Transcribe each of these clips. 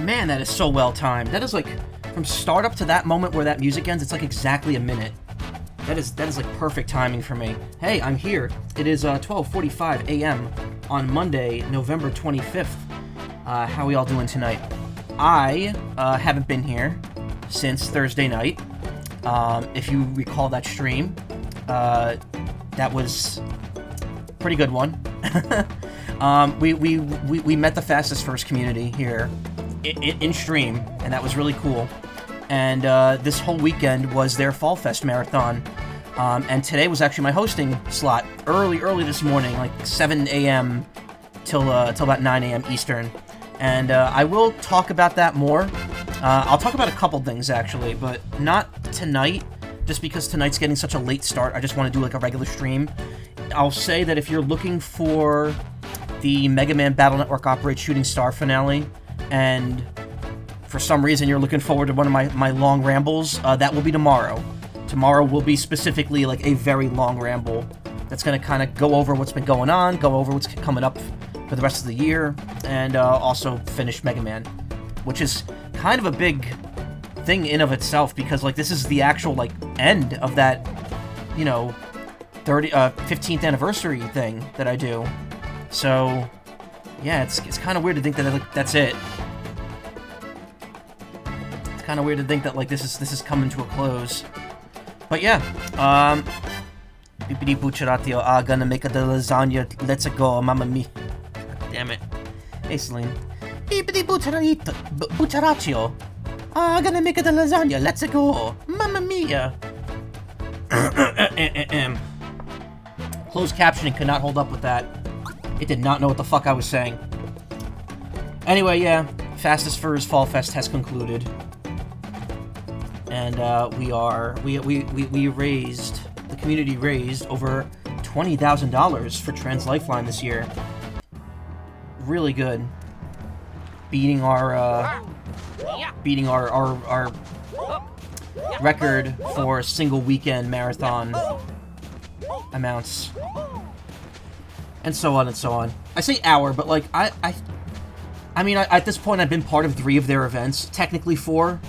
Man, that is so well timed. That is like, from start up to that moment where that music ends, it's like exactly a minute. That is like perfect timing for me. Hey, I'm here. It is 12:45 a.m. on Monday, November 25th. How are we all doing tonight? I haven't been here since Thursday night. If you recall that stream, that was a pretty good one. We met the Fastest First community here in stream, and that was really cool. And this whole weekend was their Fall Fest marathon. And today was actually my hosting slot, early this morning, like 7 a.m. till about 9 a.m. Eastern. And I will talk about that more. I'll talk about a couple things, actually, but not tonight, just because tonight's getting such a late start. I just want to do like a regular stream. I'll say that if you're looking for the Mega Man Battle Network Operate Shooting Star finale, and for some reason you're looking forward to one of my long rambles, that will be tomorrow. Tomorrow will be specifically like a very long ramble that's going to kind of go over what's been going on, go over what's coming up for the rest of the year, and also finish Mega Man, which is kind of a big thing in of itself, because like this is the actual like end of that, you know, 15th anniversary thing that I do. So yeah, it's kind of weird to think that like, that's it. It's kind of weird to think that like this is coming to a close. But yeah, Bippity Bucciaratio are gonna make the lasagna. Let's go, mamma mia. Damn it. Hey, Celine. Bippity Bucciaratio are gonna make the lasagna. Let's go, mamma mia. Closed captioning could not hold up with that. It did not know what the fuck I was saying. Anyway, yeah, Fastest Furs Fall Fest has concluded. And we raised, the community raised over $20,000 for Trans Lifeline this year. Really good. Beating our record for single weekend marathon amounts. And so on and so on. I say our, but like, I mean, at this point I've been part of 3 of their events, technically 4.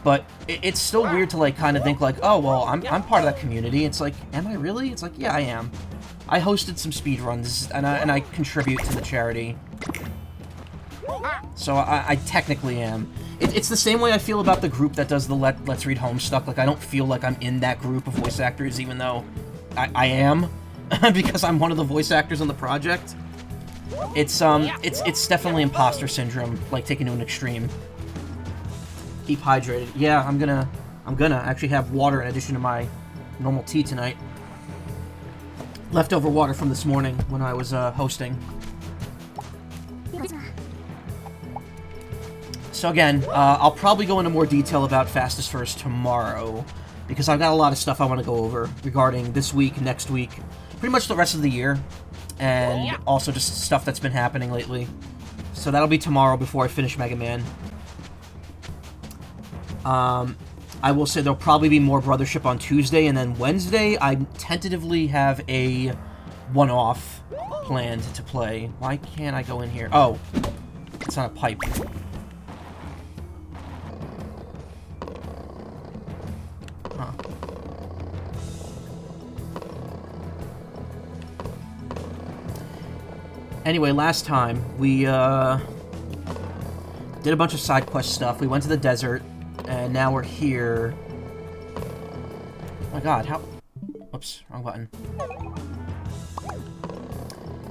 But it's still weird to like kind of think like, oh well, I'm part of that community. It's like, am I really? It's like, yeah, I am. I hosted some speedruns and I contribute to the charity. So I technically am. It's the same way I feel about the group that does the Let's Read Homestuck. Like I don't feel like I'm in that group of voice actors, even though I am, because I'm one of the voice actors on the project. It's definitely imposter syndrome, like taken to an extreme. Keep hydrated. Yeah, I'm gonna actually have water in addition to my normal tea tonight. Leftover water from this morning when I was hosting. So again, I'll probably go into more detail about Fastest First tomorrow, because I've got a lot of stuff I want to go over regarding this week, next week, pretty much the rest of the year, and also just stuff that's been happening lately. So that'll be tomorrow before I finish Mega Man. I will say there'll probably be more Brothership on Tuesday, and then Wednesday I tentatively have a one-off planned to play. Why can't I go in here? Oh, it's not a pipe. Huh. Anyway, last time we did a bunch of side quest stuff. We went to the desert. And now we're here. Oh my god, how... Whoops, wrong button.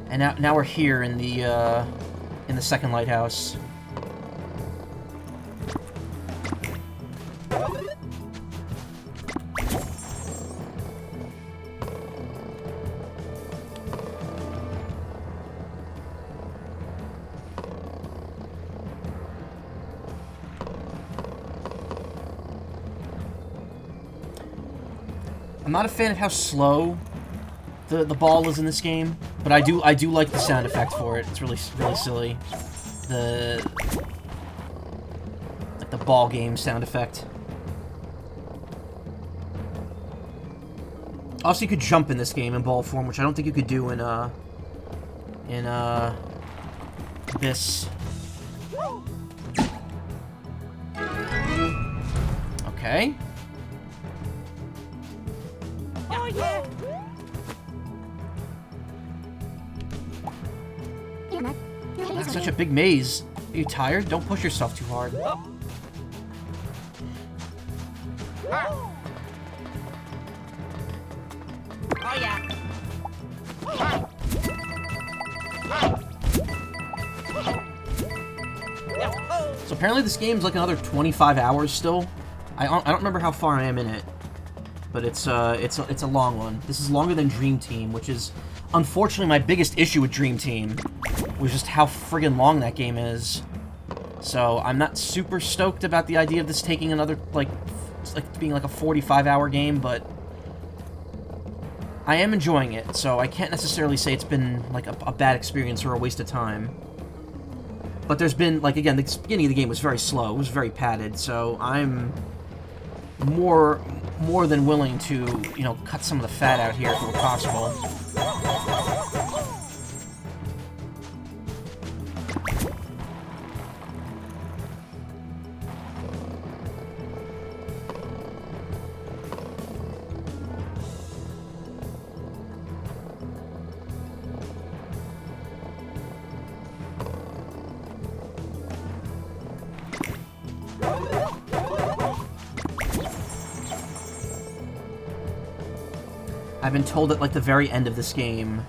And now we're here in the second lighthouse. I'm not a fan of how slow the ball is in this game, but I do like the sound effect for it. It's really silly. The ball game sound effect. Also, you could jump in this game in ball form, which I don't think you could do in this. Okay. Oh, yeah. That's such a big maze. Are you tired? Don't push yourself too hard. Oh, yeah. So apparently this game's like another 25 hours still. I don't remember how far I am in it, but it's a long one. This is longer than Dream Team, which is unfortunately my biggest issue with Dream Team, was just how friggin' long that game is. So I'm not super stoked about the idea of this taking another like being like a 45-hour game, but I am enjoying it, so I can't necessarily say it's been like a bad experience or a waste of time. But there's been, like, again, the beginning of the game was very slow. It was very padded, so I'm more than willing to, you know, cut some of the fat out here if it were possible. I've been told at, like, the very end of this game,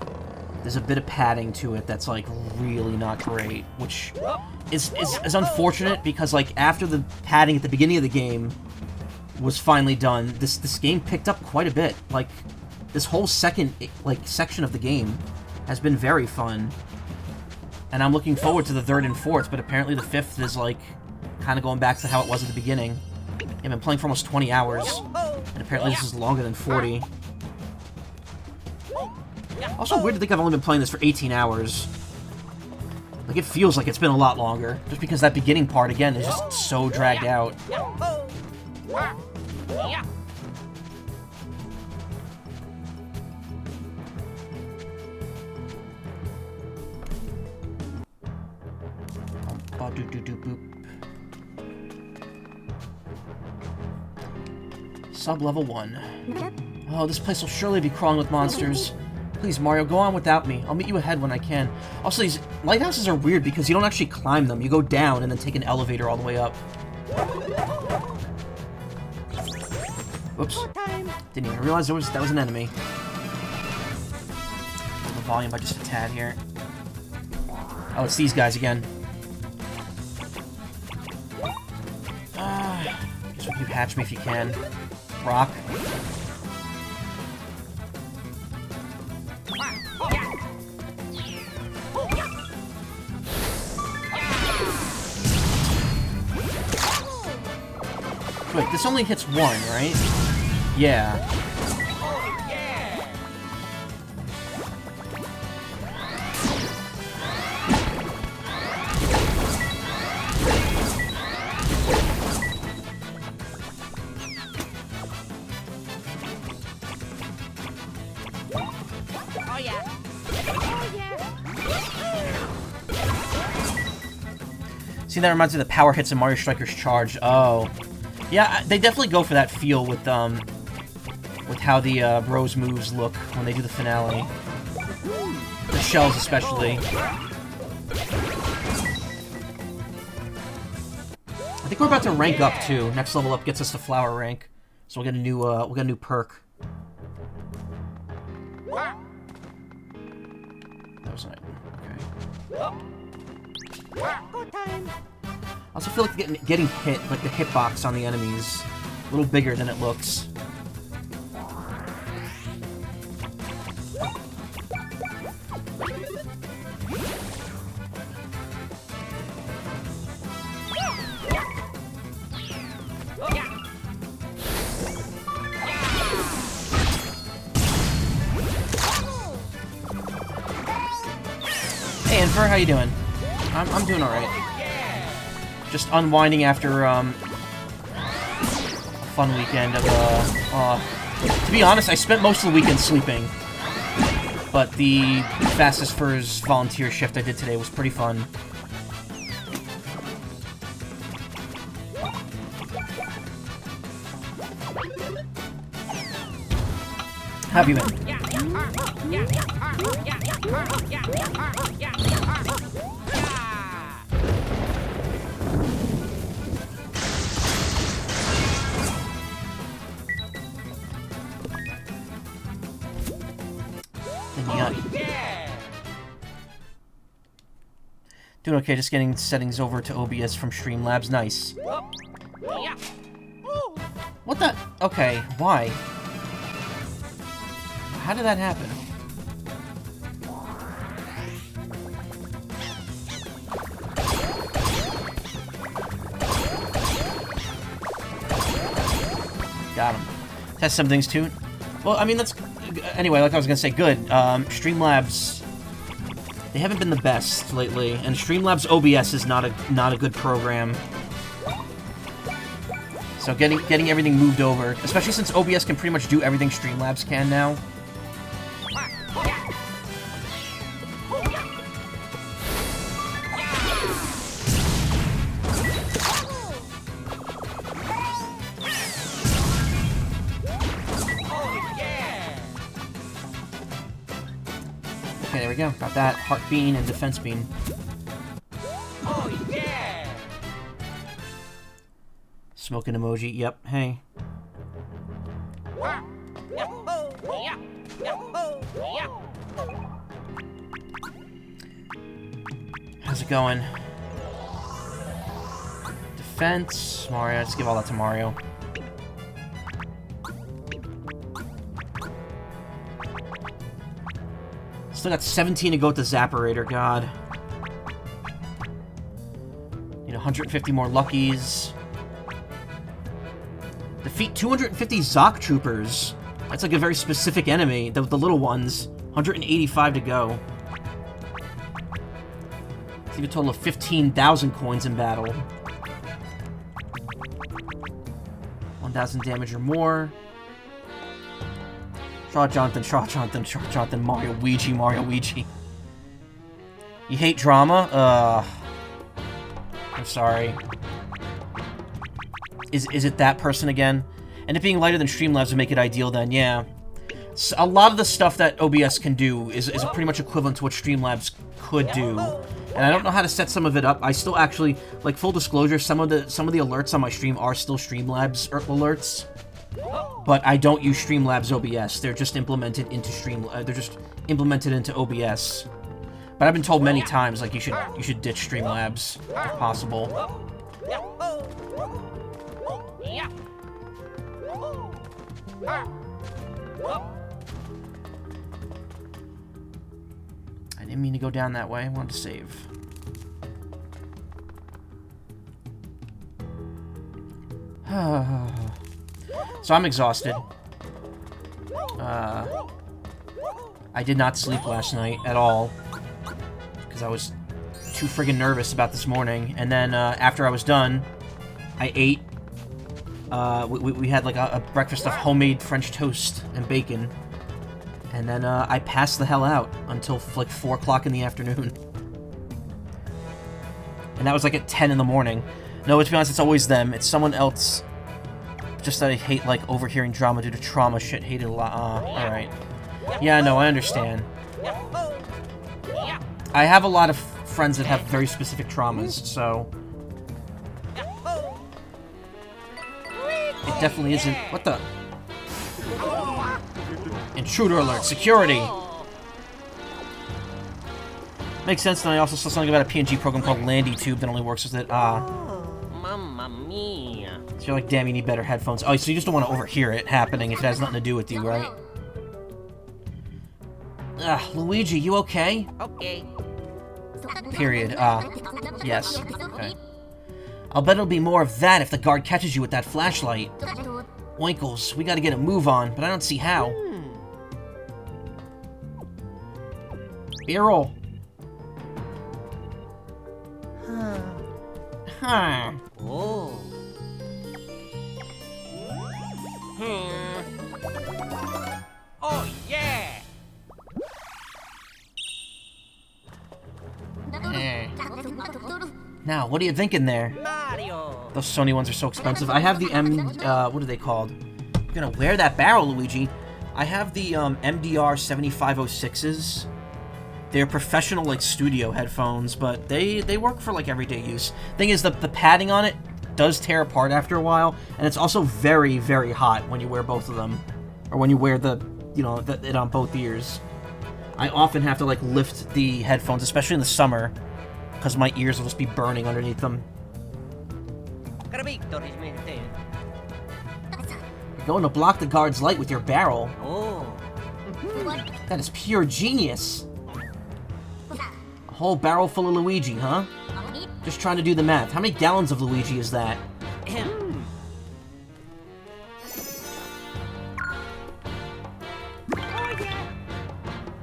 there's a bit of padding to it that's, like, really not great, which is unfortunate because, like, after the padding at the beginning of the game was finally done, this game picked up quite a bit. Like, this whole second, like, section of the game has been very fun. And I'm looking forward to the third and fourth, but apparently the fifth is, like, kind of going back to how it was at the beginning. I've been playing for almost 20 hours, and apparently this is longer than 40. Also weird to think I've only been playing this for 18 hours. Like, it feels like it's been a lot longer, just because that beginning part, again, is just so dragged out. Sub-level 1. Oh, this place will surely be crawling with monsters. Please, Mario, go on without me. I'll meet you ahead when I can. Also, these lighthouses are weird because you don't actually climb them. You go down and then take an elevator all the way up. Oops. Didn't even realize that was an enemy. The volume by just a tad here. Oh, it's these guys again. Guess you hatch me if you can. Rock. Wait, this only hits one, right? Yeah. Oh, yeah. See, that reminds me of the power hits in Mario Strikers Charge. Oh. Yeah, they definitely go for that feel with how the Rose moves look when they do the finale. The shells, especially. I think we're about to rank up too. Next level up gets us to flower rank, so we'll get a new perk. That was nice. Okay. Go time. I also feel like getting hit, like the hitbox on the enemies, a little bigger than it looks. Hey, Infer, how you doing? I'm doing alright. Just unwinding after, a fun weekend of, to be honest, I spent most of the weekend sleeping. But the Fastest Furs volunteer shift I did today was pretty fun. Have you been? Doing okay, just getting settings over to OBS from Streamlabs. Nice. What the? Okay, why? How did that happen? Got him. Test some things too. Well, I mean, that's... Anyway, like I was gonna say, good. Streamlabs... They haven't been the best lately, and Streamlabs OBS is not a good program. So getting everything moved over, especially since OBS can pretty much do everything Streamlabs can now. Okay, there we go. Got that. Heart bean and defense bean. Oh, yeah! Smoking emoji. Yep. Hey. How's it going? Defense. Mario. Let's give all that to Mario. Still got 17 to go with the Zapperator, god. Need 150 more Luckies. Defeat 250 Zoc Troopers. That's like a very specific enemy, the little ones. 185 to go. Leave a total of 15,000 coins in battle. 1,000 damage or more. Jonathan, Mario, Luigi. You hate drama? I'm sorry. Is it that person again? And it being lighter than Streamlabs would make it ideal then, yeah. So a lot of the stuff that OBS can do is pretty much equivalent to what Streamlabs could do. And I don't know how to set some of it up. I still actually, like, full disclosure, some of the alerts on my stream are still Streamlabs alerts. But I don't use Streamlabs OBS. They're just implemented into OBS. But I've been told many times, like, you should ditch Streamlabs if possible. I didn't mean to go down that way. I wanted to save. So I'm exhausted. I did not sleep last night at all because I was too friggin' nervous about this morning. And then after I was done, I ate. We had like a breakfast of homemade French toast and bacon. And then I passed the hell out until like 4 o'clock in the afternoon. And that was like at 10 in the morning. No, to be honest, it's always them. It's someone else. Just that I hate, like, overhearing drama due to trauma shit. Hated a lot. Alright. Yeah, no, I understand. I have a lot of friends that have very specific traumas, so... It definitely isn't... What the... Intruder alert! Security! Makes sense, and I also saw something about a PNG program called LandyTube that only works with it. Mamma mia. So you're like, damn, you need better headphones. Oh, so you just don't want to overhear it happening if it has nothing to do with you, right? Luigi, you okay? Okay. Period. Yes. Okay. I'll bet it'll be more of that if the guard catches you with that flashlight. Winkles, we gotta get a move on, but I don't see how. B-roll. Huh. Oh. Oh yeah. Now, what are you thinking there? Mario. Those Sony ones are so expensive. I have the what are they called? You're gonna wear that barrel, Luigi. I have the MDR 7506s. They're professional, like, studio headphones, but they work for, like, everyday use. Thing is, the padding on it does tear apart after a while, and it's also very, very hot when you wear both of them. Or when you wear it on both ears. I often have to, like, lift the headphones, especially in the summer, because my ears will just be burning underneath them. You're going to block the guard's light with your barrel. Oh. That is pure genius. A whole barrel full of Luigi, huh? Just trying to do the math. How many gallons of Luigi is that?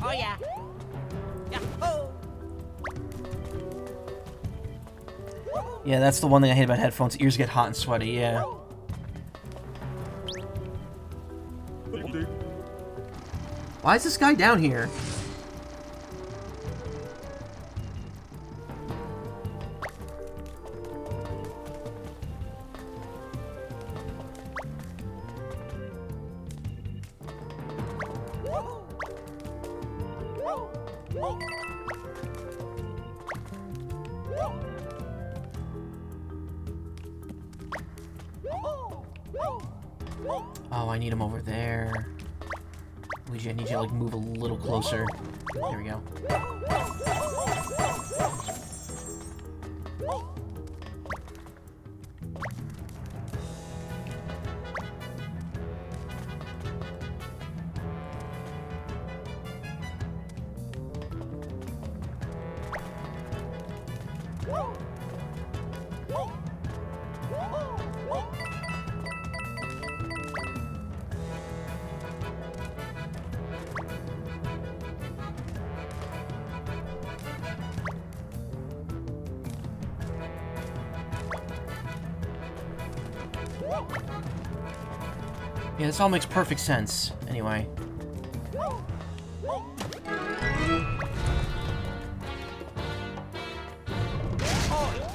Oh yeah. Yahoo! Yeah, that's the one thing I hate about headphones. Ears get hot and sweaty, yeah. Why is this guy down here? Oh, I need him over there. Luigi, I need you to, like, move a little closer. There we go. Yeah, this all makes perfect sense. Anyway. Oh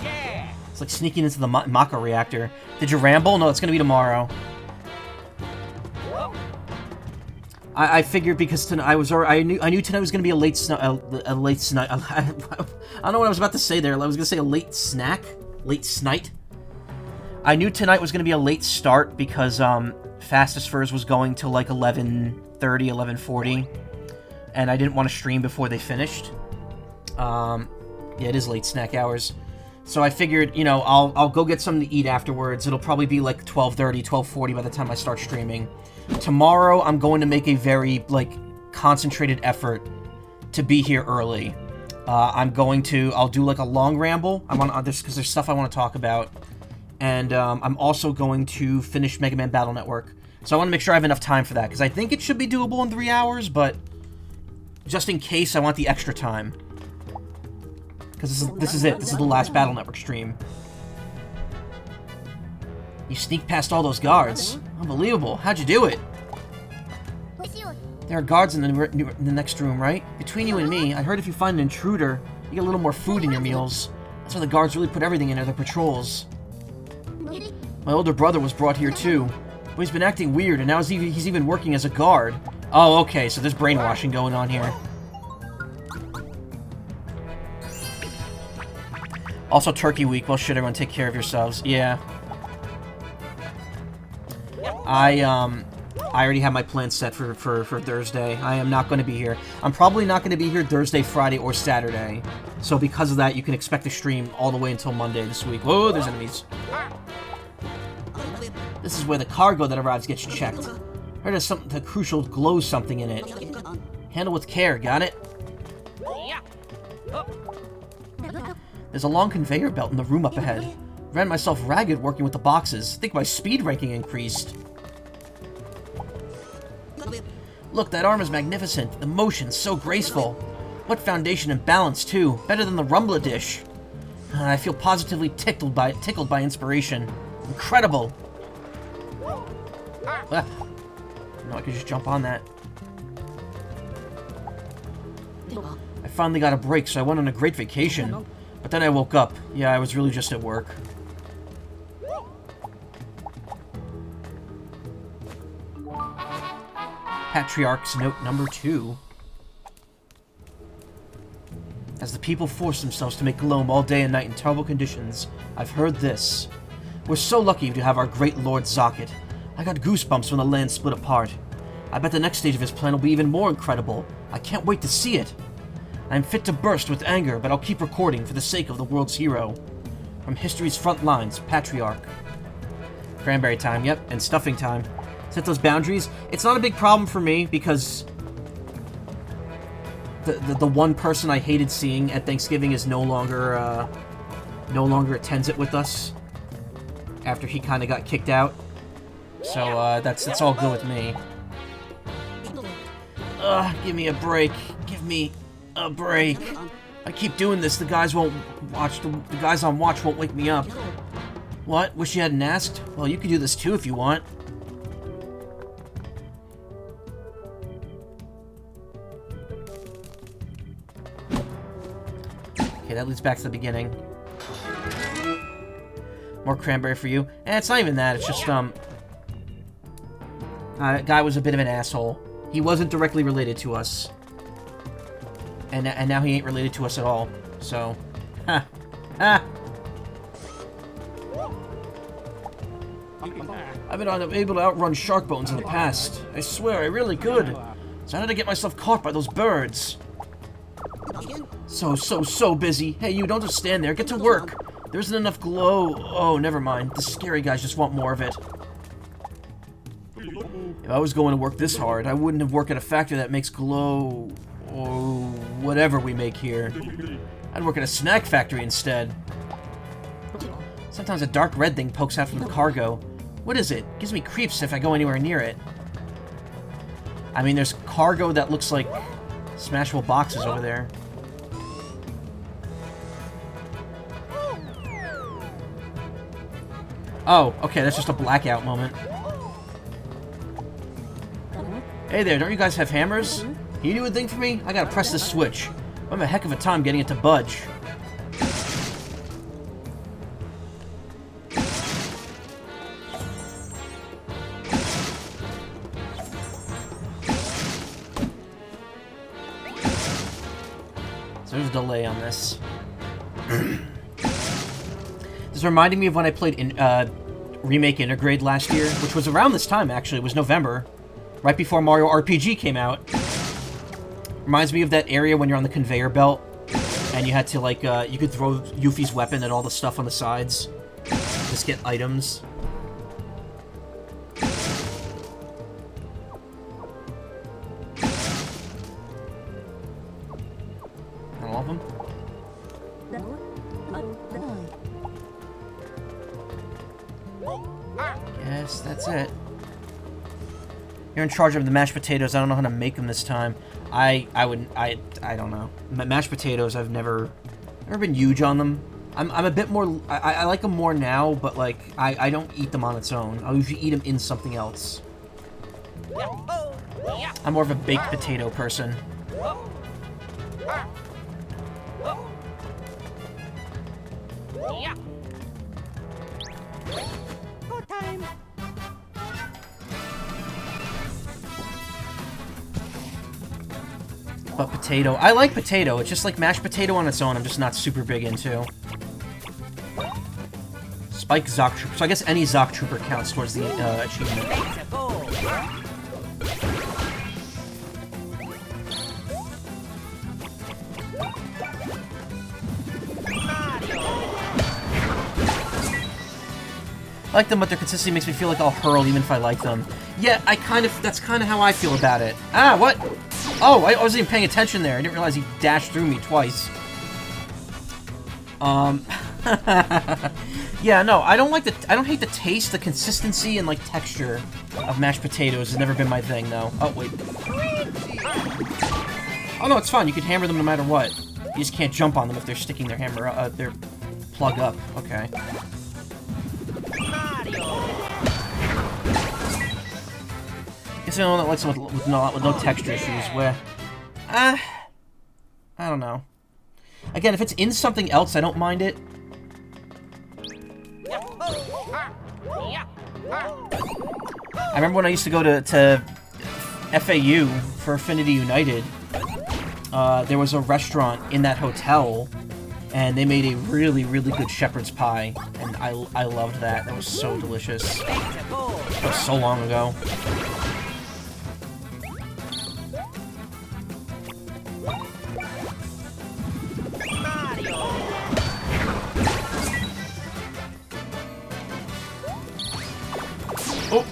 yeah. It's like sneaking into the Macaw reactor. Did you ramble? No, it's gonna be tomorrow. I figured because tonight I knew tonight was gonna be a late snack. I don't know what I was about to say there. I was gonna say a late snack, late snight. I knew tonight was gonna be a late start because Fastest Furs was going till like 11:30, 11:40, and I didn't want to stream before they finished. Yeah, it is late snack hours. So I figured, you know, I'll go get something to eat afterwards. It'll probably be like 12:30, 12:40 by the time I start streaming. Tomorrow, I'm going to make a very, like, concentrated effort to be here early. I'll do, like, a long ramble. Because there's stuff I want to talk about. And I'm also going to finish Mega Man Battle Network. So I want to make sure I have enough time for that, because I think it should be doable in 3 hours, but just in case, I want the extra time. Because this is it. This is the last Battle Network stream. You sneaked past all those guards. Unbelievable. How'd you do it? There are guards in the next room, right? Between you and me, I heard if you find an intruder, you get a little more food in your meals. That's why the guards really put everything in their patrols. My older brother was brought here too, but he's been acting weird, and now he's even working as a guard. Oh, okay, so there's brainwashing going on here. Also, Turkey Week. Well, shit, everyone take care of yourselves. Yeah. I already have my plans set for Thursday. I am not going to be here. I'm probably not going to be here Thursday, Friday, or Saturday. So because of that, you can expect the stream all the way until Monday this week. Whoa, there's enemies. This is where the cargo that arrives gets checked. Heard there's something, the crucial glow something in it. Handle with care, got it? There's a long conveyor belt in the room up ahead. Ran myself ragged working with the boxes. Think my speed ranking increased. Look, that arm is magnificent. The motion's so graceful. What foundation and balance, too. Better than the Rumbler dish. I feel positively tickled by inspiration. Incredible. No, I could just jump on that. I finally got a break, so I went on a great vacation. But then I woke up. Yeah, I was really just at work. Patriarch's note number 2. As the people force themselves to make gloam all day and night in terrible conditions, I've heard this. We're so lucky to have our great Lord Zocket. I got goosebumps when the land split apart. I bet the next stage of his plan will be even more incredible. I can't wait to see it. I'm fit to burst with anger, but I'll keep recording for the sake of the world's hero. From history's front lines, Patriarch. Cranberry time, yep, and stuffing time. Set those boundaries. It's not a big problem for me because the one person I hated seeing at Thanksgiving is no longer attends it with us after he kind of got kicked out. So that's all good with me. Give me a break. Give me a break. I keep doing this. The guys won't watch. The guys on watch won't wake me up. What? Wish you hadn't asked? Well, you can do this too if you want. Okay, that leads back to the beginning. More cranberry for you. And it's not even that. It's just that guy was a bit of an asshole. He wasn't directly related to us. And now he ain't related to us at all. So, ha. I've been unable to outrun shark bones in the past. I swear, I really could. So I had to get myself caught by those birds. So busy. Hey, you, don't just stand there. Get to work. There isn't enough glow. Oh, never mind. The scary guys just want more of it. If I was going to work this hard, I wouldn't have worked at a factory that makes glow or whatever we make here. I'd work at a snack factory instead. Sometimes a dark red thing pokes out from the cargo. What is it? Gives me creeps if I go anywhere near it. I mean, there's cargo that looks like smashable boxes over there. Oh, okay, that's just a blackout moment. Hey there, don't you guys have hammers? Can you do a thing for me? I gotta press this switch. I'm having a heck of a time getting it to budge. So there's a delay on this. This is reminding me of when I played in Remake Intergrade last year, which was around this time, actually. It was November. Right before Mario RPG came out. Reminds me of that area when you're on the conveyor belt and you had to, like, you could throw Yuffie's weapon at all the stuff on the sides. Just get items. All of them? Yes, that's it. You're in charge of the mashed potatoes. I don't know how to make them this time. I don't know. Mashed potatoes, I've never been huge on them. I'm a bit more, I like them more now, but like, I don't eat them on its own. I'll usually eat them in something else. I'm more of a baked potato person. Go time. But potato, I like potato. It's just like mashed potato on its own. I'm just not super big into. Spike Zoc Trooper. So I guess any Zoc Trooper counts towards the achievement. I like them, but their consistency makes me feel like I'll hurl even if I like them. Yeah, that's kind of how I feel about it. Ah, what? Oh, I wasn't even paying attention there. I didn't realize he dashed through me twice. Yeah, no, I don't hate the taste, the consistency, and, like, texture of mashed potatoes has never been my thing, though. Oh, wait. Oh, no, it's fine. You can hammer them no matter what. You just can't jump on them if they're sticking their hammer, their plug up. Okay. Guess I'm the only one that likes them with no texture issues, where... I don't know. Again, if it's in something else, I don't mind it. I remember when I used to go to FAU for Affinity United, there was a restaurant in that hotel, and they made a really, really good shepherd's pie, and I loved that. That was so delicious. That was so long ago. Oh!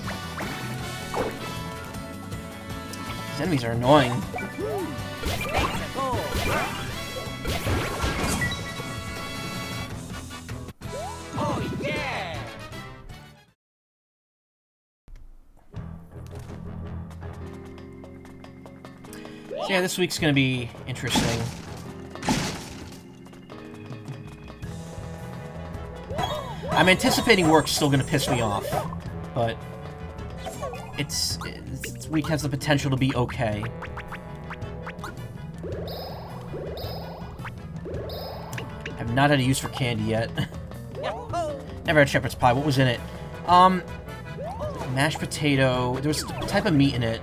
These enemies are annoying. Oh, yeah! So yeah, this week's gonna be interesting. I'm anticipating work's still gonna piss me off, but this week has the potential to be okay. I've not had a use for candy yet. Never had shepherd's pie. What was in it? Mashed potato. There was a type of meat in it.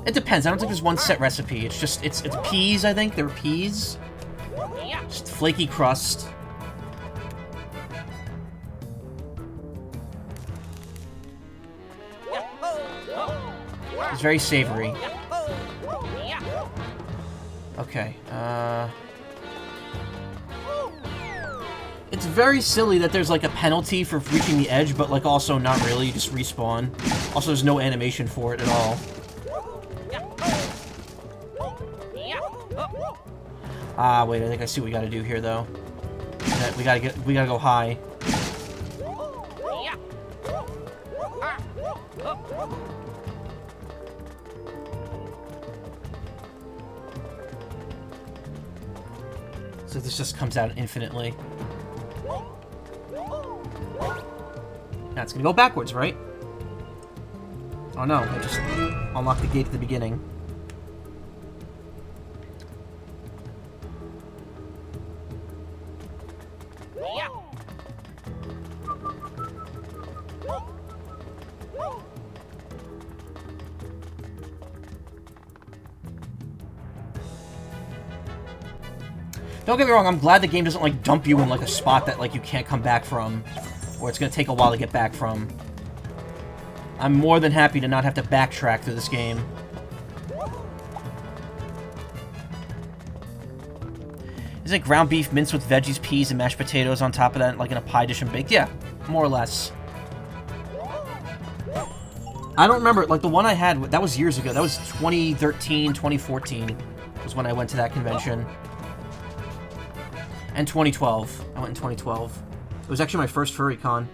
It depends. I don't think there's one set recipe. It's just, it's peas, I think. There were peas. Just flaky crust. It's very savory. Okay, it's very silly that there's, like, a penalty for reaching the edge, but, like, also not really. You just respawn. Also, there's no animation for it at all. Ah, wait, I think I see what we gotta do here, though. We gotta go high. So this just comes out infinitely. Now it's gonna go backwards, right? Oh no, I just unlocked the gate at the beginning. Don't get me wrong, I'm glad the game doesn't, like, dump you in, like, a spot that, like, you can't come back from. Or it's gonna take a while to get back from. I'm more than happy to not have to backtrack through this game. Isn't it ground beef minced with veggies, peas, and mashed potatoes on top of that, like in a pie dish and baked? Yeah, more or less. I don't remember, like, the one I had, that was years ago. That was 2013, 2014 was when I went to that convention. And 2012. I went in 2012. It was actually my first furry con.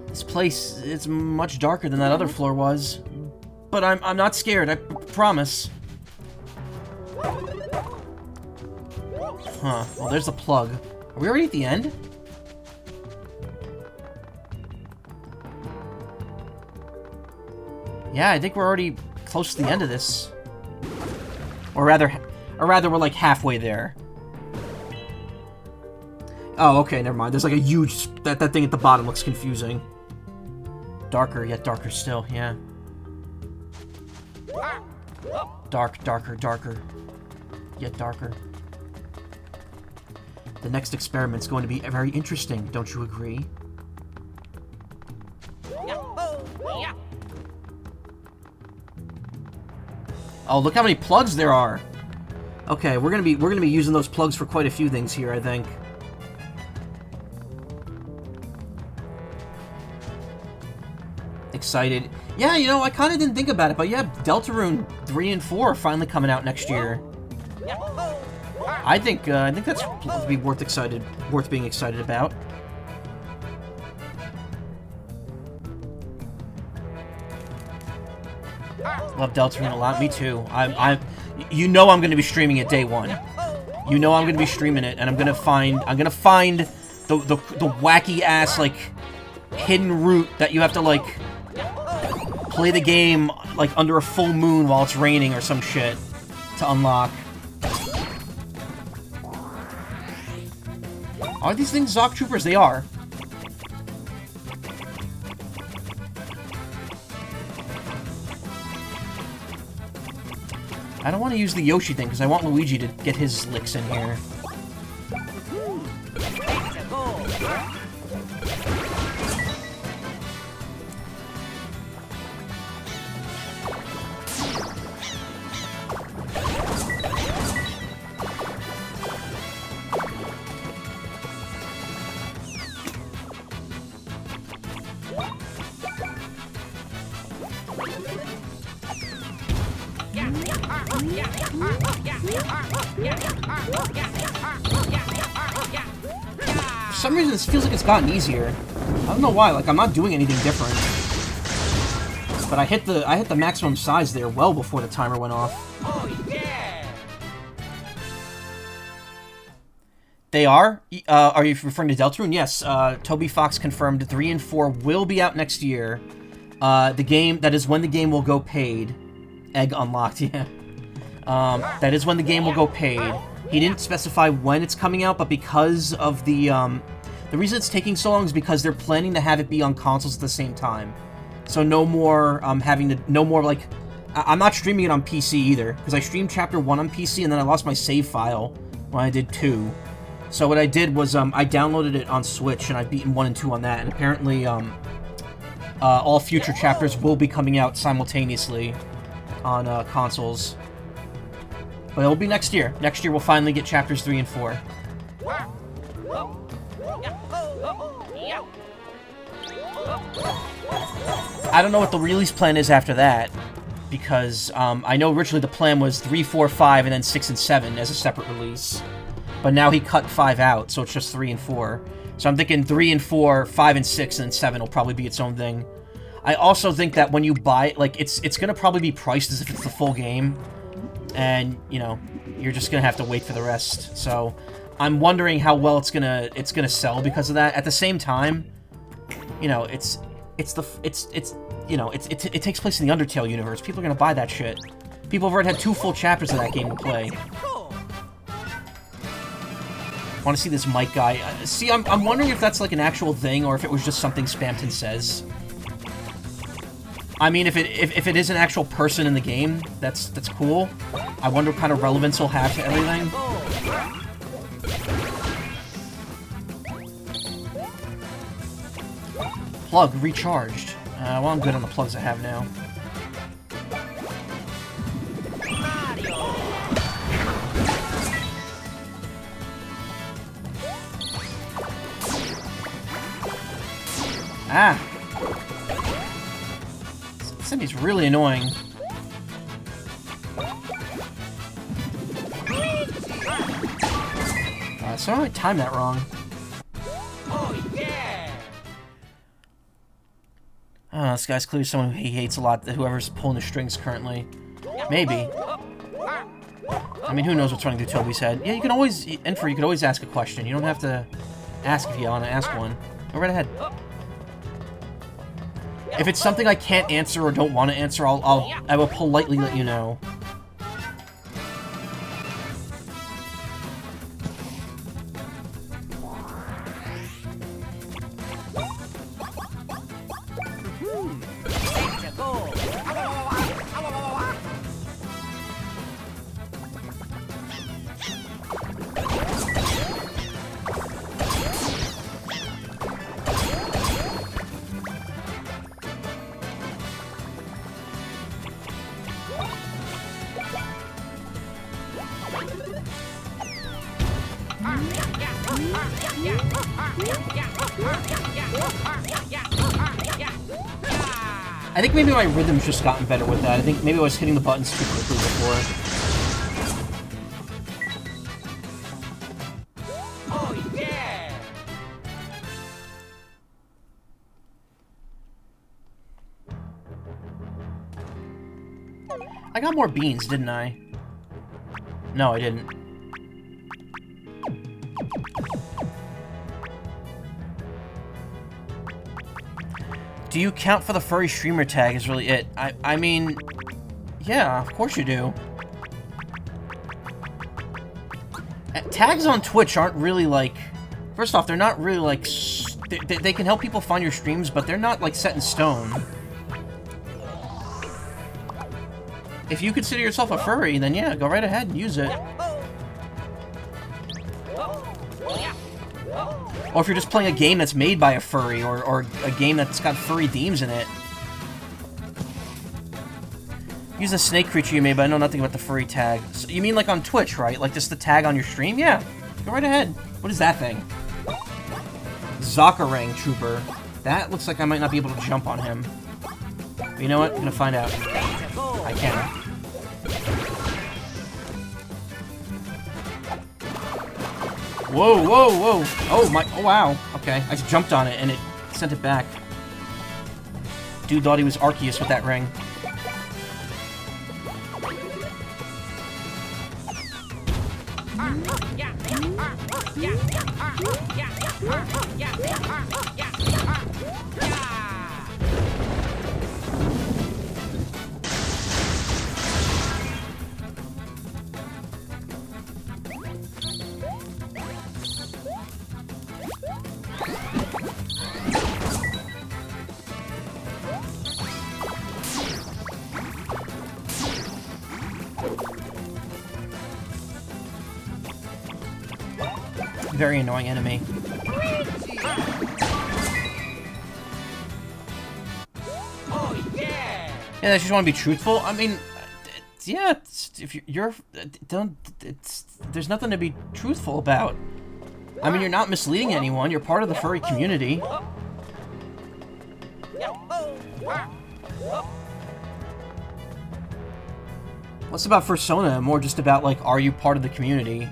This place is much darker than that other floor was. But I'm not scared, I promise. Huh. Well, there's the plug. Are we already at the end? Yeah, I think we're already close to the end of this. Or rather we're like halfway there. Oh, okay, never mind. There's like a huge... That thing at the bottom looks confusing. Darker, yet darker still, yeah. Dark, darker, darker. Yet darker. The next experiment's going to be very interesting, don't you agree? Oh, look how many plugs there are! Okay, we're gonna be using those plugs for quite a few things here, I think. Excited. Yeah, you know, I kind of didn't think about it, but yeah, Deltarune 3 and 4 are finally coming out next year. I think that's to be worth being excited about. Love Deltarune a lot. Me too. You know I'm going to be streaming it day one. You know I'm going to be streaming it, and I'm going to find the wacky ass like hidden route that you have to like play the game, like, under a full moon while it's raining or some shit to unlock. Are these things Zoc Troopers? They are. I don't want to use the Yoshi thing, because I want Luigi to get his licks in here. For some reason, this feels like it's gotten easier. I don't know why. Like, I'm not doing anything different. But I hit the maximum size there well before the timer went off. Oh yeah! They are? Are you referring to Deltarune? Yes. Toby Fox confirmed 3 and 4 will be out next year. That is when the game will go paid. Egg unlocked, yeah. That is when the game will go paid. He didn't specify when it's coming out, but because of the reason it's taking so long is because they're planning to have it be on consoles at the same time. So no more like, I'm not streaming it on PC either, because I streamed Chapter 1 on PC and then I lost my save file when I did 2. So what I did was, I downloaded it on Switch and I've beaten 1 and 2 on that, and apparently, all future chapters will be coming out simultaneously on, consoles. But it'll be next year. Next year we'll finally get chapters 3 and 4. I don't know what the release plan is after that, because I know originally the plan was 3, 4, 5, and then 6 and 7 as a separate release. But now he cut 5 out, so it's just 3 and 4. So I'm thinking 3 and 4, 5 and 6, and then 7 will probably be its own thing. I also think that when you buy it, like, it's gonna probably be priced as if it's the full game. And, you know, you're just gonna have to wait for the rest. So, I'm wondering how well it's gonna sell because of that. At the same time, you know, it takes place in the Undertale universe. People are gonna buy that shit. People have already had 2 full chapters of that game to play. Want to see this Mike guy? See, I'm wondering if that's like an actual thing or if it was just something Spamton says. I mean, if it is an actual person in the game, that's cool. I wonder what kind of relevance he'll have to everything. Plug recharged. Well, I'm good on the plugs I have now. Ah! This enemy's really annoying. So I timed that wrong. Oh yeah! This guy's clearly someone who he hates a lot, whoever's pulling the strings currently. Maybe. I mean, who knows what's running through Toby's head. Yeah, you can always, you could always ask a question. You don't have to ask if you want to ask one. Go right ahead. If it's something I can't answer or don't want to answer, I will politely let you know. I think maybe my rhythm's just gotten better with that. I think maybe I was hitting the buttons too quickly before. Oh yeah! I got more beans, didn't I? No, I didn't. Do you count for the furry streamer tag is really it. I mean, yeah, of course you do. Tags on Twitch aren't really like... First off, they're not really like... They can help people find your streams, but they're not like set in stone. If you consider yourself a furry, then yeah, go right ahead and use it. Or if you're just playing a game that's made by a furry, or a game that's got furry themes in it. Use a snake creature you made, but I know nothing about the furry tag. So you mean like on Twitch, right? Like just the tag on your stream? Yeah, go right ahead. What is that thing? Zakarang Trooper. That looks like I might not be able to jump on him. But you know what? I'm gonna find out. I can. Whoa, whoa, whoa! Oh my! Oh wow! Okay, I just jumped on it and it sent it back. Dude thought he was Arceus with that ring. Very annoying enemy. Oh yeah! Yeah, I just want to be truthful. I mean, yeah, if you're don't, there's nothing to be truthful about. I mean, you're not misleading anyone. You're part of the furry community. What's about Persona? More just about like, are you part of the community?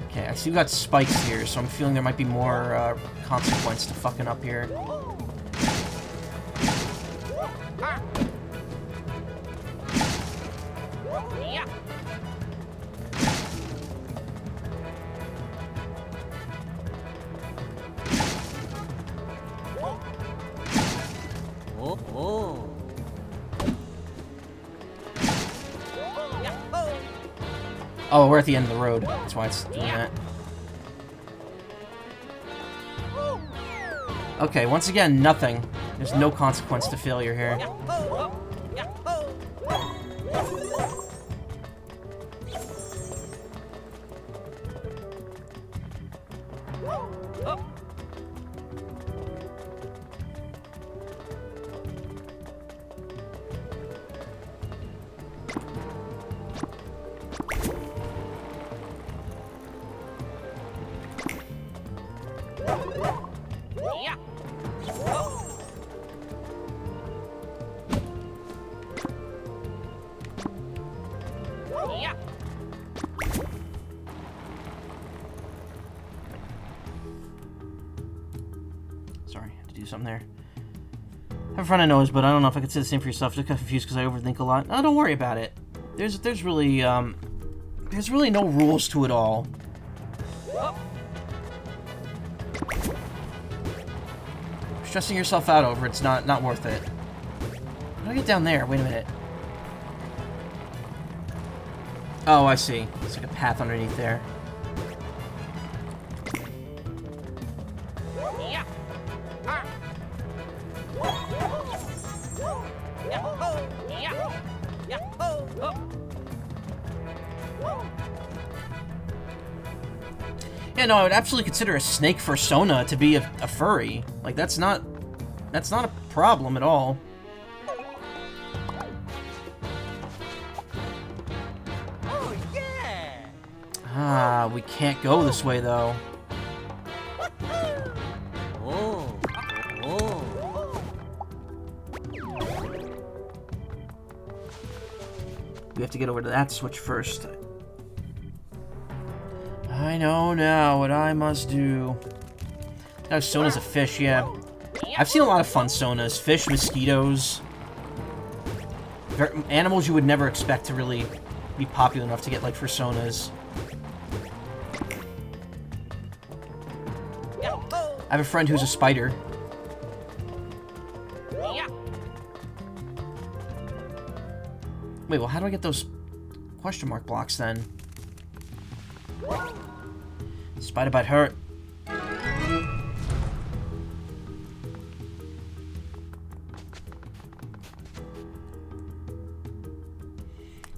Okay, I see we got spikes here, so I'm feeling there might be more consequence to fucking up here. Oh, we're at the end of the road. That's why it's doing that. Okay, once again, nothing. There's no consequence to failure here. Sorry, I had to do something there. I have a friend I know is, but I don't know if I could say the same for yourself. Just got confused because I overthink a lot. Oh, don't worry about it. There's really no rules to it all. Stressing yourself out over it's not worth it. How do I get down there? Wait a minute. Oh, I see. It's like a path underneath there. Yeah, no, I would absolutely consider a snake persona to be a furry. Like, that's not a problem at all. Oh yeah! Ah, we can't go this way, though. Oh. Oh. We have to get over to that switch first. I know now what I must do. Oh, Sona's a fish, yeah. I've seen a lot of fun Sonas. Fish, mosquitoes. Animals you would never expect to really be popular enough to get, like, for Sonas. have a friend who's a spider. Yeah. Wait, well, how do I get those question mark blocks then? Spider bite hurt.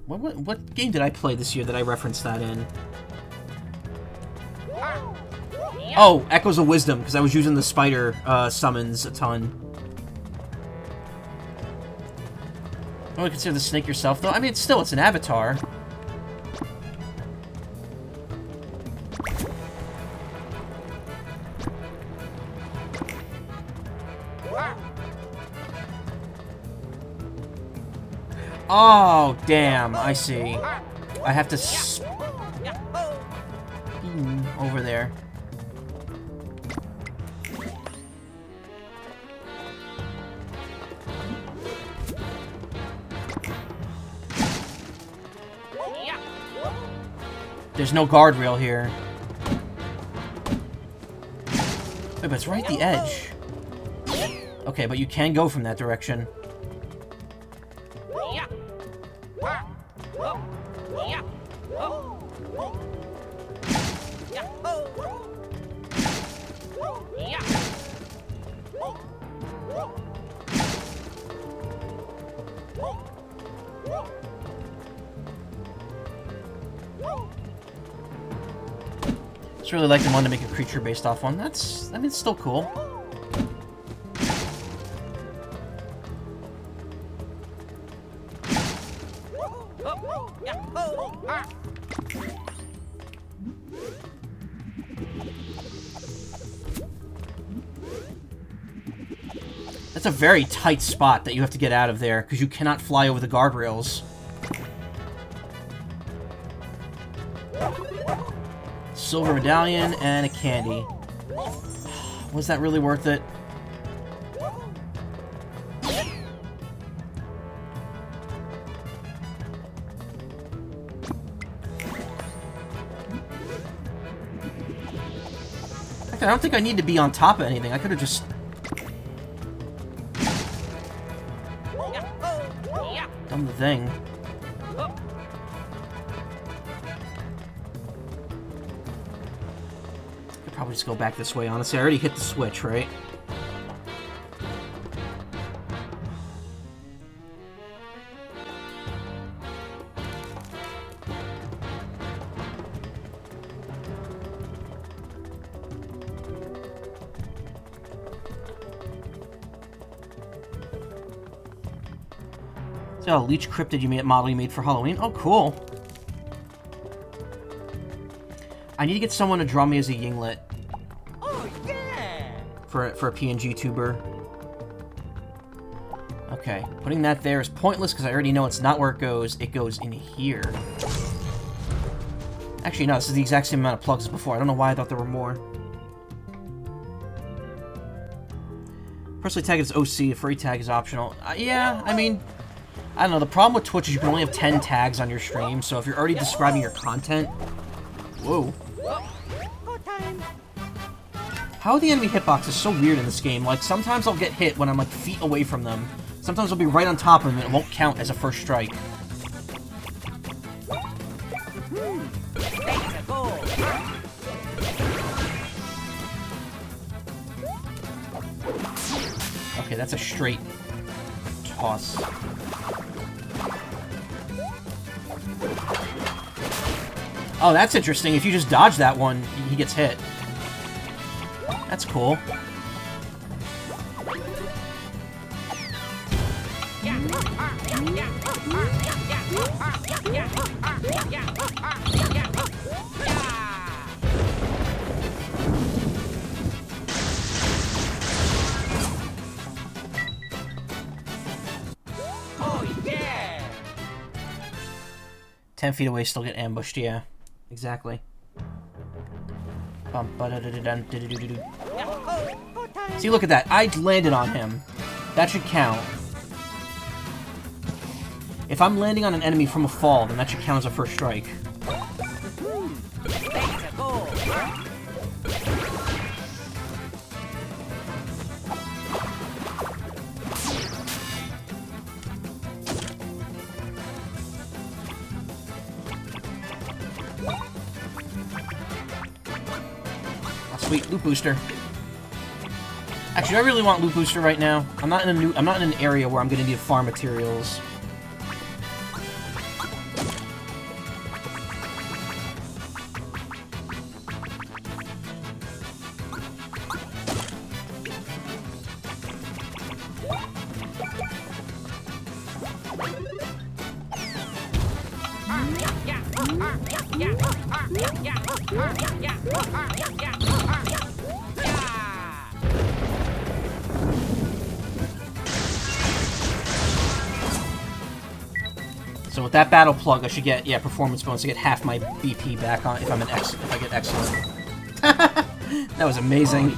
What game did I play this year that I referenced that in? Oh, Echoes of Wisdom, because I was using the spider summons a ton. I would consider the snake yourself, though. I mean, it's an avatar. Oh, damn, I see. I have to over there. There's no guardrail here. Wait, but it's right at the edge. Okay, but you can go from that direction. Just really like the one to make a creature based off one. That's, I mean, it's still cool. That's a very tight spot that you have to get out of there, because you cannot fly over the guardrails. Silver medallion and a candy. Was that really worth it? I don't think I need to be on top of anything. I could have just done the thing. Probably just go back this way, honestly. I already hit the switch, right? So, Leech Cryptid model you made for Halloween? Oh, cool. I need to get someone to draw me as a Yinglet. Oh, yeah! For a PNG tuber. Okay, putting that there is pointless because I already know it's not where it goes. It goes in here. Actually, no, this is the exact same amount of plugs as before. I don't know why I thought there were more. Personally tag it as OC, a furry tag is optional. Yeah, I mean, I don't know. The problem with Twitch is you can only have 10 tags on your stream, so if you're already describing your content... Whoa. How are the enemy hitboxes so weird in this game? Like, sometimes I'll get hit when I'm, like, feet away from them. Sometimes I'll be right on top of them and it won't count as a first strike. Okay, that's a straight toss. Oh, that's interesting. If you just dodge that one, he gets hit. That's cool. Oh, yeah! 10 feet away, still get ambushed, yeah. Exactly. See, look at that. I landed on him. That should count. If I'm landing on an enemy from a fall, then that should count as a first strike. sweet. Loot booster. Actually, I really want loot booster right now. I'm not in an area where I'm gonna need farm materials. So with that battle plug, I should get, yeah, performance bonus to get half my BP back on if I'm if I get excellent. That was amazing.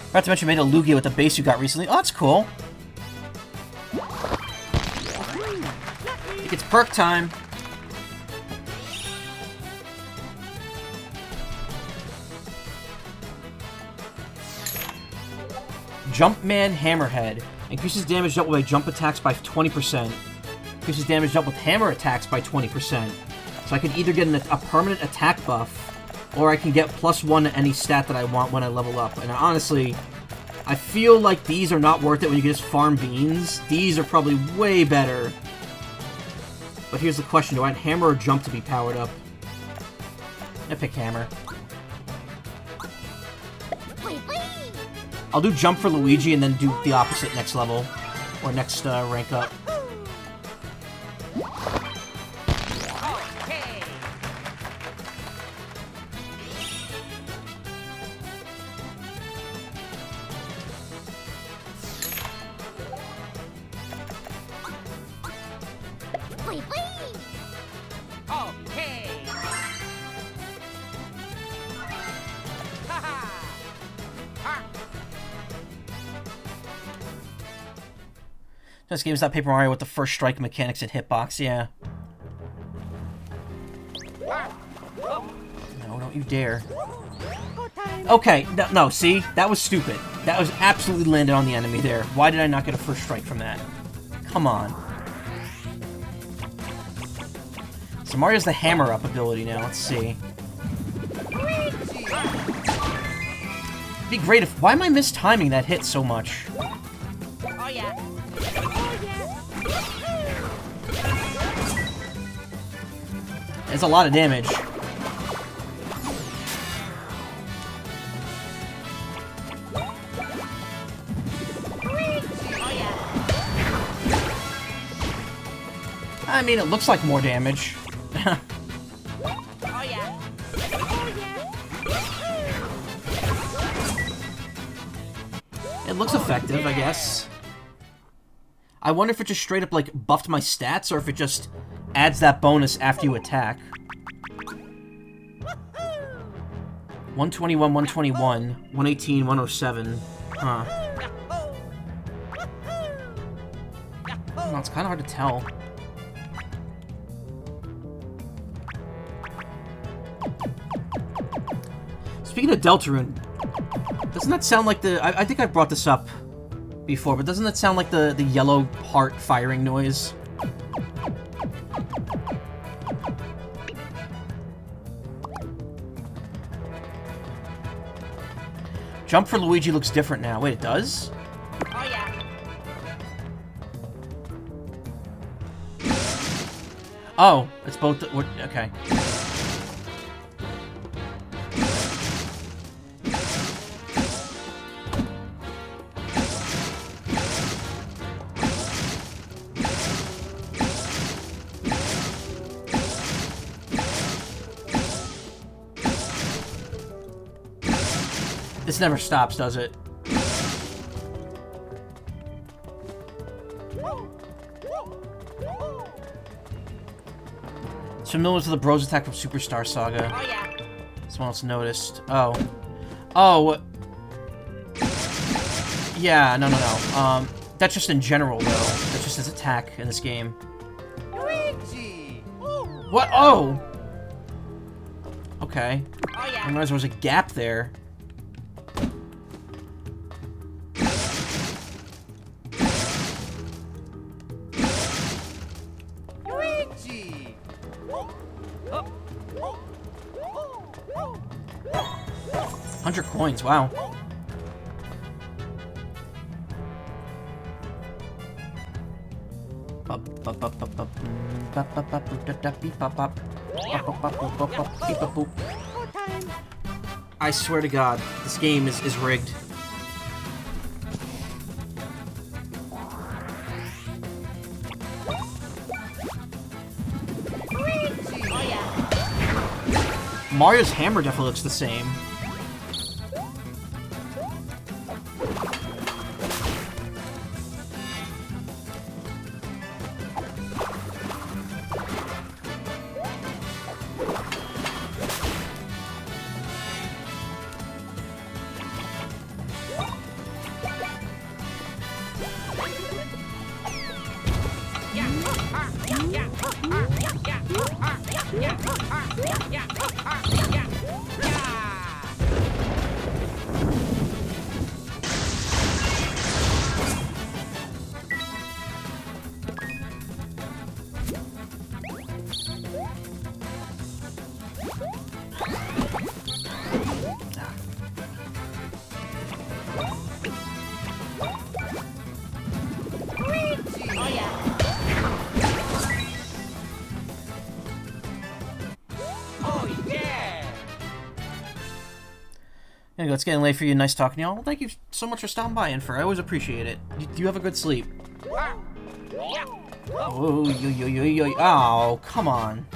Forgot to mention, you made a Lugia with the base you got recently. Oh, that's cool. I think it's perk time. Jumpman Hammerhead. Increases damage dealt with jump attacks by 20%. Increases damage dealt with hammer attacks by 20%. So I can either get a permanent attack buff, or I can get +1 to any stat that I want when I level up. And honestly, I feel like these are not worth it when you can just farm beans. These are probably way better. But here's the question, do I want hammer or jump to be powered up? I pick hammer. I'll do jump for Luigi and then do the opposite next level. Or next rank up. This game's not Paper Mario with the first strike mechanics at Hitbox, yeah. No, don't you dare. Okay, no, see? That was stupid. That was absolutely landed on the enemy there. Why did I not get a first strike from that? Come on. So Mario's the hammer-up ability now, let's see. It'd be great if... Why am I mistiming that hit so much? Oh, yeah. It's a lot of damage. I mean, it looks like more damage. It looks effective, I guess. I wonder if it just straight up, like, buffed my stats, or if it just adds that bonus after you attack. 121, 121, 118, 107. Huh. No, it's kind of hard to tell. Speaking of Deltarune, doesn't that sound like the... I think I brought this up before, but doesn't that sound like the yellow heart firing noise? Jump for Luigi looks different now. Wait, it does? Oh, yeah. Oh, it's both... Okay. This never stops, does it? It's familiar to the Bros attack from Superstar Saga. Oh, yeah. Someone else noticed. Oh. Oh. Yeah, no. That's just in general, though. That's just his attack in this game. Luigi! What? Oh! Okay. Oh, yeah. I didn't realize there was a gap there. Luigi! 100 coins, wow. I swear to God, this game is rigged. Oh yeah. Mario's hammer definitely looks the same. Oh yeah. Oh yeah. Anyway, it's getting late for you. Nice talking to y'all. Well, thank you so much for stopping by, Infer. I always appreciate it. Do you have a good sleep? Yeah. Oh, yo. Oh, come on.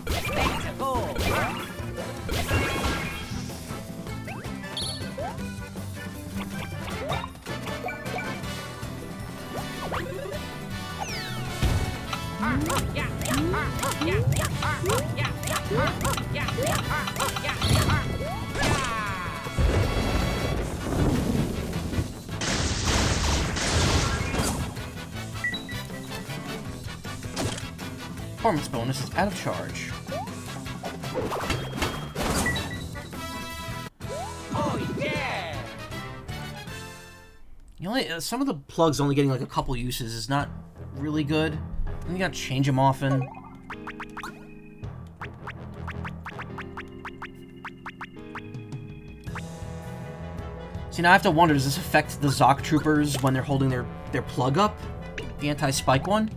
Let's go. Performance bonus is out of charge. Oh yeah. You only some of the plugs only getting like a couple uses is not really good. And you gotta change them often. See, now I have to wonder, does this affect the Zoc troopers when they're holding their plug up? The anti-spike one?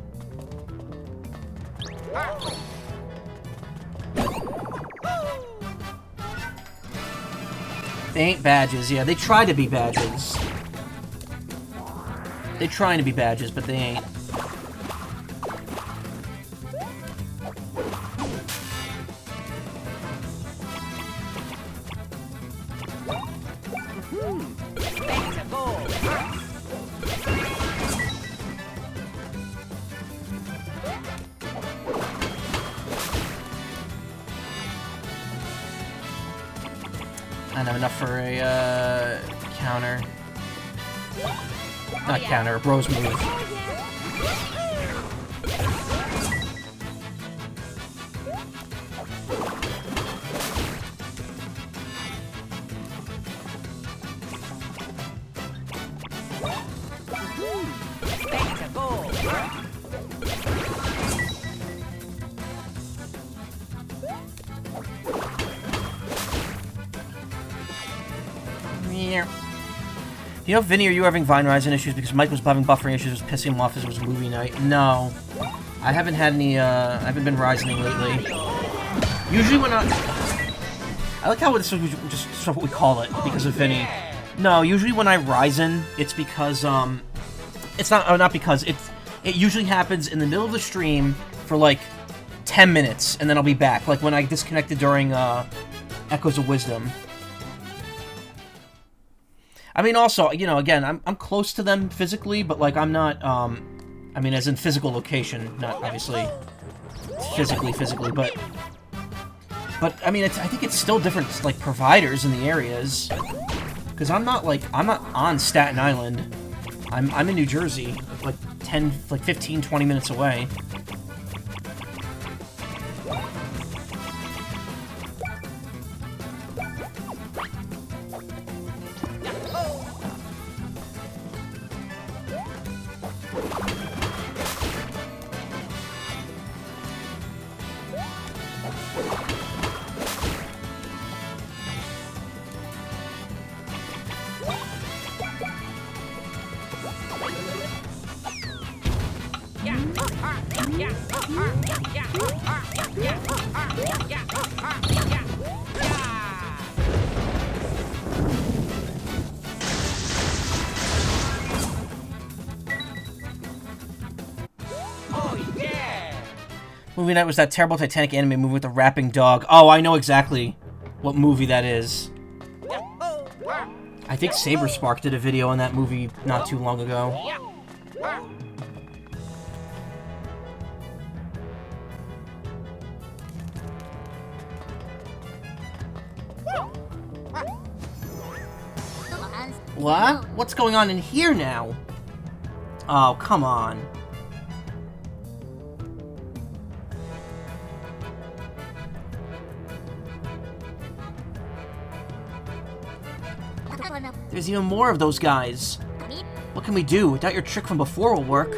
They ain't badges. Yeah, they try to be badges. They trying to be badges, but they ain't. Let's go. I don't have enough for a counter. Not counter, a bros move. Let's go. You know, Vinny, are you having Vine Rising issues because Mike was having buffering issues, was pissing him off as it was movie night? No. I haven't had any, I haven't been rising lately. Usually when I like how this is just what we call it, because of Vinny. No, usually when I Ryzen, it's because, it's not because, it usually happens in the middle of the stream for, like, 10 minutes, and then I'll be back. Like when I disconnected during, Echoes of Wisdom. I mean, also, you know, again, I'm close to them physically, but, like, I'm not, I mean, as in physical location, not, obviously, physically, but, I mean, I think it's still different, like, providers in the areas, because I'm not on Staten Island, I'm in New Jersey, like, 15, 20 minutes away. Oh yeah! Movie night was that terrible Titanic anime movie with the rapping dog. Oh, I know exactly what movie that is. I think Saberspark did a video on that movie not too long ago. What? What's going on in here now? Oh, come on. There's even more of those guys. What can we do? I doubt your trick from before will work.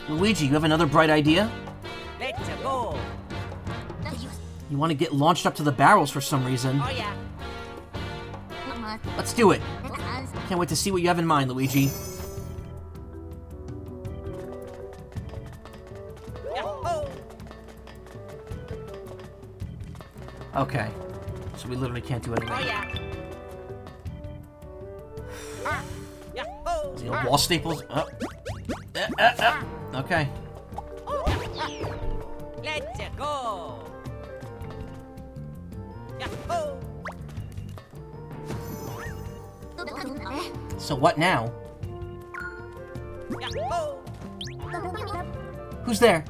Luigi, you have another bright idea? Let's go! You want to get launched up to the barrels for some reason. Oh yeah! Let's do it. Can't wait to see what you have in mind, Luigi. Okay. So we literally can't do anything. Oh yeah! Is he a wall staples? Oh. Okay. Let's go! So what now? Who's there?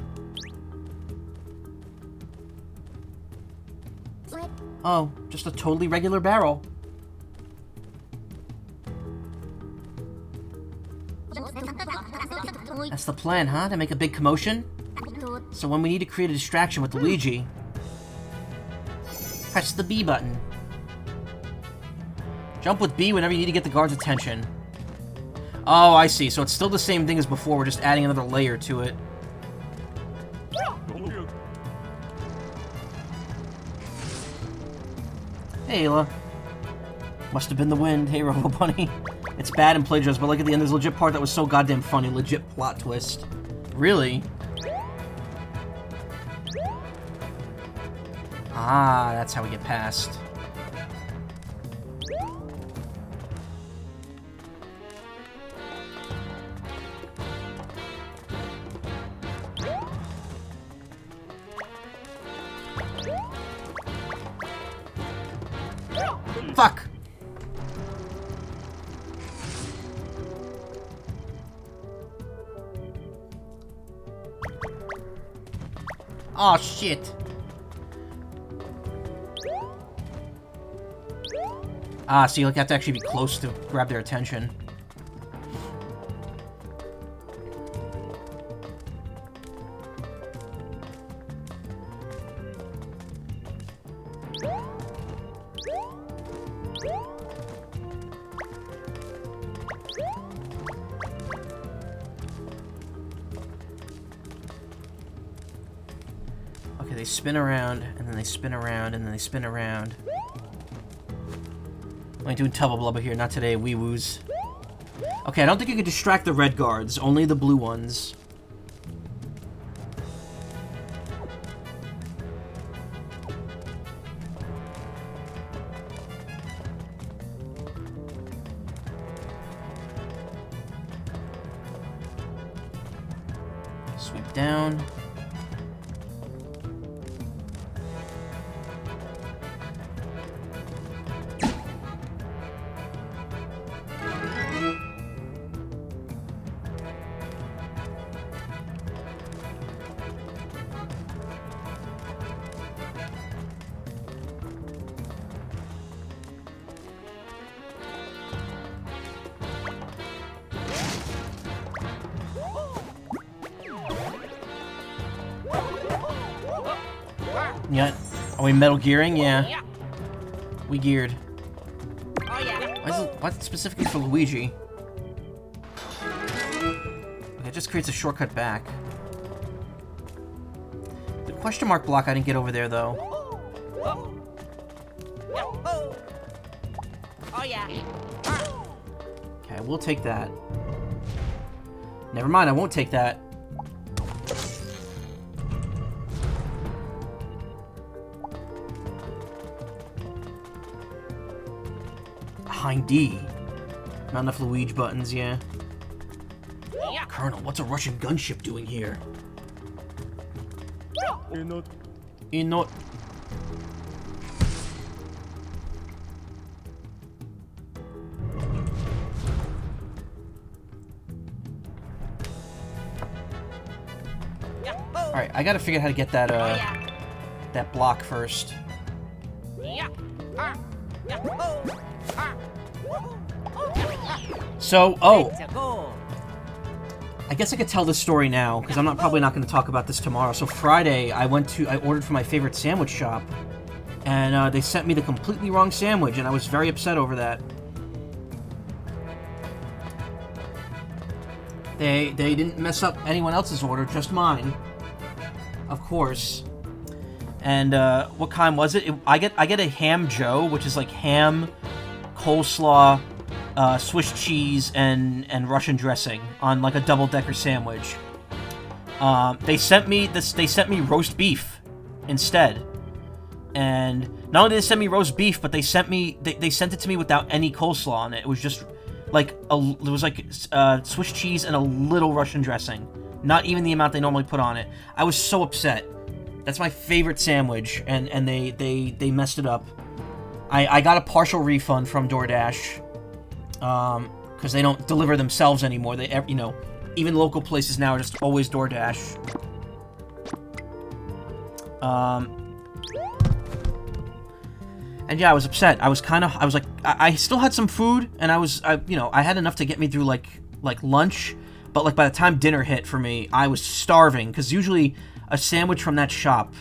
Oh, just a totally regular barrel. That's the plan, huh? To make a big commotion? So when we need to create a distraction with Luigi, press the B button. Jump with B whenever you need to get the guard's attention. Oh, I see. So it's still the same thing as before, we're just adding another layer to it. Hey, Ayla. Must have been the wind. Hey, Robo Bunny. It's bad and plagiarized, but like at the end, there's a legit part that was so goddamn funny. Legit plot twist. Really? Ah, that's how we get past. Fuck! Oh shit! Ah, so you have to actually be close to grab their attention. Okay, they spin around, and then they spin around, and then they spin around. I'm doing Tubba Blubba here, not today, wee woos. Okay, I don't think you can distract the red guards, only the blue ones. Sweep down. Yeah. Are we Metal Gearing? Yeah. We geared. Oh yeah! Why is it specifically for Luigi? Okay, it just creates a shortcut back. The question mark block I didn't get over there, though. Oh yeah. Okay, we'll take that. Never mind, I won't take that. Behind D. Not enough Luigi buttons, yeah. Yeah. Colonel, what's a Russian gunship doing here? Inot. Yeah. Alright, I gotta figure out how to get that, Oh yeah. that block first. Yeah. Yeah. So, oh, Let's go. I guess I could tell this story now, because I'm probably not going to talk about this tomorrow. So Friday, I ordered from my favorite sandwich shop, and they sent me the completely wrong sandwich, and I was very upset over that. They didn't mess up anyone else's order, just mine. Of course. And what kind was it? I get a ham joe, which is like ham, coleslaw, Swiss cheese, and Russian dressing on like a double-decker sandwich. They sent me roast beef instead. And not only did they send me roast beef, but they sent it to me without any coleslaw on it. It was just like Swiss cheese and a little Russian dressing. Not even the amount they normally put on it. I was so upset. That's my favorite sandwich, and they messed it up. I got a partial refund from DoorDash, because they don't deliver themselves anymore. They, even local places now are just always DoorDash. And yeah, I was upset. I was like, I still had some food, and I had enough to get me through like lunch, but like by the time dinner hit for me, I was starving, because usually a sandwich from that shop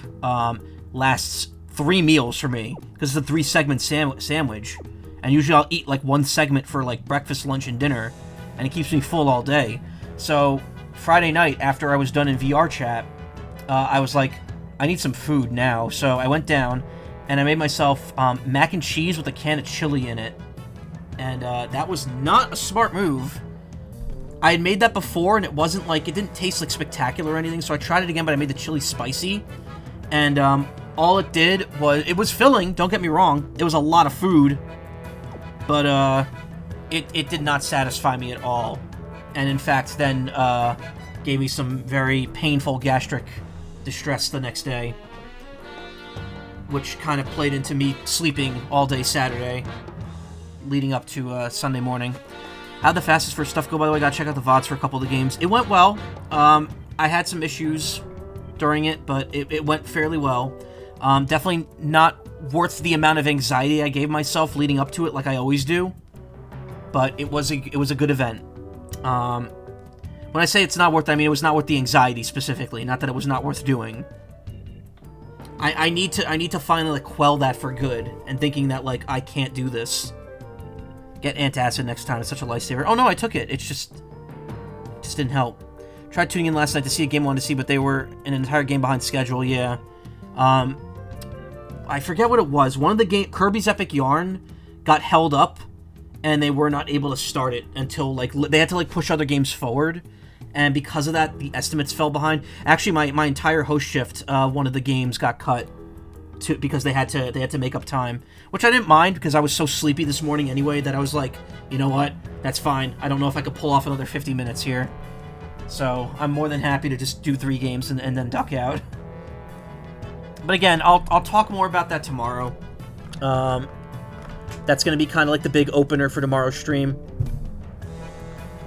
lasts 3 meals for me, because it's a 3-segment sandwich, and usually I'll eat like 1 segment for like breakfast, lunch, and dinner, and it keeps me full all day. So Friday night, after I was done in VR chat, I was like, I need some food now. So I went down and I made myself mac and cheese with a can of chili in it, and that was not a smart move. I had made that before, and it didn't taste like spectacular or anything, so I tried it again, but I made the chili spicy, and all it did was, it was filling, don't get me wrong, it was a lot of food, but it did not satisfy me at all, and in fact then gave me some very painful gastric distress the next day, which kind of played into me sleeping all day Saturday, leading up to Sunday morning. How'd the fastest first stuff go, by the way? Gotta check out the VODs for a couple of the games. It went well. I had some issues during it, but it went fairly well. Definitely not worth the amount of anxiety I gave myself leading up to it, like I always do. But it was a good event. When I say it's not worth it, I mean it was not worth the anxiety specifically. Not that it was not worth doing. I need to finally like quell that for good, and thinking that like I can't do this. Get antacid next time. It's such a lifesaver. Oh no, I took it. It just didn't help. Tried tuning in last night to see a game I wanted to see, but they were an entire game behind schedule. Yeah. I forget what it was. One of the Kirby's Epic Yarn got held up, and they were not able to start it until like they had to like push other games forward, and because of that, the estimates fell behind. Actually, my entire host shift, one of the games got cut because they had to make up time, which I didn't mind because I was so sleepy this morning anyway that I was like, you know what, that's fine. I don't know if I could pull off another 50 minutes here, so I'm more than happy to just do 3 games and then duck out. But again, I'll talk more about that tomorrow. That's gonna be kind of like the big opener for tomorrow's stream.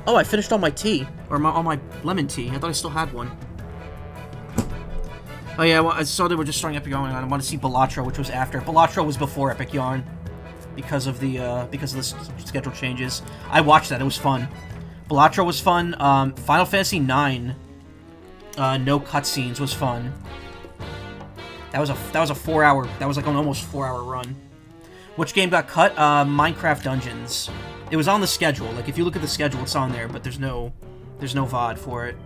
Oh, I finished all my tea, or all my lemon tea. I thought I still had one. Oh yeah, well, I saw they were just starting Epic Yarn. I want to see Balatro, which was after. Balatro was before Epic Yarn, because of the schedule changes. I watched that; it was fun. Balatro was fun. Final Fantasy IX, no cutscenes, was fun. That was a 4-hour. That was like an almost 4-hour run. Which game got cut? Minecraft Dungeons. It was on the schedule. Like if you look at the schedule, it's on there, but there's no VOD for it.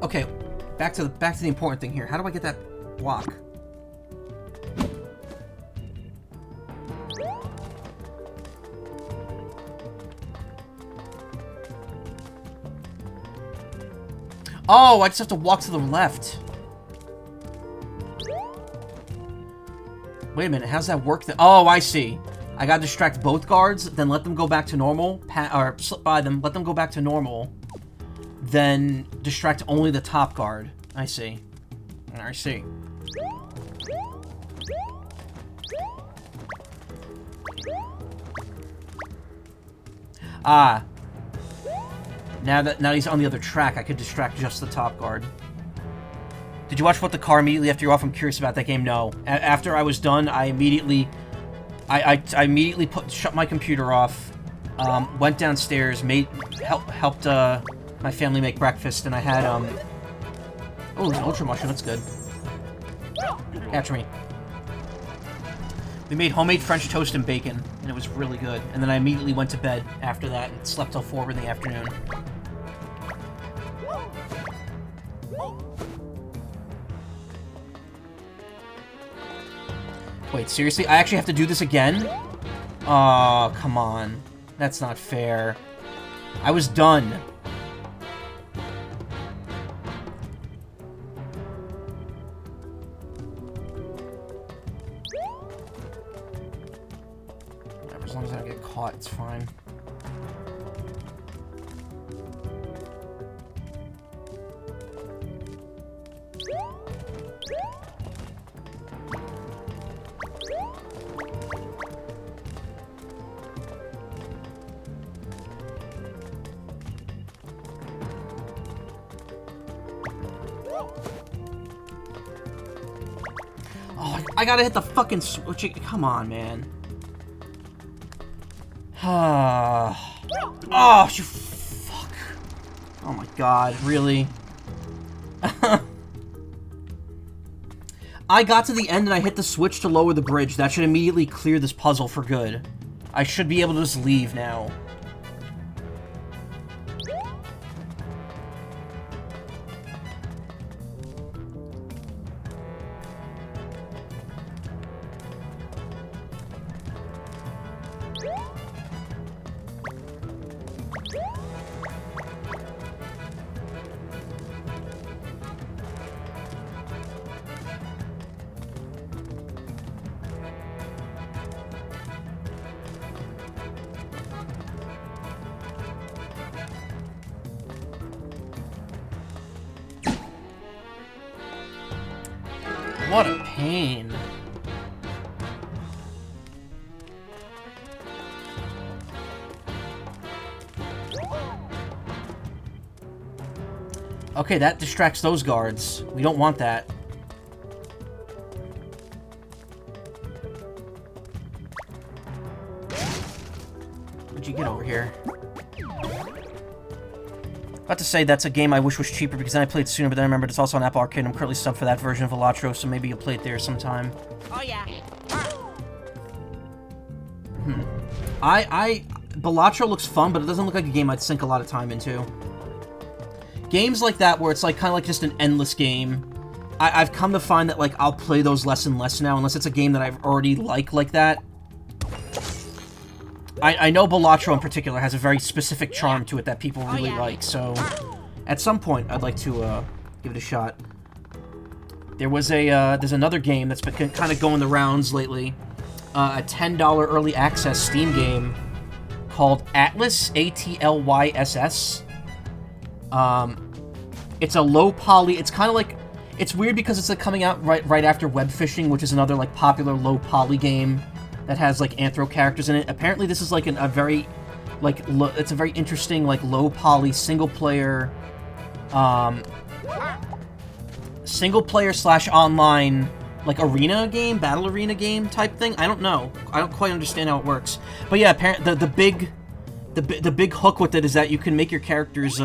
Okay, back to the important thing here. How do I get that block? Oh, I just have to walk to the left. Wait a minute, how's that work? Oh, I see. I gotta distract both guards, then let them go back to normal, or slip by them, let them go back to normal, then distract only the top guard. I see. I see. Ah. Now he's on the other track, I could distract just the top guard. Did you watch What the Car immediately after you're off? I'm curious about that game. No. After I was done, I immediately shut my computer off, went downstairs, helped my family make breakfast, and I had oh, there's an ultra mushroom. That's good. Catch me. We made homemade French toast and bacon, and it was really good. And then I immediately went to bed after that and slept till 4 in the afternoon. Wait, seriously? I actually have to do this again? Oh, come on. That's not fair. I was done. Whatever, as long as I don't get caught, it's fine. I gotta hit the fucking switch. Come on, man. Oh, you fuck. Oh my god, really? I got to the end and I hit the switch to lower the bridge. That should immediately clear this puzzle for good. I should be able to just leave now. What a pain. Okay, that distracts those guards. We don't want that. What'd you get over here? About to say that's a game I wish was cheaper because then I played sooner, but then I remembered it's also on Apple Arcade. I'm currently subbed for that version of Elatro, so maybe you'll play it there sometime. Oh yeah. Balatro looks fun, but it doesn't look like a game I'd sink a lot of time into. Games like that, where it's like kind of like just an endless game, I've come to find that like I'll play those less and less now, unless it's a game that I've already like that. I know Balatro in particular has a very specific charm to it that people really like, so at some point I'd like to give it a shot. There's another game that's been kind of going the rounds lately, a $10 early access Steam game called Atlas, A-T-L-Y-S-S. It's a low poly. It's kind of like, it's weird because it's like coming out right after Web Fishing, which is another like popular low poly game that has like anthro characters in it. Apparently, this is like a very, like it's a very interesting like low poly single player / online like arena game, battle arena game type thing. I don't know. I don't quite understand how it works. But yeah, apparently the big hook with it is that you can make your characters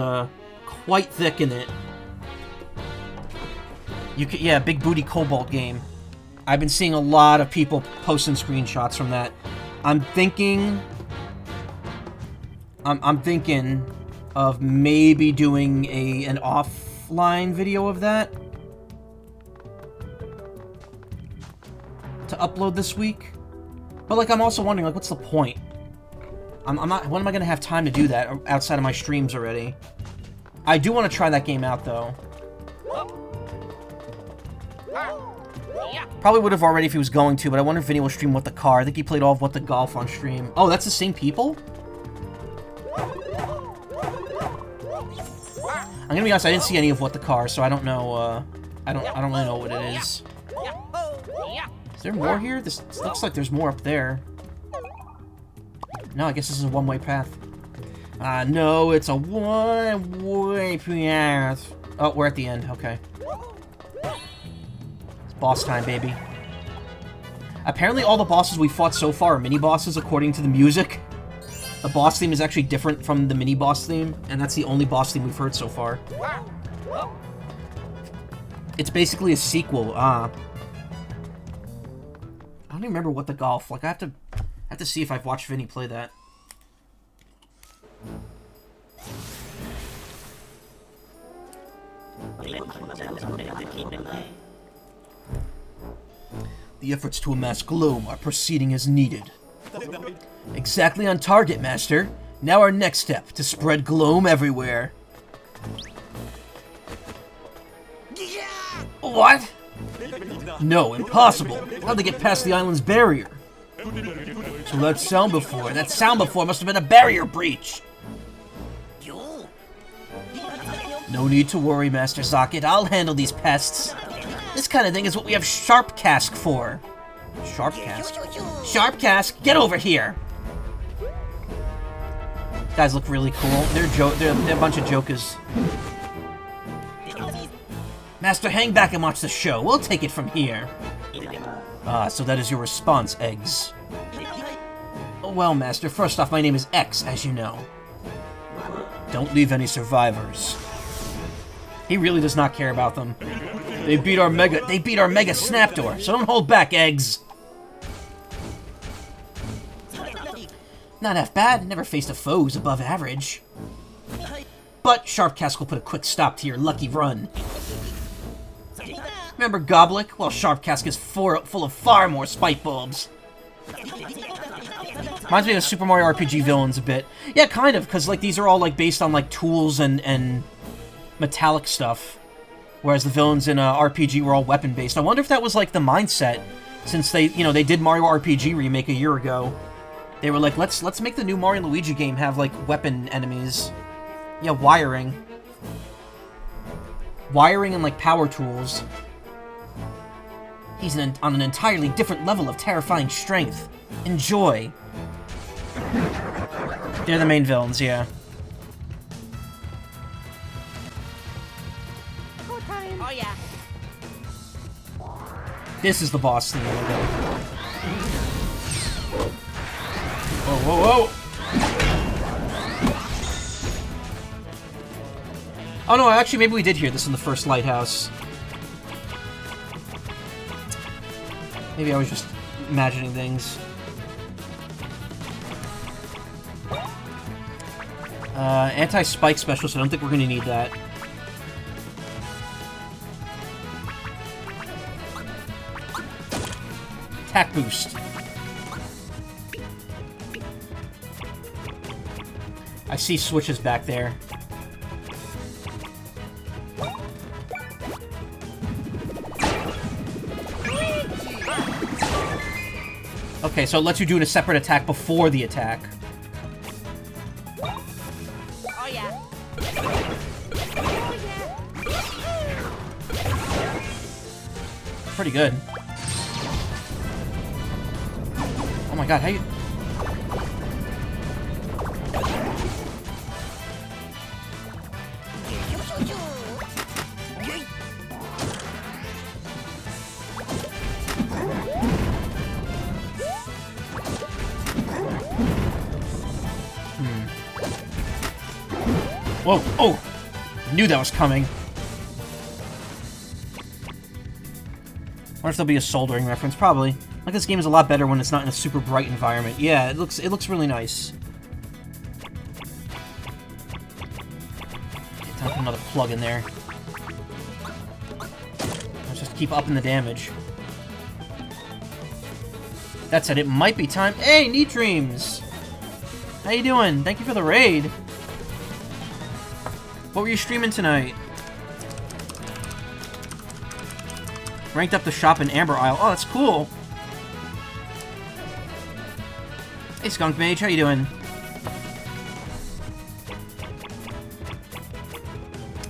quite thick in it. Yeah, big booty Cobalt game. I've been seeing a lot of people posting screenshots from that. I'm thinking of maybe doing an off offline video of that to upload this week. But, like, I'm also wondering, like, what's the point? I'm not... When am I gonna have time to do that outside of my streams already? I do want to try that game out, though. Probably would have already if he was going to, but I wonder if Vinny will stream What the Car. I think he played all of What the Golf on stream. Oh, that's the same people? I'm gonna be honest, I didn't see any of What the Car, so I don't know, I don't really know what it is. Is there more here? This looks like there's more up there. No, I guess this is a one-way path. No, it's a one-way path. Oh, we're at the end, okay. It's boss time, baby. Apparently all the bosses we fought so far are mini-bosses, according to the music. The boss theme is actually different from the mini-boss theme, and that's the only boss theme we've heard so far. It's basically a sequel, I don't even remember What the Golf. Like, I have to see if I've watched Vinny play that. The efforts to amass gloom are proceeding as needed. Exactly on target, Master. Now our next step, to spread gloom everywhere. What? No, impossible. How'd they get past the island's barrier? So that sound before must have been a barrier breach. No need to worry, Master Socket. I'll handle these pests. This kind of thing is what we have Sharp Cask for. Sharp Cask? Sharp Cask, get over here! Guys look really cool. They're a bunch of jokers. Master, hang back and watch the show. We'll take it from here. Ah, so that is your response, Eggs. Oh, well, Master, first off, my name is X, as you know. Don't leave any survivors. He really does not care about them. They beat our mega Snapdoor, so don't hold back, Eggs. Not half bad, never faced a foe who's above average. But Sharpcast will put a quick stop to your lucky run. Remember Goblik? Well, Sharpcast is full of far more spite bulbs. Reminds me of Super Mario RPG villains a bit. Yeah, kind of, because like these are all like based on like tools and metallic stuff, whereas the villains in RPG were all weapon based. I wonder if that was like the mindset, since they did Mario RPG remake a year ago. They were like, let's make the new Mario and Luigi game have like weapon enemies. Yeah, wiring and like power tools. He's on an entirely different level of terrifying strength. Enjoy. They're the main villains, yeah. Oh yeah. This is the boss thing. Whoa, whoa, whoa! Oh no, actually maybe we did hear this in the first lighthouse. Maybe I was just imagining things. Anti-spike specialist, I don't think we're gonna need that. Attack boost. I see switches back there. Okay, so it lets you do a separate attack before the attack. Oh yeah. Pretty good. Oh my god, how you... Whoa, oh! Knew that was coming. Wonder if there'll be a soldering reference, probably. Like, this game is a lot better when it's not in a super bright environment. Yeah, it looks really nice. Okay, time for another plug in there. keep upping the damage. That said, it might be time. Hey, Neat Dreams! How you doing? Thank you for the raid. What were you streaming tonight? Ranked up the shop in Amber Isle. Oh, that's cool. Hey, Skunk Mage, how you doing?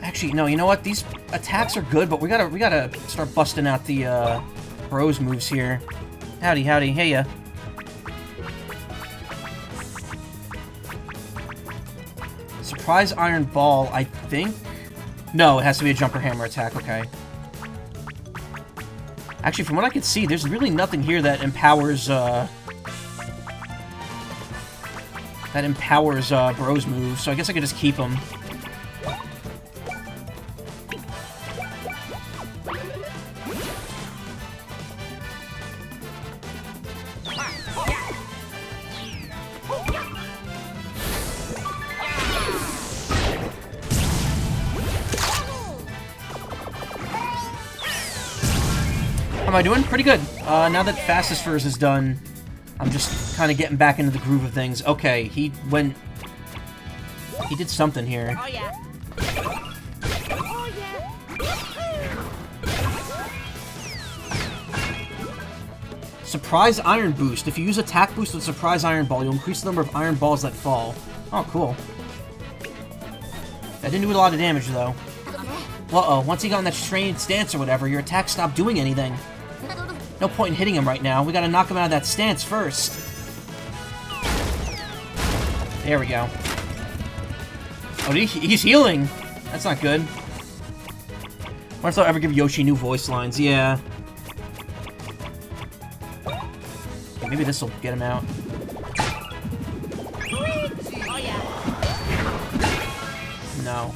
Actually, no, you know what? These attacks are good, but we gotta start busting out the bros moves here. Howdy, howdy, hey ya. Surprise Iron Ball, I think? No, it has to be a jumper hammer attack, okay. Actually, from what I can see, there's really nothing here that empowers, bros moves, so I guess I could just keep them. How am I doing? Pretty good. Now that Fastest Furs is done, I'm just kind of getting back into the groove of things. Okay, he did something here. Oh yeah. Oh yeah. Surprise Iron Boost. If you use attack boost with Surprise Iron Ball, you'll increase the number of iron balls that fall. Oh, cool. That didn't do a lot of damage, though. Uh-oh, once he got in that strange stance or whatever, your attack stopped doing anything. No point in hitting him right now. We gotta knock him out of that stance first. There we go. Oh, he's healing! That's not good. Wonder if they'll ever give Yoshi new voice lines. Yeah. Okay, maybe this'll get him out. Oh yeah. No.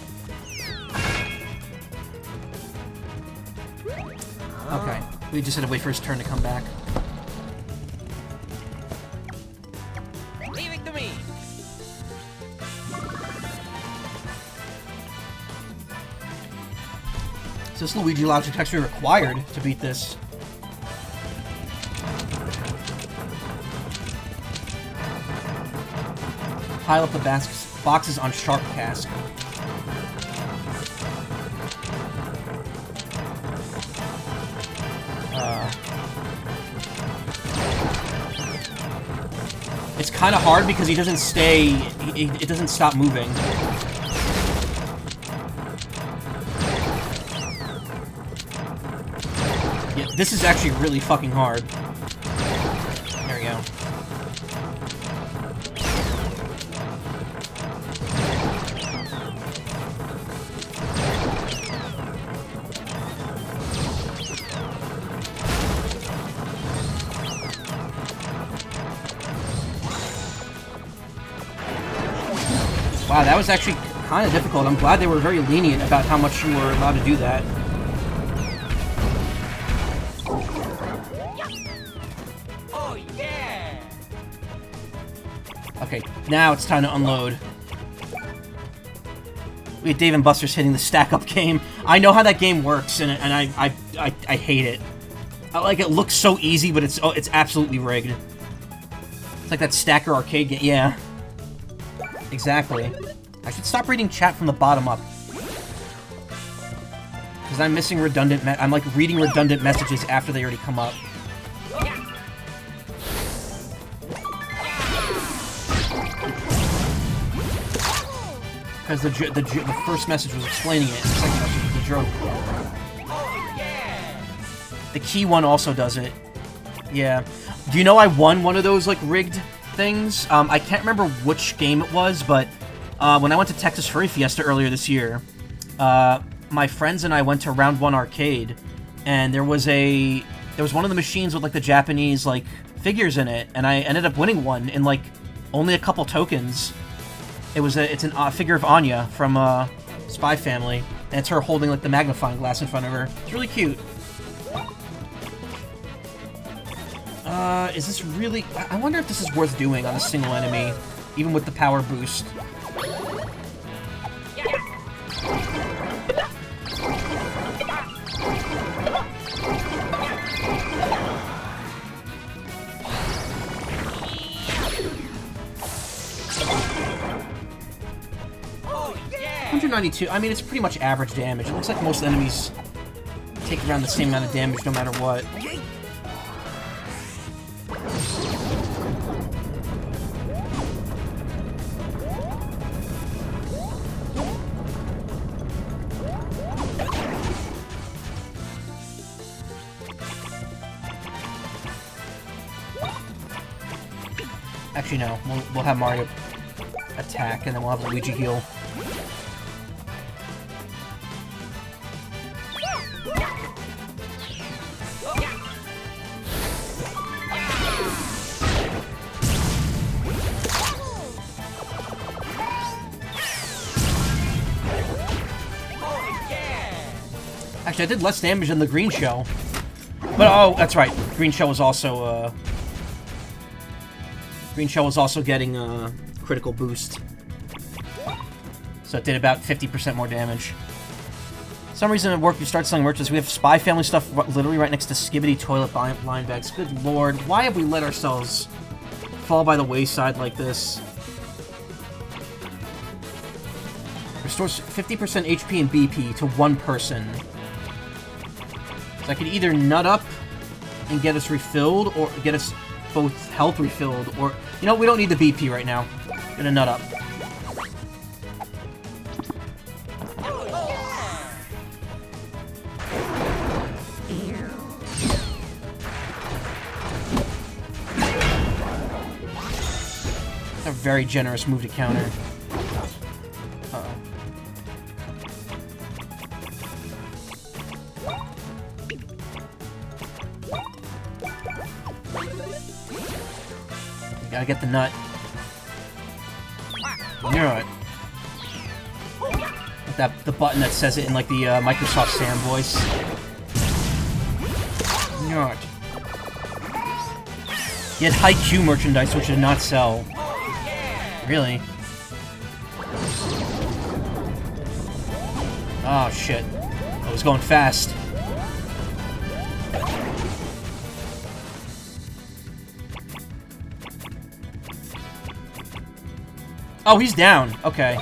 Okay. We just had to wait for his turn to come back. Leave it to me. So this Luigi logic actually required to beat this. Pile up the boxes on Shark Cask. It's kind of hard because he doesn't stay... It doesn't stop moving. Yeah, this is actually really fucking hard. There we go. Wow, that was actually kind of difficult. I'm glad they were very lenient about how much you were allowed to do that. Oh yeah. Okay, now it's time to unload. We had Dave and Buster's hitting the stack-up game. I know how that game works, and I hate it. Like, it looks so easy, but it's absolutely rigged. It's like that Stacker arcade game. Yeah. Exactly. I should stop reading chat from the bottom up. Because I'm missing redundant I'm like reading redundant messages after they already come up. Because the first message was explaining it, and the second message was a joke. The key one also does it. Yeah. Do you know I won one of those, like, rigged things? I can't remember which game it was, but when I went to Texas Furry Fiesta earlier this year, my friends and I went to Round 1 Arcade, and there was one of the machines with, like, the Japanese, like, figures in it, and I ended up winning one in, like, only a couple tokens. It's a figure of Anya from Spy Family, and it's her holding, like, the magnifying glass in front of her. It's really cute. Is this really... I wonder if this is worth doing on a single enemy, even with the power boost. 92. I mean, it's pretty much average damage. It looks like most enemies take around the same amount of damage no matter what. Actually, no. We'll have Mario attack, and then we'll have Luigi heal. Actually, I did less damage than the green shell. But, oh, that's right. Green shell was also, Green shell was also getting a critical boost. So it did about 50% more damage. For some reason at work you start selling merchandise. We have Spy Family stuff literally right next to Skibbity toilet line bags. Good lord, why have we let ourselves fall by the wayside like this? Restores 50% HP and BP to one person. So I could either nut up and get us refilled, or get us both health refilled, or... You know, we don't need the BP right now. I'm gonna nut up. A very generous move to counter. Uh-oh. Gotta get the nut. You know it. Like the button that says it in like the Microsoft Sam voice. You know it. He had high-Q merchandise which did not sell. Really? Oh shit. I was going fast. Oh, he's down. Okay.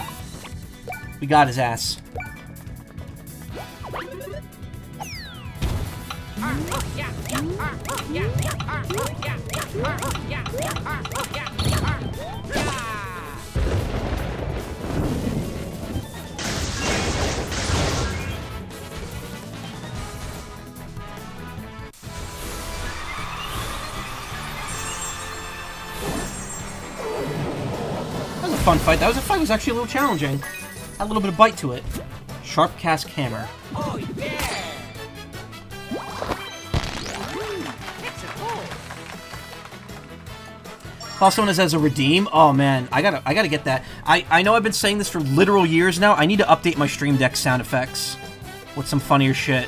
We got his ass. Fun fight. That fight was actually a little challenging. Had a little bit of bite to it. Sharp cast hammer. Oh yeah! Also known as a redeem. Oh man, I gotta get that. I know I've been saying this for literal years now. I need to update my Stream Deck sound effects with some funnier shit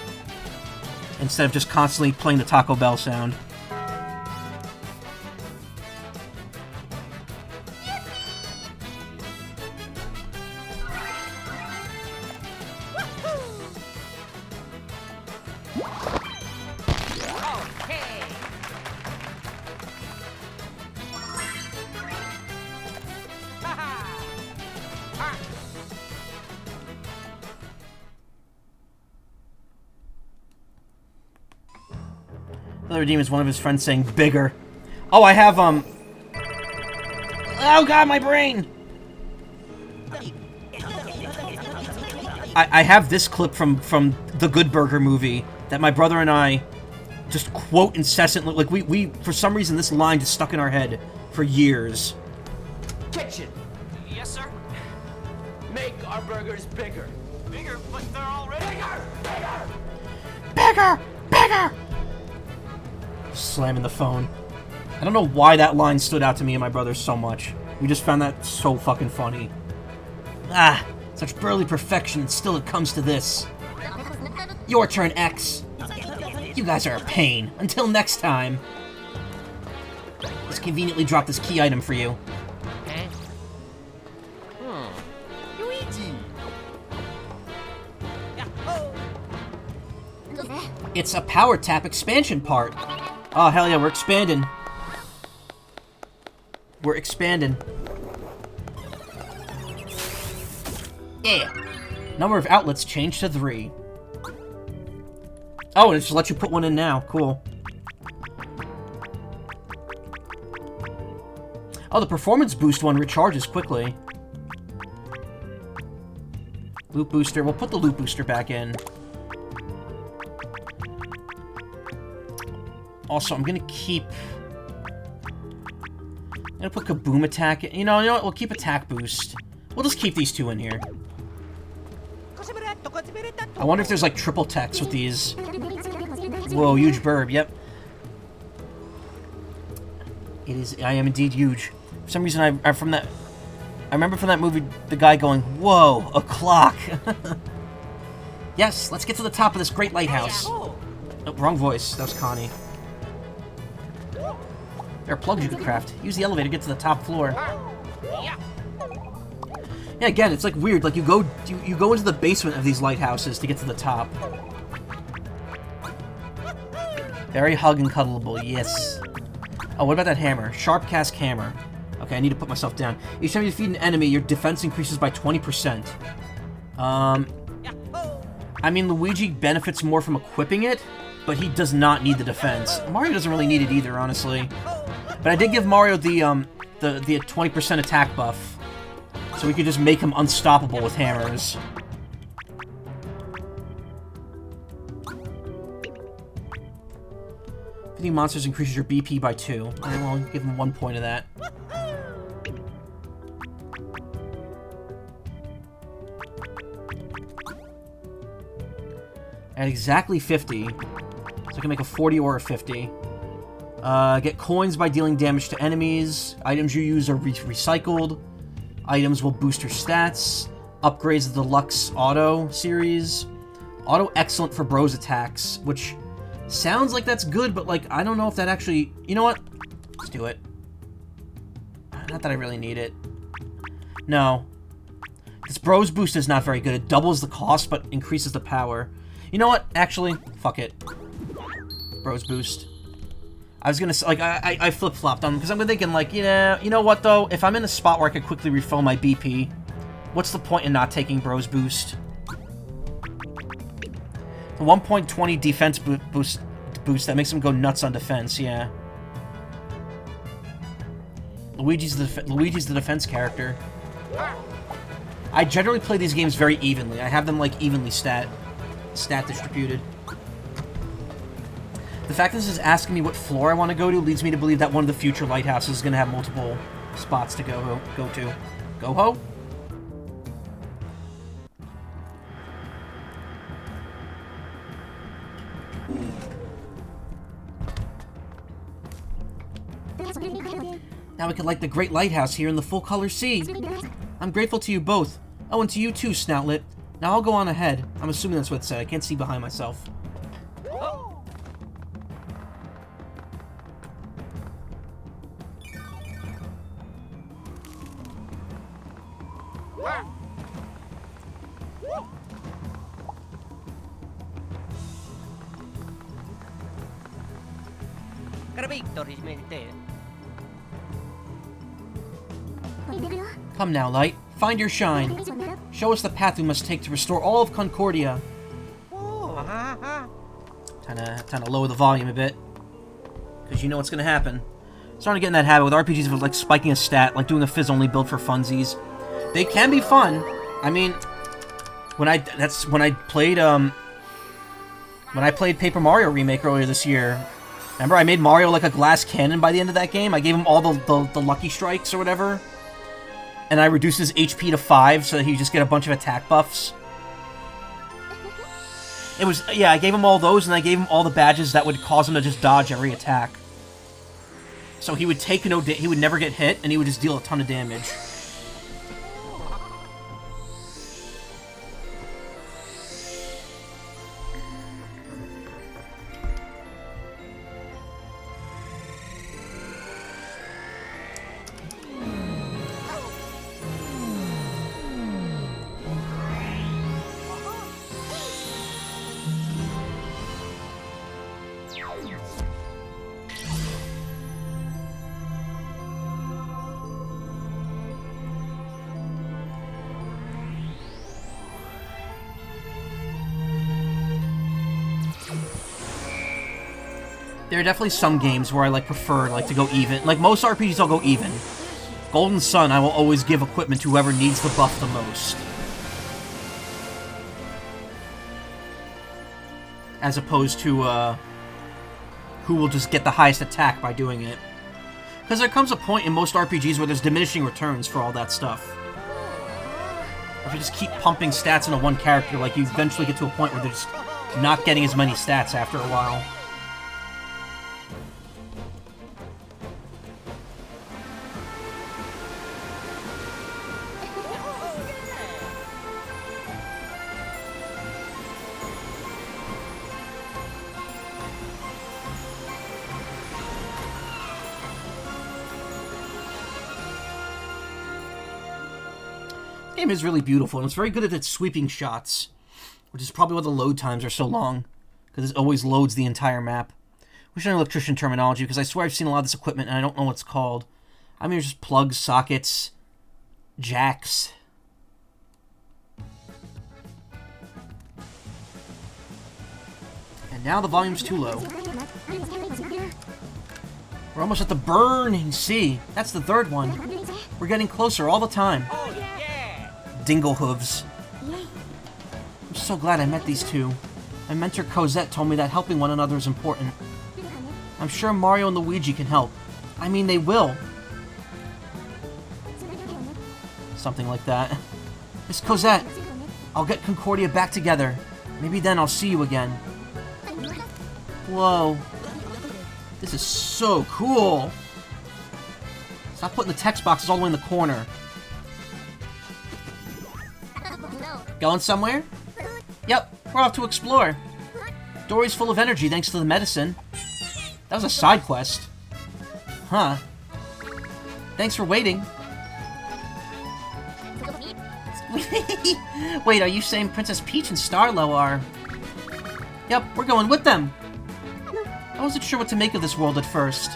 instead of just constantly playing the Taco Bell sound. The redeem is one of his friends saying bigger. Oh, I have, oh god, my brain! I have this clip from the Good Burger movie that my brother and I just quote incessantly. Like, we for some reason, this line just stuck in our head for years. Kitchen. Yes, sir. Make our burgers bigger. Bigger, but they're already bigger. Bigger! Bigger! Slamming the phone. I don't know why that line stood out to me and my brother so much. We just found that so fucking funny. Ah, such burly perfection, and still it comes to this. Your turn, X. You guys are a pain. Until next time. Let's conveniently drop this key item for you. Luigi. It's a power tap expansion part. Oh, hell yeah, we're expanding. We're expanding. Yeah. Number of outlets changed to 3. Oh, and it just lets you put one in now. Cool. Oh, the performance boost one recharges quickly. Loot booster. We'll put the loot booster back in. Also, I'm gonna keep... I'm gonna put Kaboom attack... You know what? We'll keep attack boost. We'll just keep these 2 in here. I wonder if there's, like, triple techs with these. Whoa, huge burb. Yep. It is... I am indeed huge. For some reason, I remember from that movie, the guy going, "Whoa, a clock!" Yes, let's get to the top of this great lighthouse. Oh, wrong voice. That was Connie. There are plugs you could craft. Use the elevator to get to the top floor. Yeah, again, it's like weird. Like you go into the basement of these lighthouses to get to the top. Very hug and cuddleable. Yes. Oh, what about that hammer? Sharp cast hammer. Okay, I need to put myself down. Each time you defeat an enemy, your defense increases by 20%. I mean, Luigi benefits more from equipping it, but he does not need the defense. Mario doesn't really need it either, honestly. But I did give Mario the 20% attack buff, so we could just make him unstoppable with hammers. Defeating monsters increases your BP by 2. Alright, well, I'll give him 1 point of that. At exactly 50. So I can make a 40 or a 50. Get coins by dealing damage to enemies. Items you use are recycled. Items will boost your stats. Upgrades the Deluxe Auto series. Auto excellent for bros attacks, which sounds like that's good, but like I don't know if that actually... You know what? Let's do it. Not that I really need it. No. This bros boost is not very good. It doubles the cost, but increases the power. You know what? Actually, fuck it. Bros boost. I was gonna say, like, I flip-flopped on them, because I'm thinking, like, yeah, you know what, though? If I'm in a spot where I could quickly refill my BP, what's the point in not taking bros boost? The 1.20 defense boost, that makes him go nuts on defense, yeah. Luigi's the defense character. I generally play these games very evenly. I have them, like, evenly stat distributed. The fact that this is asking me what floor I want to go to leads me to believe that one of the future lighthouses is going to have multiple spots to go to. Go-ho? Now we can light the great lighthouse here in the full color sea. I'm grateful to you both. Oh, and to you too, Snoutlet. Now I'll go on ahead. I'm assuming that's what it said. I can't see behind myself. Come now, Light. Find your shine. Show us the path we must take to restore all of Concordia. Kinda lower the volume a bit. Because you know what's gonna happen. Starting to get in that habit with RPGs of like spiking a stat, like doing a fizz-only build for funsies. They can be fun. I mean, when I played Paper Mario Remake earlier this year. Remember, I made Mario like a glass cannon by the end of that game? I gave him all the Lucky Strikes or whatever. And I reduced his HP to 5 so that he just get a bunch of attack buffs. It was, yeah, I gave him all those, and I gave him all the badges that would cause him to just dodge every attack. So he would take no he would never get hit, and he would just deal a ton of damage. There are definitely some games where I like prefer like to go even. Like most RPGs, I'll go even. Golden Sun, I will always give equipment to whoever needs the buff the most, as opposed to who will just get the highest attack by doing it. Because there comes a point in most RPGs where there's diminishing returns for all that stuff. If you just keep pumping stats into one character, like you eventually get to a point where they're just not getting as many stats after a while. This game is really beautiful, and it's very good at its sweeping shots, which is probably why the load times are so long, because it always loads the entire map. Wish I knew electrician terminology, because I swear I've seen a lot of this equipment, and I don't know what it's called. I mean, it's just plugs, sockets, jacks. And now the volume's too low. We're almost at the burning sea. That's the third one. We're getting closer all the time. Dingle hooves. I'm so glad I met these two. My mentor Cosette told me that helping one another is important. I'm sure Mario and Luigi can help. I mean, they will. Something like that. Miss Cosette, I'll get Concordia back together. Maybe then I'll see you again. Whoa. This is so cool. Stop putting the text boxes all the way in the corner. Going somewhere? Yep, we're off to explore. Dory's full of energy thanks to the medicine. That was a side quest. Huh. Thanks for waiting. Wait, are you saying Princess Peach and Starlo are... Yep, we're going with them. I wasn't sure what to make of this world at first.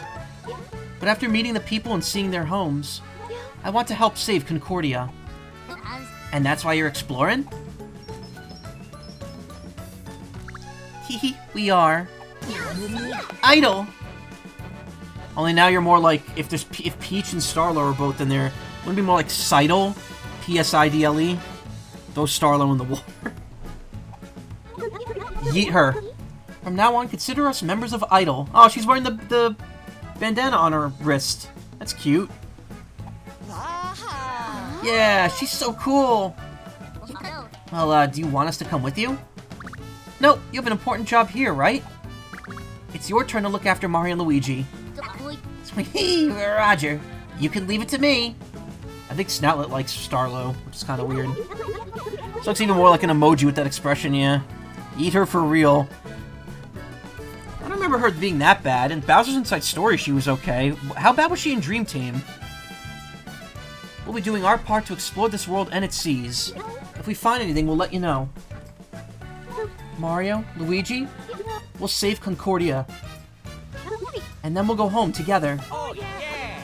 But after meeting the people and seeing their homes, I want to help save Concordia. And that's why you're exploring? Hehe, we are. Idle! Only now you're more like, if Peach and Starlo are both in there, wouldn't it be more like Seidel? P-S-I-D-L-E? Throw Starlo in the water. Yeet her. From now on, consider us members of Idle. Oh, she's wearing the bandana on her wrist. That's cute. Yeah, she's so cool. Well, do you want us to come with you? No, you have an important job here, right? It's your turn to look after Mario and Luigi. Sweet, Roger. You can leave it to me. I think Snoutlet likes Starlo, which is kind of weird. This looks even more like an emoji with that expression, yeah. Eat her for real. I don't remember her being that bad. In Bowser's Inside Story, she was okay. How bad was she in Dream Team? We'll be doing our part to explore this world and its seas. If we find anything, we'll let you know. Mario, Luigi, we'll save Concordia. And then we'll go home together. Oh, yeah!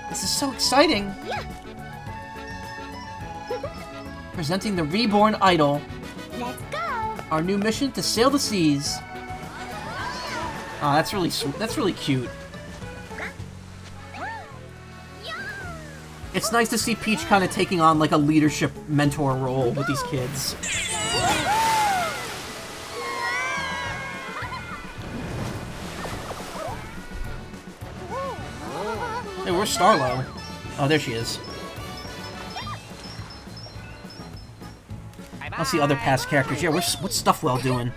This is so exciting! Presenting the Reborn Idol. Let's go! Our new mission to sail the seas. Oh, that's really sweet. That's really cute. It's nice to see Peach kind of taking on like a leadership mentor role with these kids. Hey, where's Starlo? Oh, there she is. Let's see other past characters. Yeah, what's Stuffwell doing?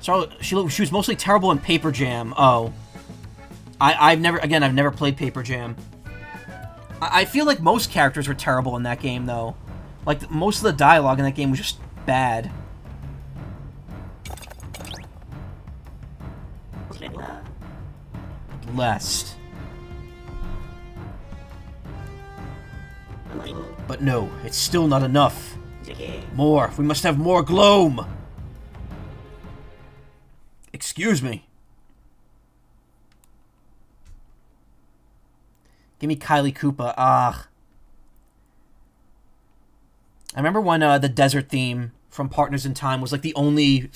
So she was mostly terrible in Paper Jam. Oh, I've never played Paper Jam. I feel like most characters were terrible in that game, though. Like, most of the dialogue in that game was just bad. Blessed. But no, it's still not enough. More. We must have more gloam. Excuse me. Give me Kylie Koopa. Ah. I remember when the desert theme from Partners in Time was like the only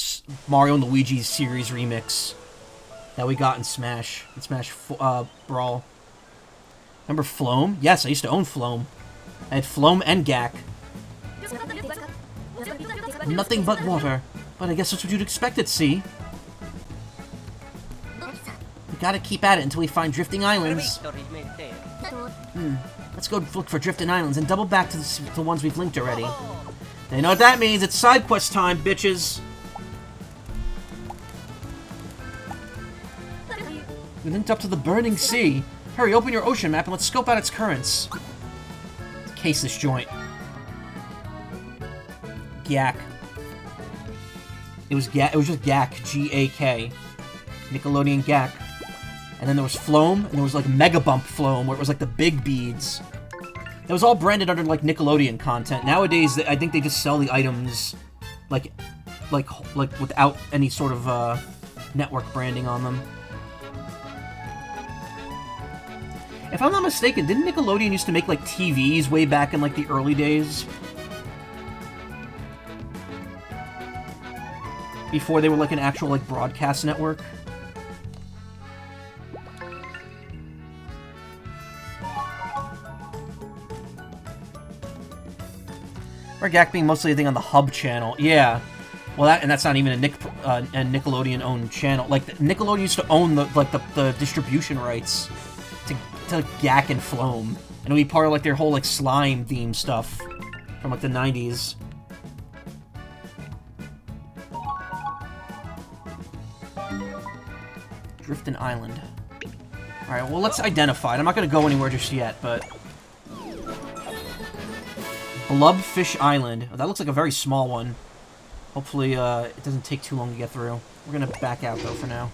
Mario and Luigi series remix that we got in Smash. Brawl. Remember Floam? Yes, I used to own Floam. I had Floam and Gak. Nothing but water. But I guess that's what you'd expect it, see? We gotta keep at it until we find drifting islands. Let's go look for drifting islands and double back to the ones we've linked already. Now you know what that means? It's side quest time, bitches! We linked up to the burning sea. Hurry, open your ocean map and let's scope out its currents. Let's case this joint. Gak. It was just Gak, G-A-K. Nickelodeon Gak. And then there was Floam, and there was like Mega Bump Floam, where it was like the big beads. That was all branded under like Nickelodeon content. Nowadays, I think they just sell the items like without any sort of network branding on them. If I'm not mistaken, didn't Nickelodeon used to make like TVs way back in like the early days? Before they were like an actual like broadcast network. Or Gak being mostly a thing on the Hub channel. Yeah. Well, that's not even a Nickelodeon-owned channel. Like, Nickelodeon used to own the distribution rights to Gak and Floam. And it would be part of, like, their whole, like, slime theme stuff from, like, the 90s. Drifting Island. Alright, well, let's identify it. I'm not gonna go anywhere just yet, but... Blubfish Island. Oh, that looks like a very small one. Hopefully, it doesn't take too long to get through. We're gonna back out, though, for now.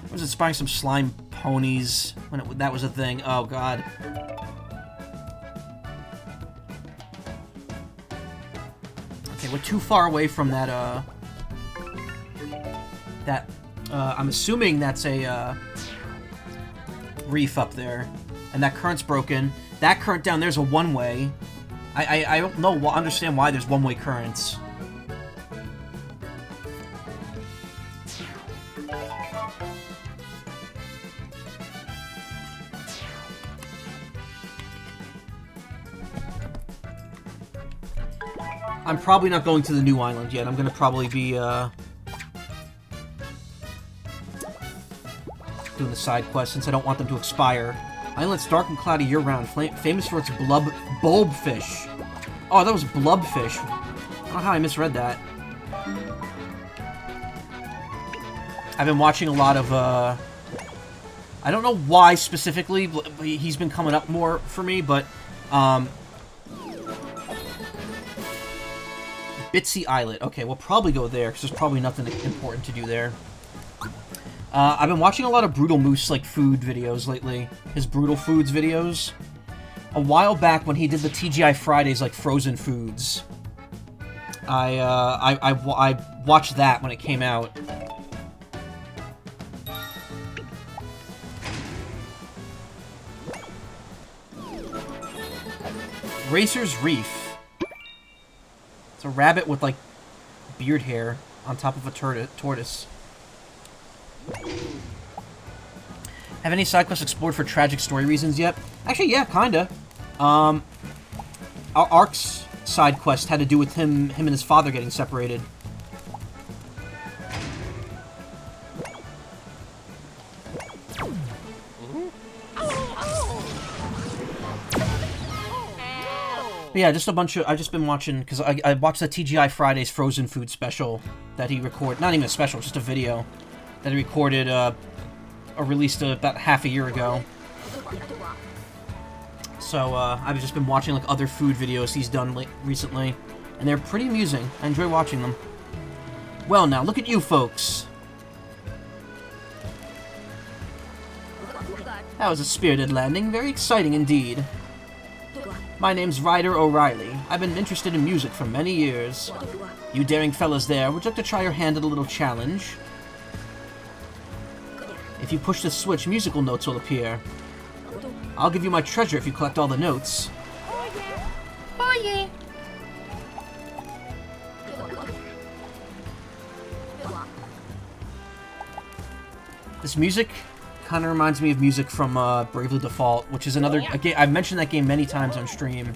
I was inspiring some slime ponies when that was a thing. Oh, God. Okay, we're too far away from that, I'm assuming that's a, reef up there. And that current's broken. That current down there's a one-way. I don't understand why there's one-way currents. I'm probably not going to the new island yet. I'm gonna probably be, doing the side quest since I don't want them to expire. Island's dark and cloudy year-round, famous for its bulbfish. Oh, that was blubfish. I don't know how I misread that. I've been watching a lot of, I don't know why specifically he's been coming up more for me, but, Bitsy Islet. Okay, we'll probably go there, because there's probably nothing important to do there. I've been watching a lot of Brutal Moose, like, food videos lately. His Brutal Foods videos. A while back, when he did the TGI Fridays, like, frozen foods, I watched that when it came out. Racer's Reef. It's a rabbit with, like, beard hair on top of a tortoise. Have any side quests explored for tragic story reasons yet? Actually, yeah, kinda. Our Ark's side quest had to do with him and his father getting separated. But yeah, just a bunch of... I've just been watching... Because I watched the TGI Fridays Frozen Food special that he recorded. Not even a special, just a video that he recorded, or released about half a year ago. So, I've just been watching, like, other food videos he's done recently. And they're pretty amusing. I enjoy watching them. Well, now, look at you folks. That was a spirited landing. Very exciting indeed. My name's Ryder O'Reilly. I've been interested in music for many years. You daring fellas there, would you like to try your hand at a little challenge? If you push the switch, musical notes will appear. I'll give you my treasure if you collect all the notes. Oh yeah. Oh yeah. This music kind of reminds me of music from Bravely Default, which is another a game. I've mentioned that game many times on stream.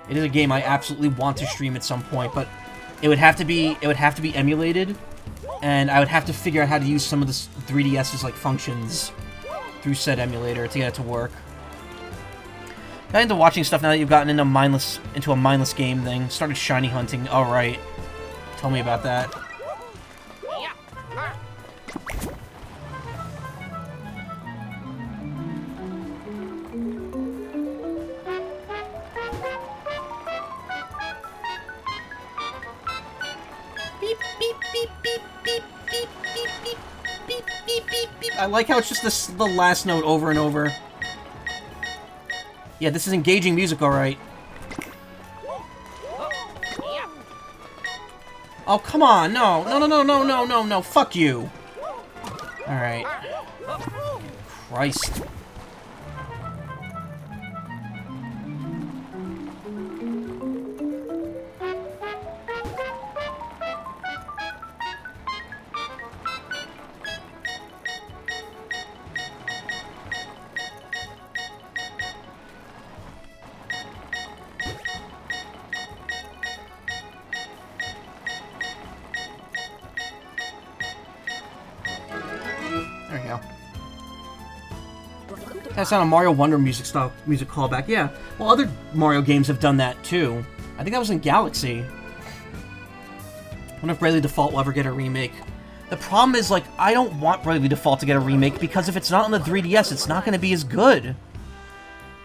It is a game I absolutely want to stream at some point, but it would have to be emulated, and I would have to figure out how to use some of the 3DS's like functions through said emulator to get it to work. Got into watching stuff now that you've gotten into a mindless game thing. Started shiny hunting. All right, tell me about that. I like how it's just the last note over and over. Yeah, this is engaging music, alright. Oh, come on, no. No, fuck you. Alright. Christ. There we go. That's not a Mario Wonder music callback. Yeah. Well, other Mario games have done that too. I think that was in Galaxy. I wonder if Bravely Default will ever get a remake. The problem is, like, I don't want Bravely Default to get a remake because if it's not on the 3DS, it's not going to be as good.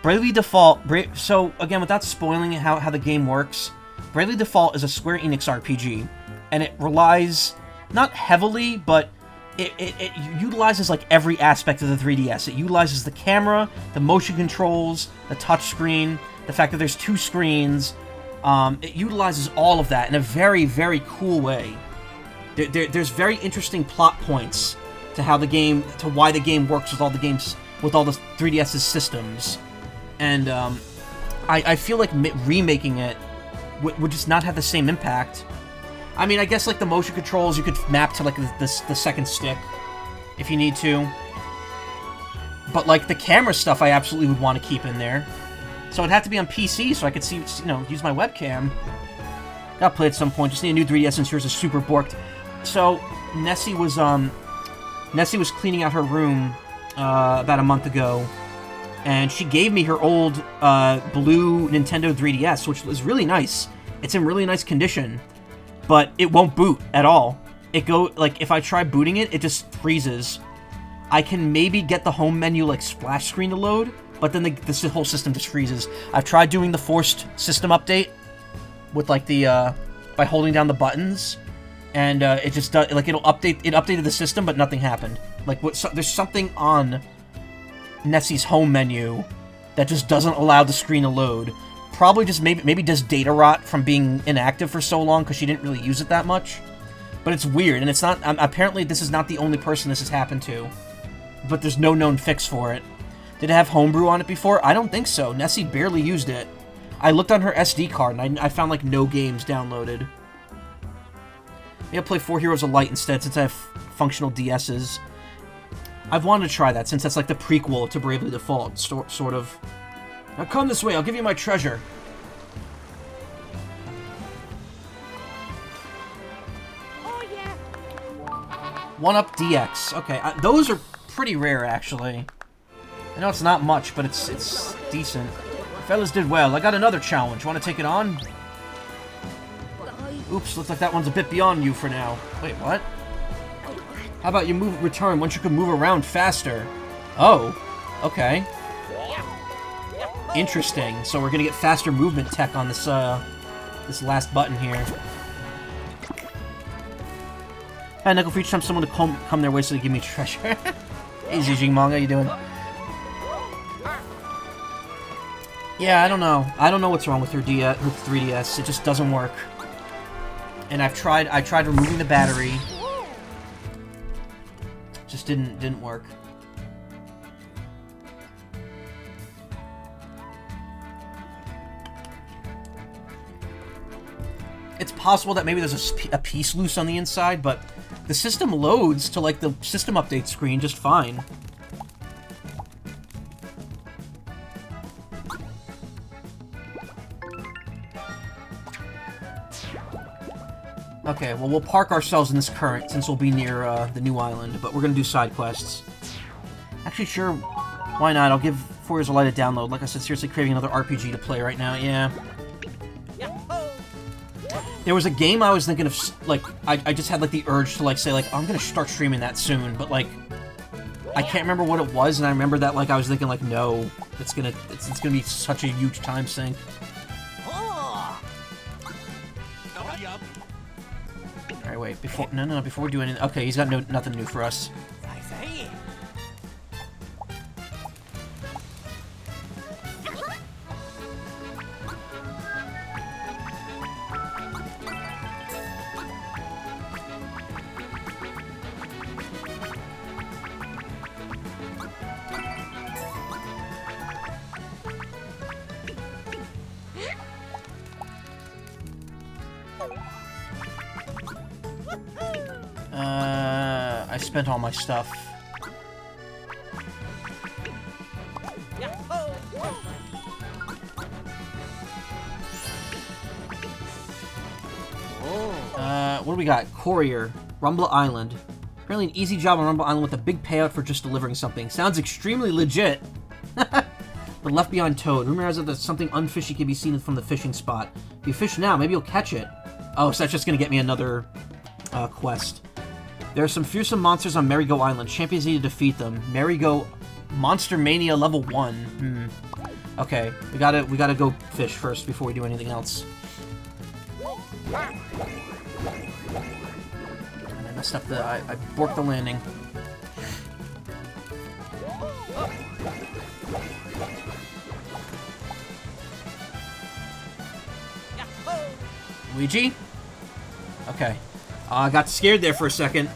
Bravely Default... So, again, without spoiling how the game works, Bravely Default is a Square Enix RPG, and it relies, not heavily, but it utilizes, like, every aspect of the 3DS. It utilizes the camera, the motion controls, the touchscreen, the fact that there's two screens. It utilizes all of that in a very, very cool way. There's very interesting plot points to why the game works with all the 3DS's systems. And, I feel like remaking it would just not have the same impact. I mean, I guess, like, the motion controls you could map to, like, the second stick, if you need to. But, like, the camera stuff I absolutely would want to keep in there. So it'd have to be on PC so I could see, use my webcam. Gotta play at some point. Just need a new 3DS since yours is super borked. So, Nessie was cleaning out her room, about a month ago. And she gave me her old, blue Nintendo 3DS, which is really nice. It's in really nice condition. But it won't boot at all. If I try booting it, it just freezes. I can maybe get the home menu, like, splash screen to load, but then the whole system just freezes. I've tried doing the forced system update with, like, by holding down the buttons, and, it just does, like, it updated the system, but nothing happened. Like, there's something on Nessie's home menu that just doesn't allow the screen to load. Probably just maybe just data rot from being inactive for so long because she didn't really use it that much. But it's weird, and it's not... apparently, this is not the only person this has happened to. But there's no known fix for it. Did it have homebrew on it before? I don't think so. Nessie barely used it. I looked on her SD card, and I found, like, no games downloaded. Maybe I'll play 4 Heroes of Light instead, since I have functional DS's. I've wanted to try that, since that's, like, the prequel to Bravely Default, sort of. Now come this way, I'll give you my treasure. Oh yeah. 1-Up DX. Okay, those are pretty rare, actually. I know it's not much, but it's decent. Fellas did well. I got another challenge. Want to take it on? Oops, looks like that one's a bit beyond you for now. Wait, what? How about you return once you can move around faster? Oh, okay. Interesting. So we're gonna get faster movement tech on this this last button here. Hi, Nickel, for each time someone to come their way so they give me treasure. Hey, Zijing Manga, how you doing? Yeah, I don't know. I don't know what's wrong with her 3DS. It just doesn't work. And I tried removing the battery. Just didn't work. it's possible that maybe there's a piece loose on the inside, but the system loads to, like, the system update screen just fine. Okay, well, we'll park ourselves in this current, since we'll be near the new island, but we're gonna do side quests. Actually, sure, why not? I'll give 4 Years of Light a download. Like I said, seriously craving another RPG to play right now, yeah. There was a game I was thinking of, like, I just had, like, the urge to, like, say, like, oh, I'm gonna start streaming that soon, but, like, I can't remember what it was, and I remember that, like, I was thinking, like, no, it's gonna be such a huge time sink. Alright, wait, before we do anything, okay, he's got nothing new for us. I spent all my stuff. What do we got? Courier. Rumble Island. Apparently an easy job on Rumble Island with a big payout for just delivering something. Sounds extremely legit. But left behind Toad. Rumor has it that something unfishy can be seen from the fishing spot. If you fish now, maybe you'll catch it. Oh, so that's just gonna get me another quest. There are some fearsome monsters on Merry-Go Island. Champions need to defeat them. Merry-Go Monster Mania level 1. Okay, we gotta go fish first before we do anything else. And I messed up I borked the landing. Luigi? Okay. I got scared there for a second.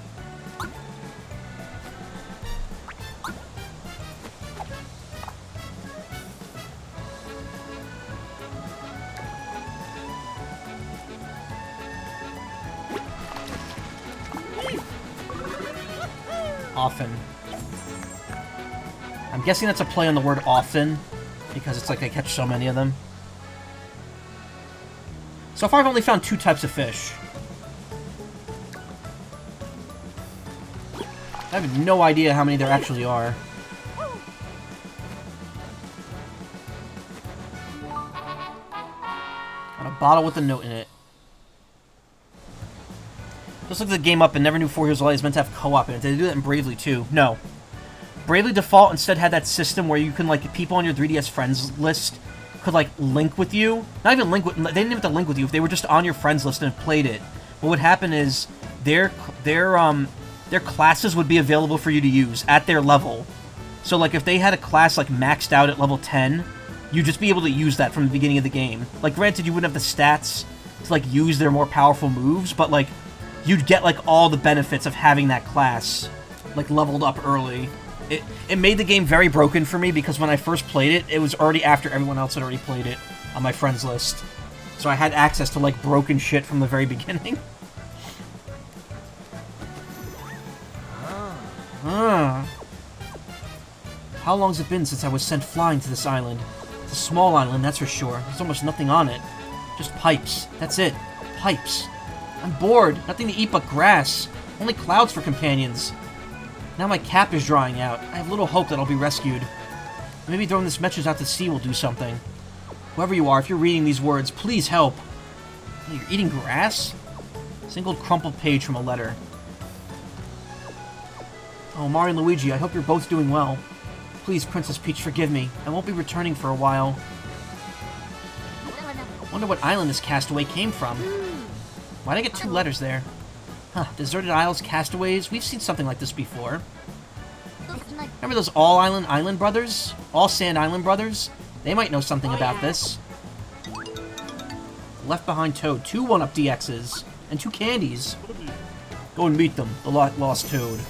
Often. I'm guessing that's a play on the word often, because it's like I catch so many of them. So far I've only found 2 types of fish. I have no idea how many there actually are. Got a bottle with a note in it. Just looked the game up and never knew 4 Years of Light is meant to have co-op in it. Did they do that in Bravely too? No. Bravely Default instead had that system where you can, like, people on your 3DS friends list could, like, link with you. Not even link with... They didn't even have to link with you. If they were just on your friends list and played it, what would happen is their classes would be available for you to use at their level. So, like, if they had a class, like, maxed out at level 10, you'd just be able to use that from the beginning of the game. Like, granted, you wouldn't have the stats to, like, use their more powerful moves, but, like, you'd get, like, all the benefits of having that class, like, leveled up early. It made the game very broken for me, because when I first played it, it was already after everyone else had already played it on my friends list. So I had access to, like, broken shit from the very beginning. How long's it been since I was sent flying to this island? It's a small island, that's for sure. There's almost nothing on it. Just pipes. That's it. Pipes. I'm bored. Nothing to eat but grass. Only clouds for companions. Now my cap is drying out. I have little hope that I'll be rescued. Maybe throwing this message out to sea will do something. Whoever you are, if you're reading these words, please help. You're eating grass? Single crumpled page from a letter. Oh, Mario and Luigi, I hope you're both doing well. Please, Princess Peach, forgive me. I won't be returning for a while. Wonder what island this castaway came from. Why'd I get 2 letters there? Huh, Deserted Isles Castaways? We've seen something like this before. Remember those All-Island Brothers? All-Sand Island Brothers? They might know something about this. Left Behind Toad. 2 1-up DXs. And 2 candies. Go and meet them. The Lost Toad.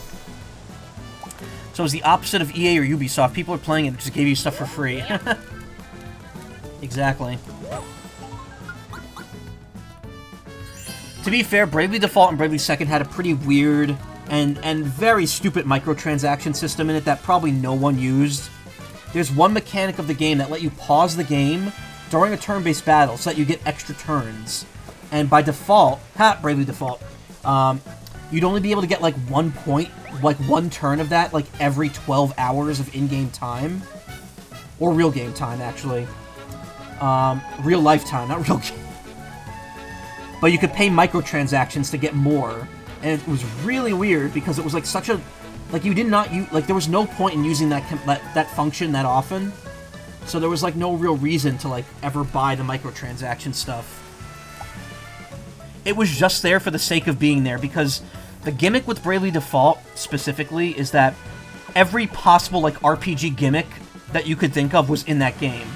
So it's the opposite of EA or Ubisoft. People are playing it and just gave you stuff for free. To be fair, Bravely Default and Bravely Second had a pretty weird and very stupid microtransaction system in it that probably no one used. There's one mechanic of the game that let you pause the game during a turn-based battle so that you get extra turns. And by default, Bravely Default, you'd only be able to get like 1 point, like 1 turn of that, like every 12 hours of in-game time. Or real game time, actually. Real lifetime, not real game. But you could pay microtransactions to get more. And it was really weird because it was like such a... Like, you did not use... Like, there was no point in using that function that often. So there was, like, no real reason to, like, ever buy the microtransaction stuff. It was just there for the sake of being there, because the gimmick with Bravely Default, specifically, is that every possible, like, RPG gimmick that you could think of was in that game.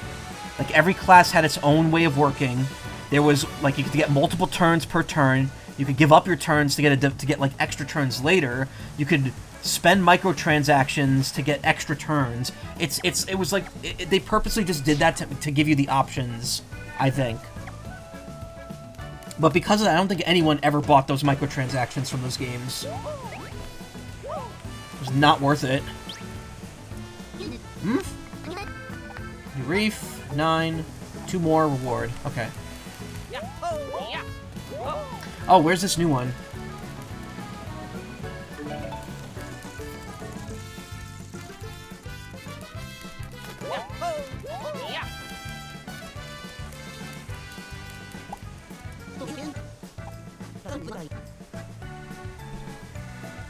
Like, every class had its own way of working. There was, like, you could get multiple turns per turn. You could give up your turns to get like, extra turns later. You could spend microtransactions to get extra turns. It was like... they purposely just did that to give you the options, I think. But because of that, I don't think anyone ever bought those microtransactions from those games. It was not worth it. Hmm? New reef, 9, 2 more reward. Okay. Oh, where's this new one?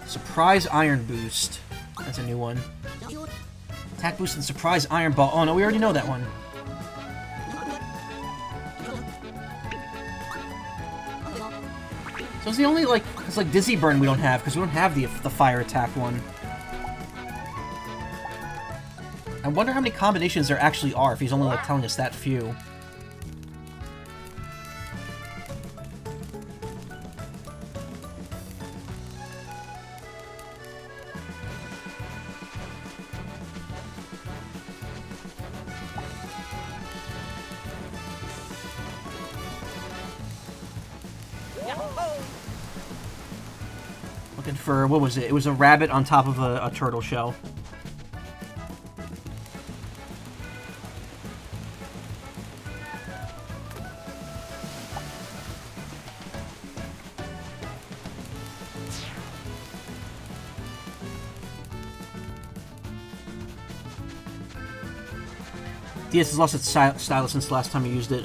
Surprise Iron Boost. That's a new one. Attack Boost and Surprise Iron Ball. Oh no, we already know that one. So it's the only, like, it's like Dizzy Burn we don't have, because we don't have the fire attack one. I wonder how many combinations there actually are, if he's only, like, telling us that few. Looking for, what was it? It was a rabbit on top of a turtle shell. DS has lost its stylus since the last time I used it.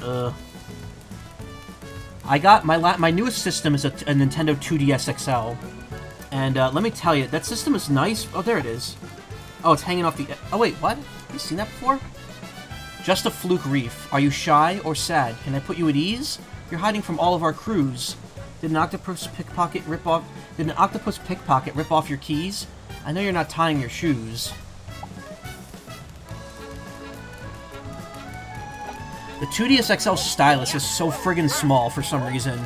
I got my newest system is a Nintendo 2DS XL. And let me tell you, that system is nice. Oh, there it is. Oh, it's hanging off the... Oh, wait, what? Have you seen that before? Just a fluke reef. Are you shy or sad? Can I put you at ease? You're hiding from all of our crews. Did an octopus pickpocket rip off your keys? I know you're not tying your shoes. The 2DS XL stylus is so friggin' small for some reason.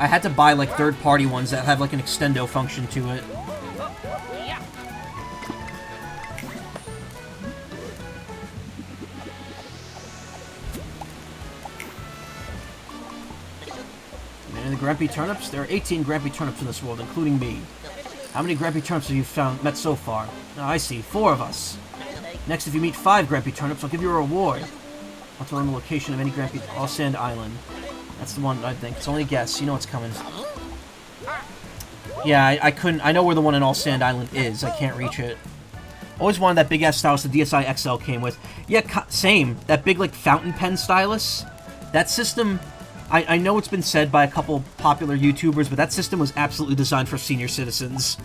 I had to buy, like, third-party ones that have, like, an extendo function to it. And the Grumpy Turnips? There are 18 Grumpy Turnips in this world, including me. How many Grumpy Turnips have you met so far? Oh, I see. 4 of us. Next, if you meet 5 Grumpy Turnips, I'll give you a reward. I'll learn the location of any Grumpy... All Sand Island. That's the one, I think. It's only a guess. You know what's coming. Yeah, I couldn't... I know where the one in All Sand Island is. I can't reach it. Always wanted that big-ass stylus the DSi XL came with. Yeah, same. That big, like, fountain pen stylus. That system... I know it's been said by a couple popular YouTubers, but that system was absolutely designed for senior citizens.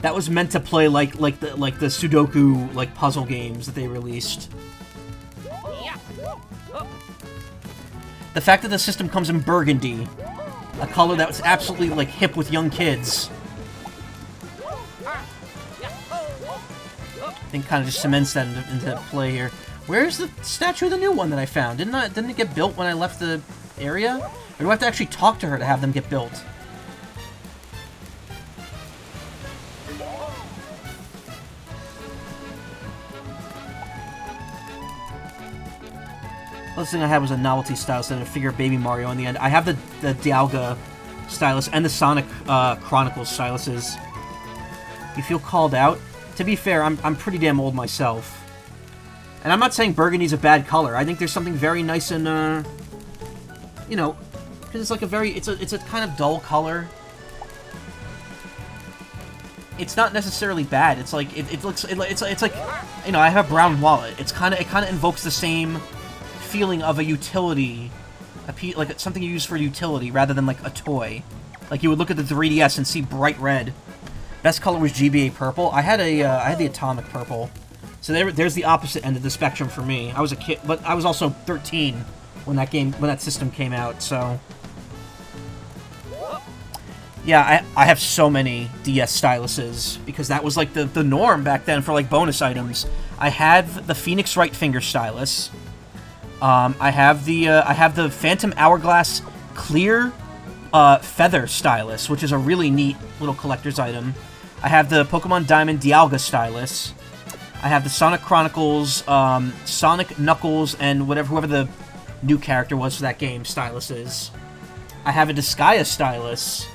That was meant to play like the Sudoku, like, puzzle games that they released. The fact that the system comes in burgundy, a color that was absolutely, like, hip with young kids, I think kind of just cements that into play here. Where's the statue of the new one that I found? Didn't it get built when I left the area? Or do I have to actually talk to her to have them get built? Last thing I had was a novelty stylus and a figure of Baby Mario in the end. I have the Dialga stylus and the Sonic Chronicles styluses. You feel called out? To be fair, I'm pretty damn old myself. And I'm not saying burgundy's a bad color. I think there's something very nice in, you know, because it's like a very, it's a kind of dull color. It's not necessarily bad. It's like, it's like, you know, I have a brown wallet. It kind of invokes the same feeling of a utility, like something you use for utility rather than like a toy. Like you would look at the 3DS and see bright red. Best color was GBA purple. I had the atomic purple. So there's the opposite end of the spectrum for me. I was a kid, but I was also 13 when that system came out. So yeah, I have so many DS styluses because that was like the norm back then for like bonus items. I have the Phoenix Right Finger stylus. I have the Phantom Hourglass clear feather stylus, which is a really neat little collector's item. I have the Pokemon Diamond Dialga stylus. I have the Sonic Chronicles, Sonic, Knuckles, and whoever the new character was for that game styluses. I have a Disgaea stylus.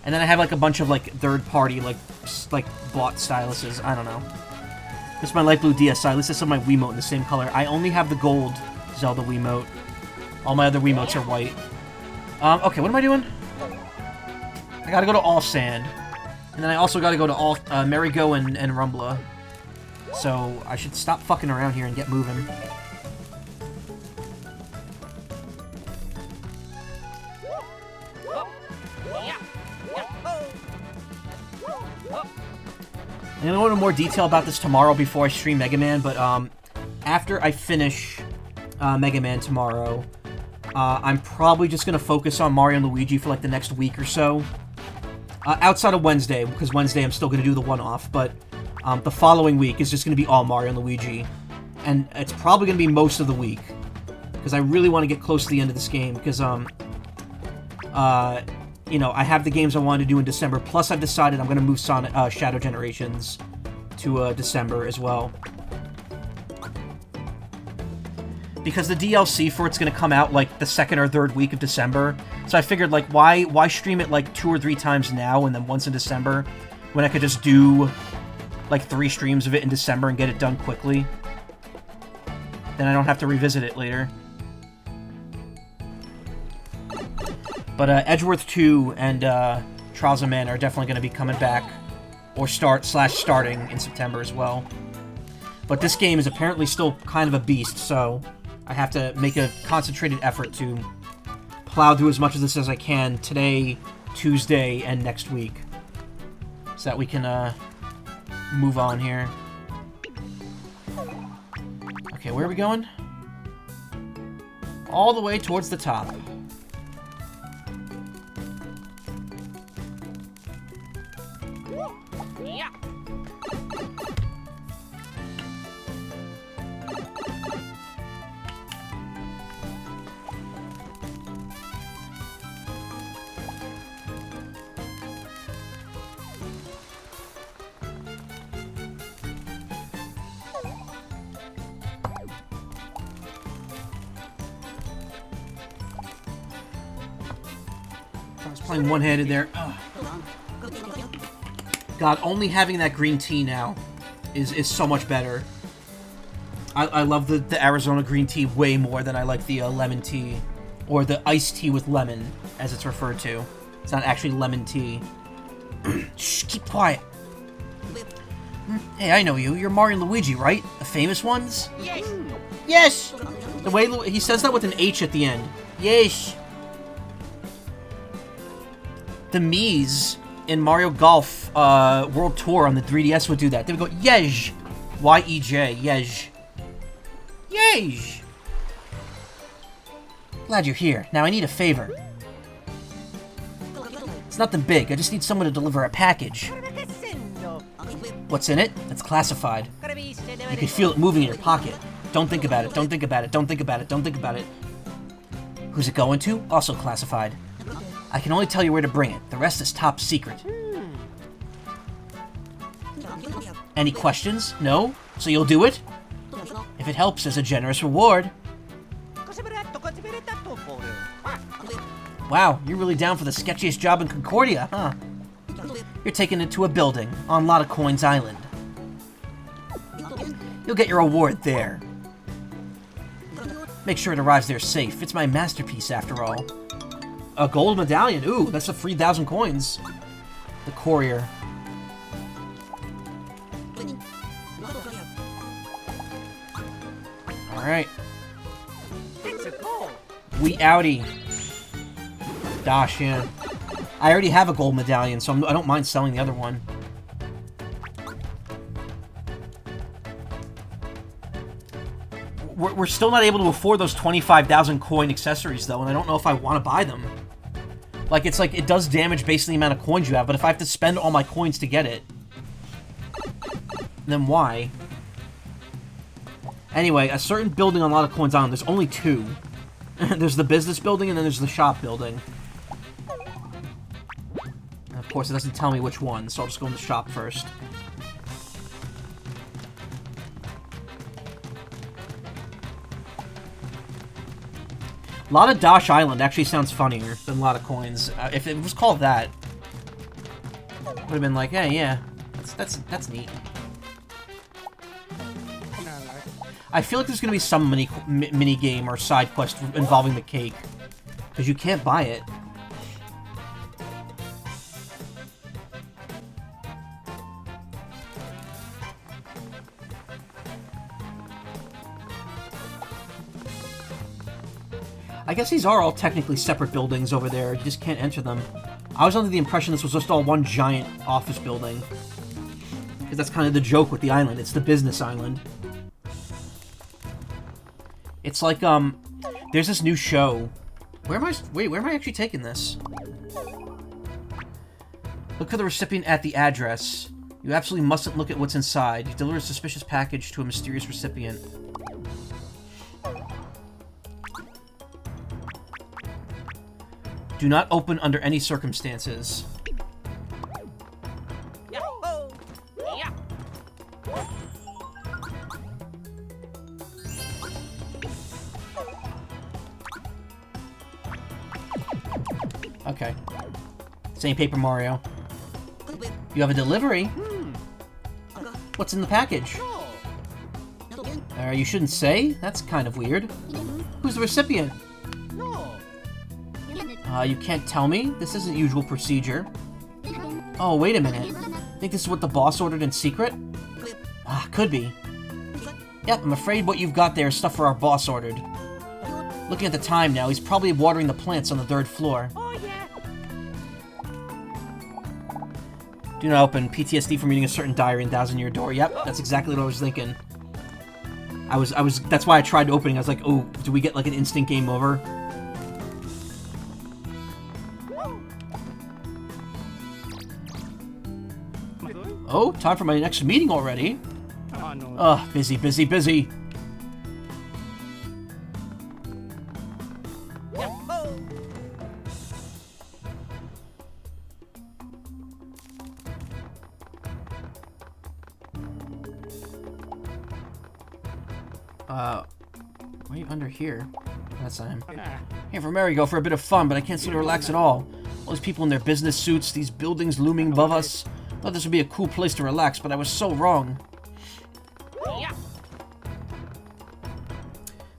And then I have like a bunch of like third-party like bought styluses. I don't know. This is my light blue DS stylus. This is my Wiimote in the same color. I only have the gold Zelda Wiimote. All my other Wiimotes are white. Okay, what am I doing? I gotta go to All Sand. And then I also gotta go to All Marigo and Rumbla. So I should stop fucking around here and get moving. I'm gonna go into more detail about this tomorrow before I stream Mega Man, but after I finish Mega Man tomorrow, I'm probably just gonna focus on Mario and Luigi for like the next week or so. Outside of Wednesday, because Wednesday I'm still gonna do the one-off, but the following week is just gonna be all Mario and Luigi. And it's probably gonna be most of the week, because I really want to get close to the end of this game, because, you know, I have the games I wanted to do in December, plus I've decided I'm going to move Shadow Generations to December as well. Because the DLC for it's going to come out, like, the second or third week of December, so I figured, like, why stream it, like, 2 or 3 times now and then once in December, when I could just do, like, 3 streams of it in December and get it done quickly? Then I don't have to revisit it later. But Edgeworth 2 and Trials of Mana are definitely going to be coming back, or starting in September as well. But this game is apparently still kind of a beast, so I have to make a concentrated effort to plow through as much of this as I can today, Tuesday, and next week, so that we can move on here. Okay, where are we going? All the way towards the top. Yeah. I was playing one-handed there. Ugh. God, only having that green tea now is so much better. I love the Arizona green tea way more than I like the lemon tea, or the iced tea with lemon, as it's referred to. It's not actually lemon tea. Shh, keep quiet. Hey, I know you. You're Mario and Luigi, right? The famous ones? Yes. Yes! The way he says that with an H at the end. Yes! The Mii's in Mario Golf World Tour on the 3DS would do that. They would go, Yej! Y-E-J, Yej. Yej! Glad you're here. Now I need a favor. It's nothing big. I just need someone to deliver a package. What's in it? It's classified. You can feel it moving in your pocket. Don't think about it. Don't think about it. Don't think about it. Don't think about it. Who's it going to? Also classified. I can only tell you where to bring it. The rest is top secret. Any questions? No? So you'll do it? If it helps as a generous reward. Wow, you're really down for the sketchiest job in Concordia, huh? You're taking it to a building on Lot of Coins Island. You'll get your reward there. Make sure it arrives there safe. It's my masterpiece, after all. A gold medallion. Ooh, that's a 3,000 coins. The courier. Alright. We outie. Gosh, yeah. I already have a gold medallion, so I don't mind selling the other one. We're still not able to afford those 25,000 coin accessories, though, and I don't know if I want to buy them. Like, it's like, it does damage based on the amount of coins you have, but if I have to spend all my coins to get it, then why? Anyway, a certain building on a lot of coins on, there's only two. There's the business building, and then there's the shop building. And of course, it doesn't tell me which one, so I'll just go in the shop first. A lot of Dash Island actually sounds funnier than a lot of coins. If it was called that, would have been like, hey, yeah, that's neat. I feel like there's gonna be some mini game or side quest involving the cake, because you can't buy it. I guess these are all technically separate buildings over there, you just can't enter them. I was under the impression this was just all one giant office building. Because that's kind of the joke with the island, it's the business island. It's like, there's this new show. Where am I actually taking this? Look for the recipient at the address. You absolutely mustn't look at what's inside. You deliver a suspicious package to a mysterious recipient. Do not open under any circumstances. Okay. Same Paper Mario. You have a delivery? What's in the package? You shouldn't say? That's kind of weird. Who's the recipient? You can't tell me? This isn't usual procedure. Oh, wait a minute. Think this is what the boss ordered in secret? Could be. Yep, I'm afraid what you've got there is stuff for our boss ordered. Looking at the time now, he's probably watering the plants on the 3rd floor. Oh, yeah. Do not open. PTSD from reading a certain diary and Thousand Year Door. Yep, that's exactly what I was thinking. That's why I tried opening. I was like, oh, do we get like an instant game over? Oh, time for my next meeting already. Ugh, busy, busy, busy. Why are you under here? That's him. Here for merry-go for a bit of fun, but I can't seem to relax at all. All these people in their business suits, these buildings looming above us. Thought this would be a cool place to relax, but I was so wrong.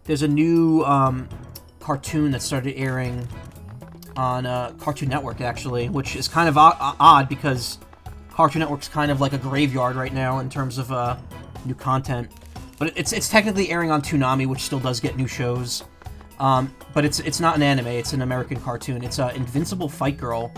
There's a new cartoon that started airing on Cartoon Network, actually, which is kind of odd because Cartoon Network's kind of like a graveyard right now in terms of new content. But it's technically airing on Toonami, which still does get new shows. But it's not an anime, it's an American cartoon. It's Invincible Fight Girl.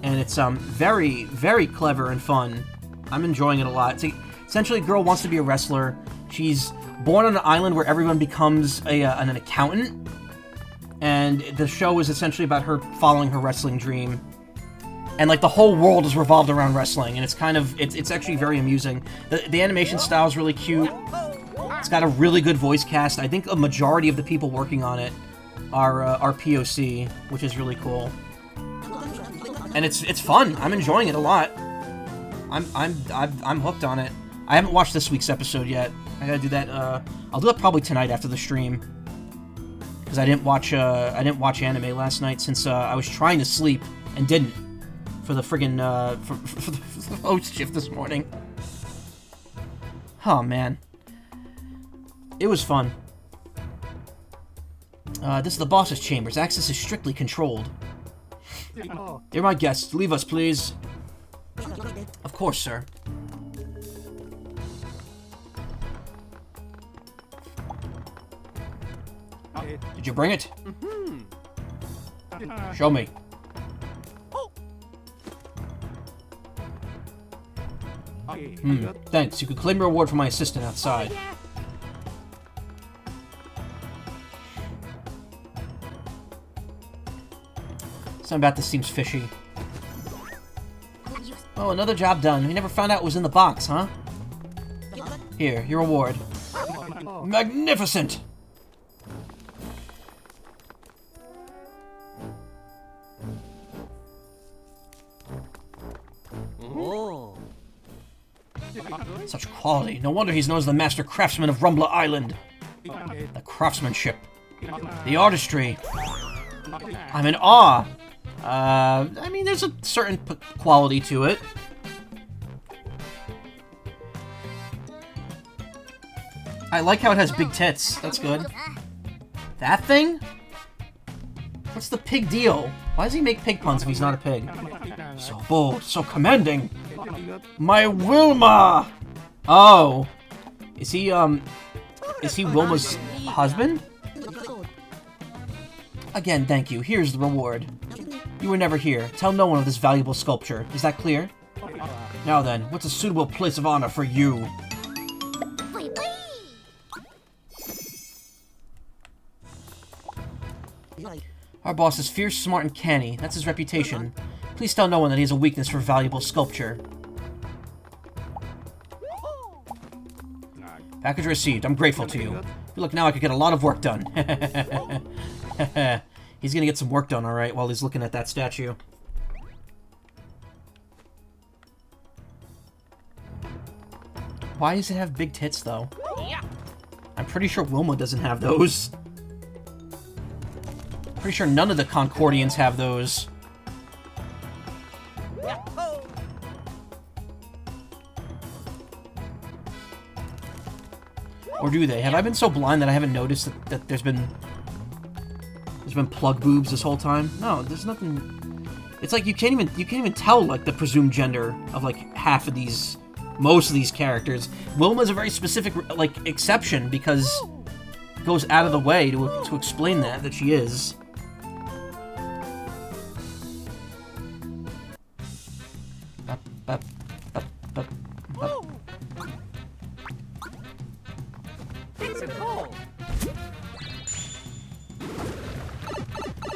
And it's very, very clever and fun. I'm enjoying it a lot. Essentially, a girl wants to be a wrestler. She's born on an island where everyone becomes an accountant. And the show is essentially about her following her wrestling dream. And like the whole world is revolved around wrestling, and it's actually very amusing. The animation style is really cute. It's got a really good voice cast. I think a majority of the people working on it are POC, which is really cool. And it's fun. I'm enjoying it a lot. I'm hooked on it. I haven't watched this week's episode yet. I gotta do that. I'll do that probably tonight after the stream, because I didn't watch anime last night since I was trying to sleep and didn't for the friggin' for the host shift this morning. Oh man, it was fun. This is the boss's chambers. Access is strictly controlled. They're my guests. Leave us, please. Of course, sir. Did you bring it? Show me. Thanks. You could claim your reward from my assistant outside. Something about this seems fishy. Oh, another job done. You never found out what was in the box, huh? Here, your reward. Magnificent! Such quality. No wonder he's known as the master craftsman of Rumbler Island. The craftsmanship. The artistry. I'm in awe. I mean, there's a certain quality to it. I like how it has big tits. That's good. That thing? What's the pig deal? Why does he make pig puns if he's not a pig? So bold, so commanding. My Wilma! Oh. Is he Wilma's husband? Again, thank you. Here's the reward. You were never here. Tell no one of this valuable sculpture. Is that clear? Now then, what's a suitable place of honor for you? Our boss is fierce, smart, and canny. That's his reputation. Please tell no one that he has a weakness for valuable sculpture. Package received. I'm grateful to you. I feel like now I could get a lot of work done. He's gonna get some work done, alright, while he's looking at that statue. Why does it have big tits, though? I'm pretty sure Wilma doesn't have those. Pretty sure none of the Concordians have those. Or do they? Have I been so blind that I haven't noticed that there's been plug boobs this whole time? No, there's nothing. It's like you can't even tell like the presumed gender of like most of these characters. Wilma's a very specific like exception because it goes out of the way to explain that she is.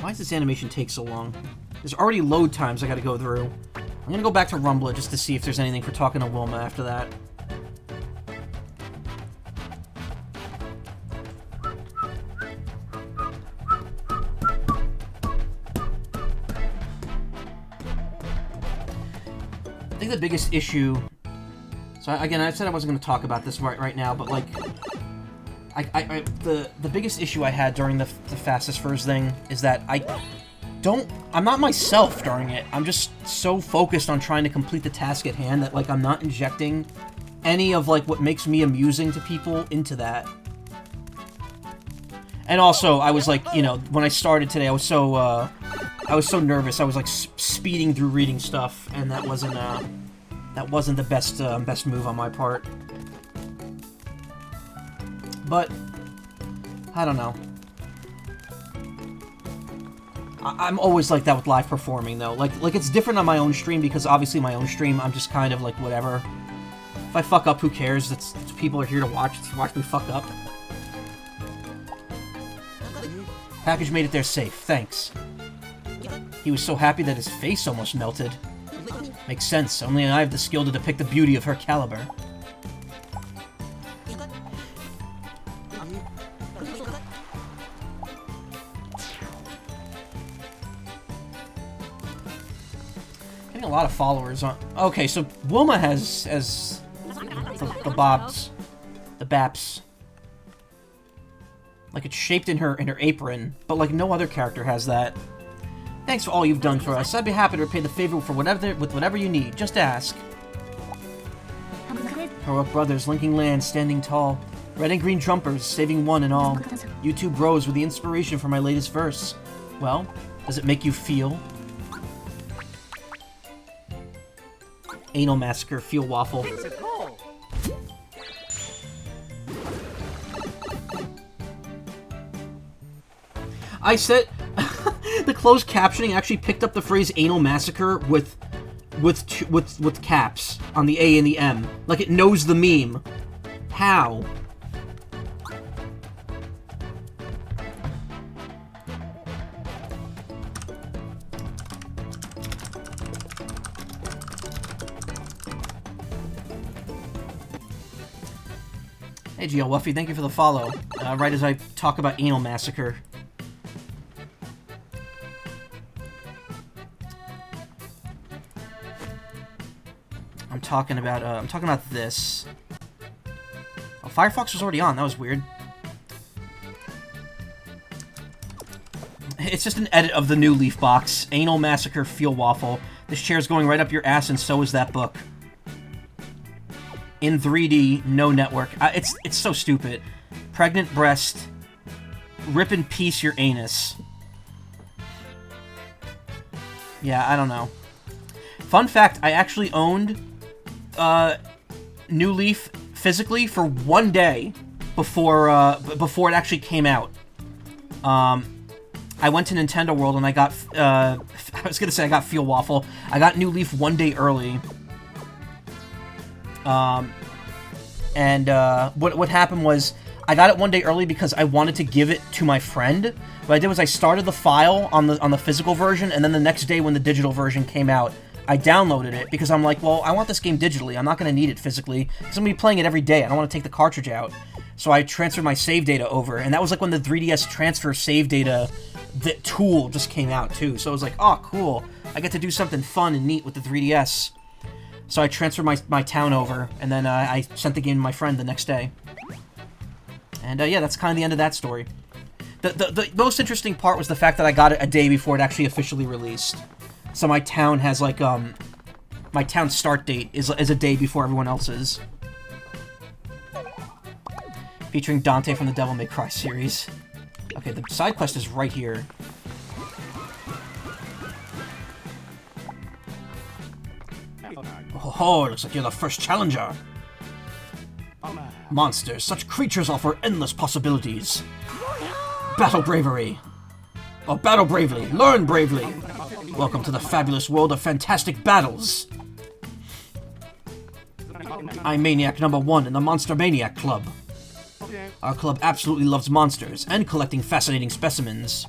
Why does this animation take so long? There's already load times I gotta go through. I'm gonna go back to Rumbler just to see if there's anything for talking to Wilma after that. I think the biggest issue... So again, I said I wasn't gonna talk about this right now, but like... the biggest issue I had during the fastest first thing is that I'm not myself during it. I'm just so focused on trying to complete the task at hand that like I'm not injecting any of like what makes me amusing to people into that. And also, I was like, you know, when I started today, I was so nervous. I was like speeding through reading stuff, and that wasn't the best move on my part. But, I don't know. I'm always like that with live performing, though. Like it's different on my own stream, because obviously my own stream, I'm just kind of like, whatever. If I fuck up, who cares? It's people are here to watch me fuck up. Package made it there safe, thanks. He was so happy that his face almost melted. Makes sense, only I have the skill to depict the beauty of her caliber. A lot of followers on. Okay, so Wilma has Kebabs. The Baps. Like it's shaped in her apron, but like no other character has that. Thanks for all you've done for us. I'd be happy to repay the favor with whatever you need. Just ask. Heroic brothers, linking lands, standing tall. Red and green jumpers, saving one and all. You two bros were the inspiration for my latest verse. Well, does it make you feel? Anal Massacre, Feel Waffle. It's a goal. I said... the closed captioning actually picked up the phrase Anal Massacre with caps on the A and the M. Like it knows the meme. How? Hey GL Wuffy, thank you for the follow. Right as I talk about Anal Massacre. I'm talking about this. Oh, Firefox was already on. That was weird. It's just an edit of the new Leaf box. Anal Massacre, Feel Waffle. This chair's going right up your ass, and so is that book. In 3D, no network. It's so stupid. Pregnant breast. Rip in peace your anus. Yeah, I don't know. Fun fact, I actually owned New Leaf physically for 1 day before it actually came out. I went to Nintendo World and I got I was gonna say I got Feel Waffle. I got New Leaf 1 day early. What happened was I got it 1 day early because I wanted to give it to my friend. What I did was I started the file on the physical version, and then the next day when the digital version came out, I downloaded it because I'm like, well, I want this game digitally. I'm not going to need it physically because I'm going to be playing it every day. I don't want to take the cartridge out. So I transferred my save data over, and that was like when the 3DS transfer save data tool just came out too. So I was like, oh, cool. I get to do something fun and neat with the 3DS. So I transferred my town over, and then I sent the game to my friend the next day. And yeah, that's kind of the end of that story. The most interesting part was the fact that I got it a day before it actually officially released. So my town has like, my town start date is a day before everyone else's. Featuring Dante from the Devil May Cry series. Okay, the side quest is right here. Oh, looks like you're the first challenger. Monsters, such creatures offer endless possibilities. Battle bravery. Or battle bravely, learn bravely. Welcome to the fabulous world of fantastic battles. I'm Maniac #1 in the Monster Maniac Club. Our club absolutely loves monsters and collecting fascinating specimens.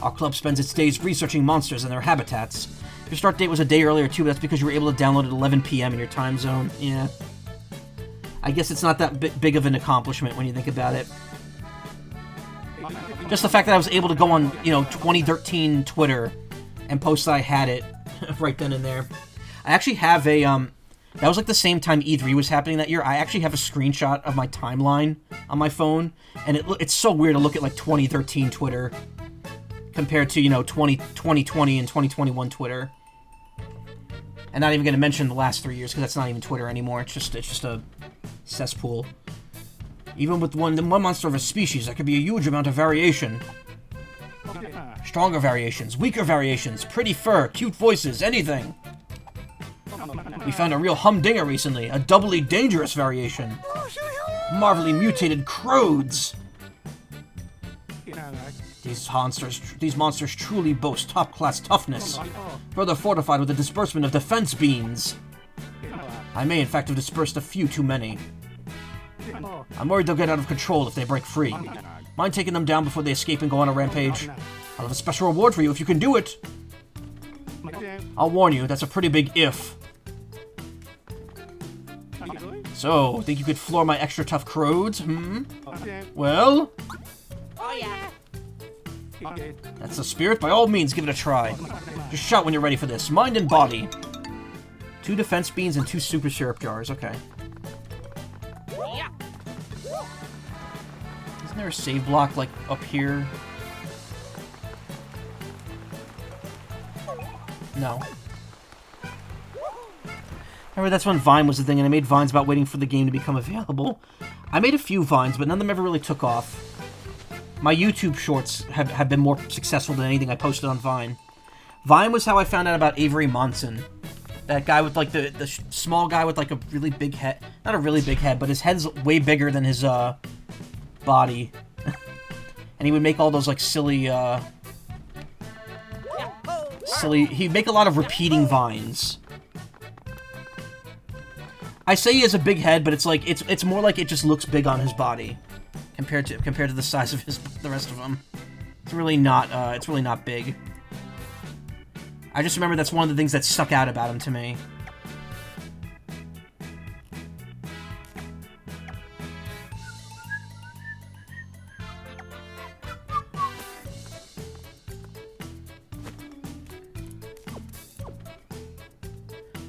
Our club spends its days researching monsters and their habitats. Your start date was a day earlier too, but that's because you were able to download at 11 p.m. in your time zone. Yeah. I guess it's not that big of an accomplishment when you think about it. Just the fact that I was able to go on, 2013 Twitter and post that I had it right then and there. I actually have a, that was like the same time E3 was happening that year. I actually have a screenshot of my timeline on my phone, and it's so weird to look at like 2013 Twitter compared to, 2020 and 2021 Twitter. And not even going to mention the last 3 years, because that's not even Twitter anymore. It's just a cesspool. Even with one monster of a species, there could be a huge amount of variation. Stronger variations, weaker variations, pretty fur, cute voices, anything. We found a real humdinger recently, a doubly dangerous variation. Marvelly mutated crows. These monsters truly boast top-class toughness, further fortified with the disbursement of defense beans. I may in fact have dispersed a few too many. I'm worried they'll get out of control if they break free. Mind taking them down before they escape and go on a rampage? I'll have a special reward for you if you can do it! I'll warn you, that's a pretty big if. So, think you could floor my extra tough crows, Well? Oh yeah. That's the spirit. By all means, give it a try. Just shout when you're ready for this. Mind and body. 2 defense beans and 2 super syrup jars. Okay. Isn't there a save block, like, up here? No. Remember, that's when Vine was the thing, and I made Vines about waiting for the game to become available. I made a few Vines, but none of them ever really took off. My YouTube shorts have been more successful than anything I posted on Vine. Vine was how I found out about Avery Monson. That guy with, like, the small guy with, like, a really big head. Not a really big head, but his head's way bigger than his, body. And he would make all those, like, silly, he'd make a lot of repeating Vines. I say he has a big head, but it's like, it's more like it just looks big on his body. Compared to the size of the rest of him. It's really not big. I just remember that's one of the things that stuck out about him to me.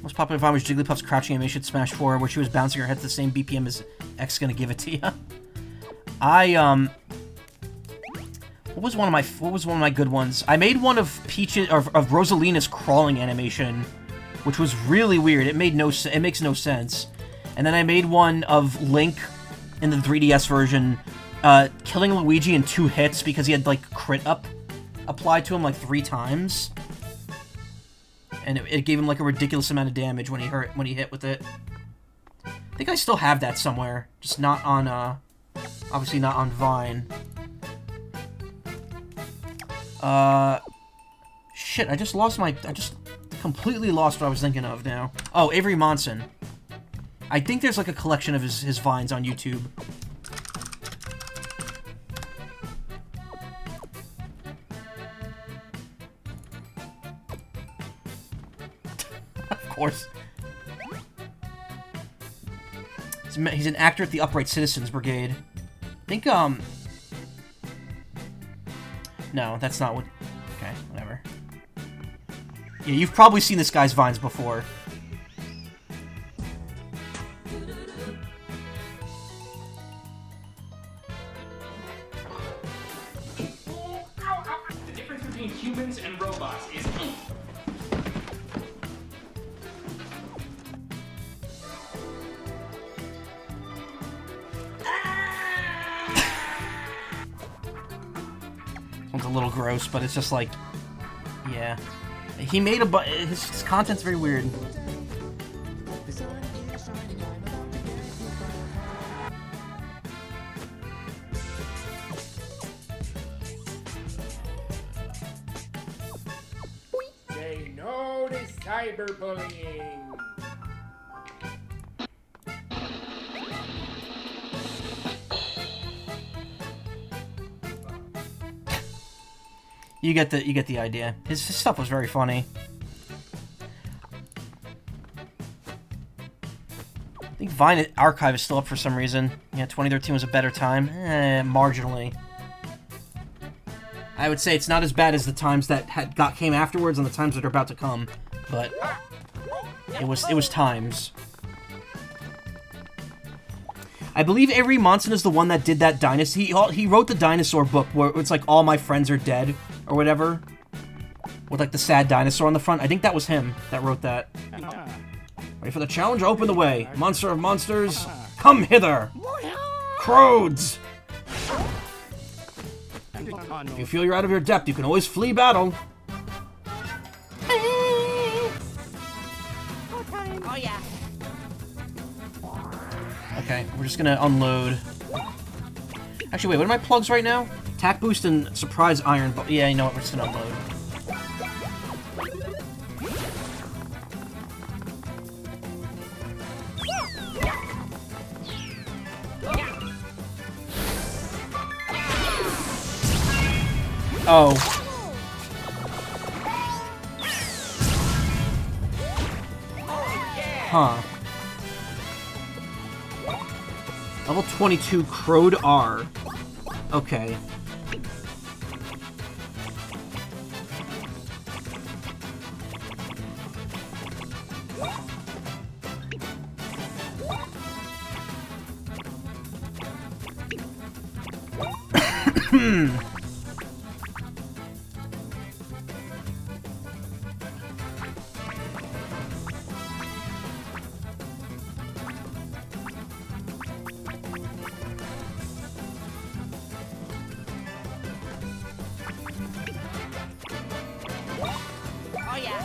Most popular Vine was Jigglypuff's crouching animation Smash 4, where she was bouncing her head to the same BPM as X Gonna Give It To Ya. What was one of my good ones? I made one of Peach's of Rosalina's crawling animation, which was really weird. It makes no sense. And then I made one of Link in the 3DS version, killing Luigi in 2 hits because he had like crit up applied to him like 3 times, and it gave him like a ridiculous amount of damage when he hit with it. I think I still have that somewhere, just not on obviously not on Vine. Shit, I just completely lost what I was thinking of now. Oh, Avery Monson. I think there's like a collection of his Vines on YouTube. Of course. He's an actor at the Upright Citizens Brigade. I think, no, that's not what... Okay, whatever. Yeah, you've probably seen this guy's Vines before. The difference between humans and robots is... It's a little gross, but it's just like, yeah. He made his content's very weird. Say no to cyberbullying. You get the idea. His stuff was very funny. I think Vine Archive is still up for some reason. Yeah, 2013 was a better time. Marginally. I would say it's not as bad as the times that came afterwards and the times that are about to come, but it was times. I believe Avery Monson is the one that did that dinosaur. He wrote the dinosaur book where it's like all my friends are dead or whatever, with like the sad dinosaur on the front. I think that was him that wrote that. Ready for the challenge? Open the way, monster of monsters, come hither, Crodes. If you feel you're out of your depth, you can always flee battle. Oh yeah. Okay, we're just gonna unload. Actually, wait, what are my plugs right now? Attack boost and surprise iron. Yeah, you know what? We're just gonna unload. Oh. Huh. Level 22 Crowed R. Okay. Oh yeah.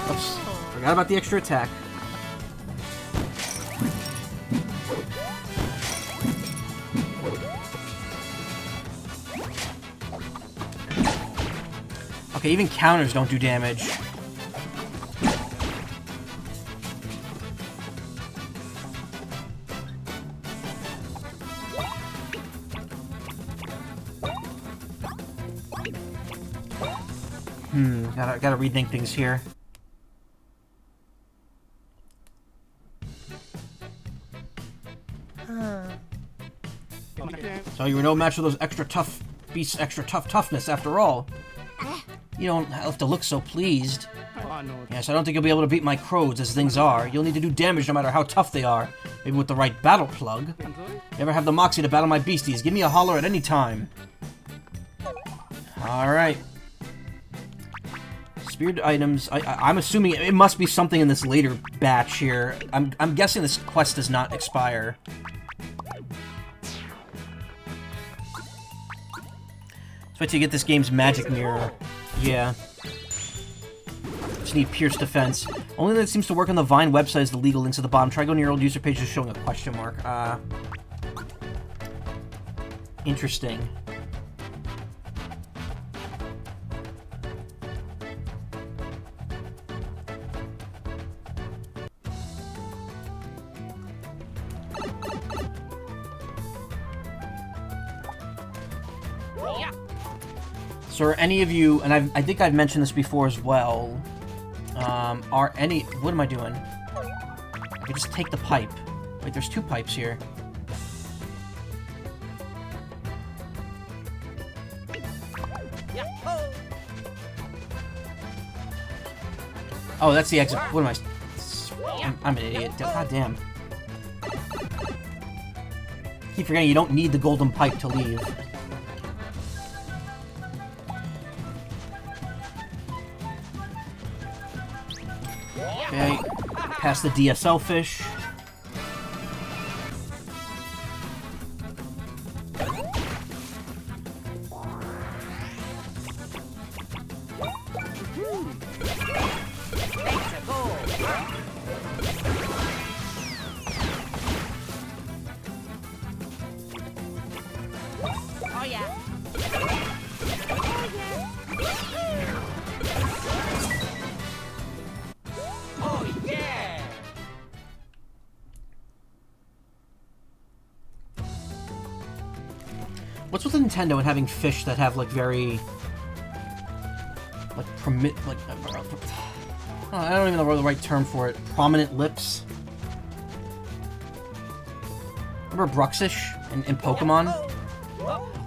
Oops. Forgot about the extra attack. Okay, even counters don't do damage. Gotta rethink things here. So you were no match for those extra tough beasts, extra toughness after all. You don't have to look so pleased. Yes, I don't think you'll be able to beat my Crows as things are. You'll need to do damage no matter how tough they are. Maybe with the right battle plug. You ever have the moxie to battle my beasties? Give me a holler at any time. Alright. Speared items. I'm assuming it must be something in this later batch here. I'm guessing this quest does not expire. So wait till you get this game's magic mirror. Yeah. Just need Pierce Defense. Only thing that seems to work on the Vine website is the legal links at the bottom. Try going to your old user page just showing a question mark. Interesting. So are any of you, and I think I've mentioned this before as well, what am I doing? I can just take the pipe. Wait, there's two pipes here. Oh, that's the exit. What am I? I'm an idiot. God damn. Keep forgetting you don't need the golden pipe to leave. Okay, past the DSL fish. Oh yeah. What's with Nintendo and having fish that have like very I don't even know the right term for it. Prominent lips. Remember Bruxish in Pokemon?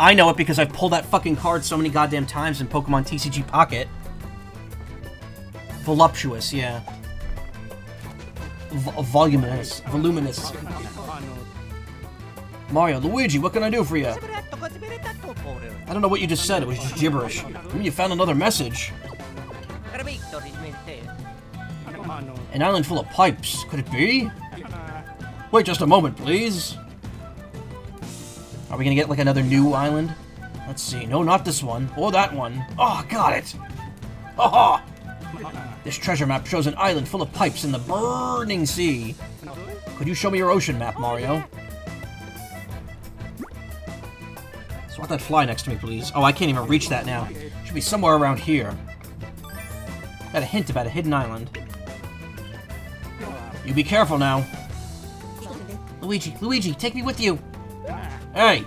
I know it because I've pulled that fucking card so many goddamn times in Pokemon TCG Pocket. Voluptuous, yeah. Voluminous. Voluminous. Mario, Luigi, what can I do for you? I don't know what you just said, it was just gibberish. Maybe you found another message. An island full of pipes, could it be? Wait just a moment, please. Are we gonna get like another new island? Let's see, no, not this one, or that one. Oh, got it! Haha! This treasure map shows an island full of pipes in the burning sea. Could you show me your ocean map, Mario? Swat that fly next to me, please. Oh, I can't even reach that now. Should be somewhere around here. Got a hint about a hidden island. You be careful now. Luigi, take me with you. Hey!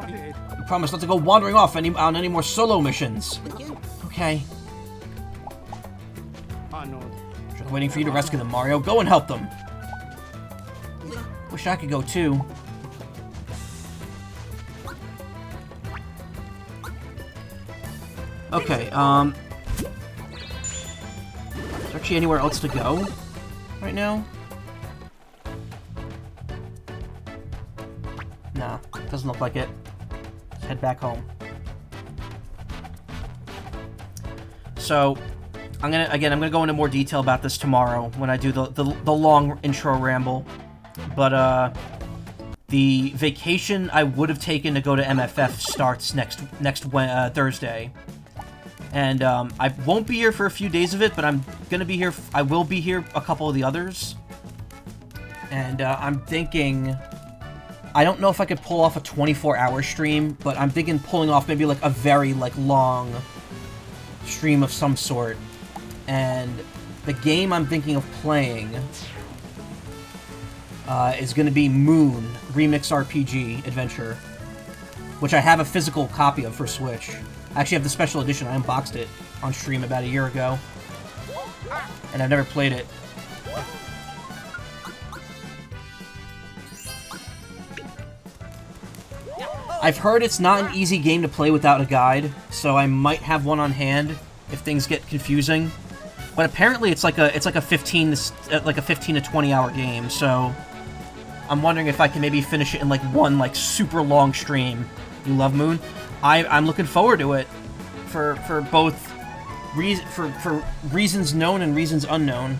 You promised not to go wandering off on any more solo missions. Okay. Just waiting for you to rescue them, Mario. Go and help them. Wish I could go too. Okay, is there actually anywhere else to go right now? Nah, doesn't look like it. Let's head back home. So, I'm gonna go into more detail about this tomorrow when I do the long intro ramble. But the vacation I would have taken to go to MFF starts next Thursday, and I won't be here for a few days of it, but I'm gonna be here. I will be here a couple of the others, and I'm thinking. I don't know if I could pull off a 24-hour stream, but I'm thinking pulling off maybe like a very long stream of some sort. And the game I'm thinking of playing is going to be Moon Remix RPG Adventure, which I have a physical copy of for Switch. I actually have the special edition. I unboxed it on stream about a year ago, and I've never played it. I've heard it's not an easy game to play without a guide, so I might have one on hand if things get confusing. But apparently it's like a 15 to 20 hour game, so I'm wondering if I can maybe finish it in like one super long stream. You love Moon? I'm looking forward to it for both for reasons known and reasons unknown.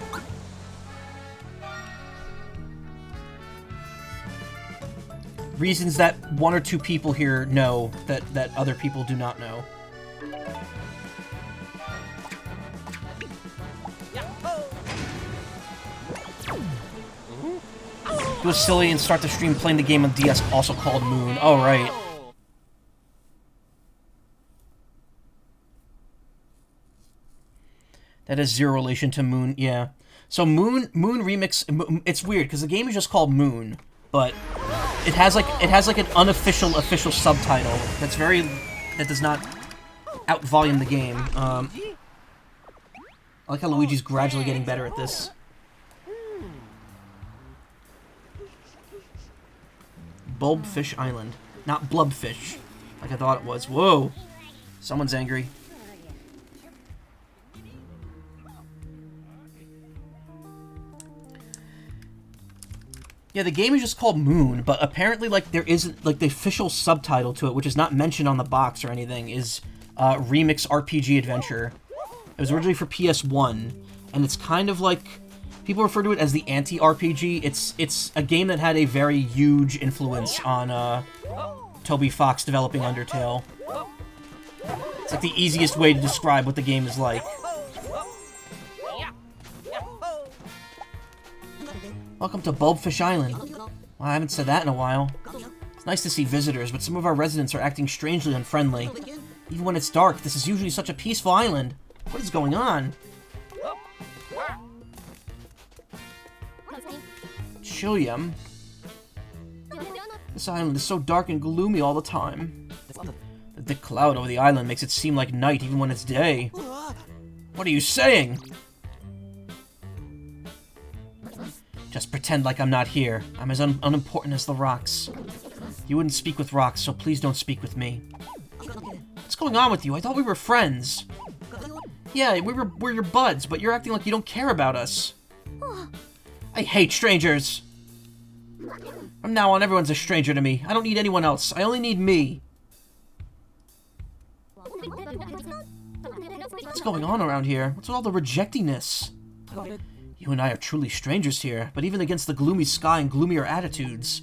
Reasons that one or two people here know that other people do not know. It was silly and start the stream playing the game on DS, also called Moon. Oh, right. That has zero relation to Moon, yeah. So Moon Remix, it's weird, because the game is just called Moon, but it has like an unofficial official subtitle that does not out-volume the game. I like how Luigi's gradually getting better at this. Bulbfish Island, not Blubfish, like I thought it was. Whoa! Someone's angry. Yeah, the game is just called Moon, but apparently, there isn't, the official subtitle to it, which is not mentioned on the box or anything, is, Remix RPG Adventure. It was originally for PS1, and it's kind of like, people refer to it as the anti-RPG. It's a game that had a very huge influence on, Toby Fox developing Undertale. It's like the easiest way to describe what the game is like. Welcome to Bulbfish Island. Well, I haven't said that in a while. It's nice to see visitors, but some of our residents are acting strangely unfriendly. Even when it's dark, this is usually such a peaceful island. What is going on? Chilium. This island is so dark and gloomy all the time. The thick cloud over the island makes it seem like night even when it's day. What are you saying? Just pretend like I'm not here. I'm as unimportant as the rocks. You wouldn't speak with rocks, so please don't speak with me. What's going on with you? I thought we were friends. Yeah, we're your buds, but you're acting like you don't care about us. I hate strangers. From now on, everyone's a stranger to me. I don't need anyone else. I only need me. What's going on around here? What's with all the rejectiness? You and I are truly strangers here, but even against the gloomy sky and gloomier attitudes.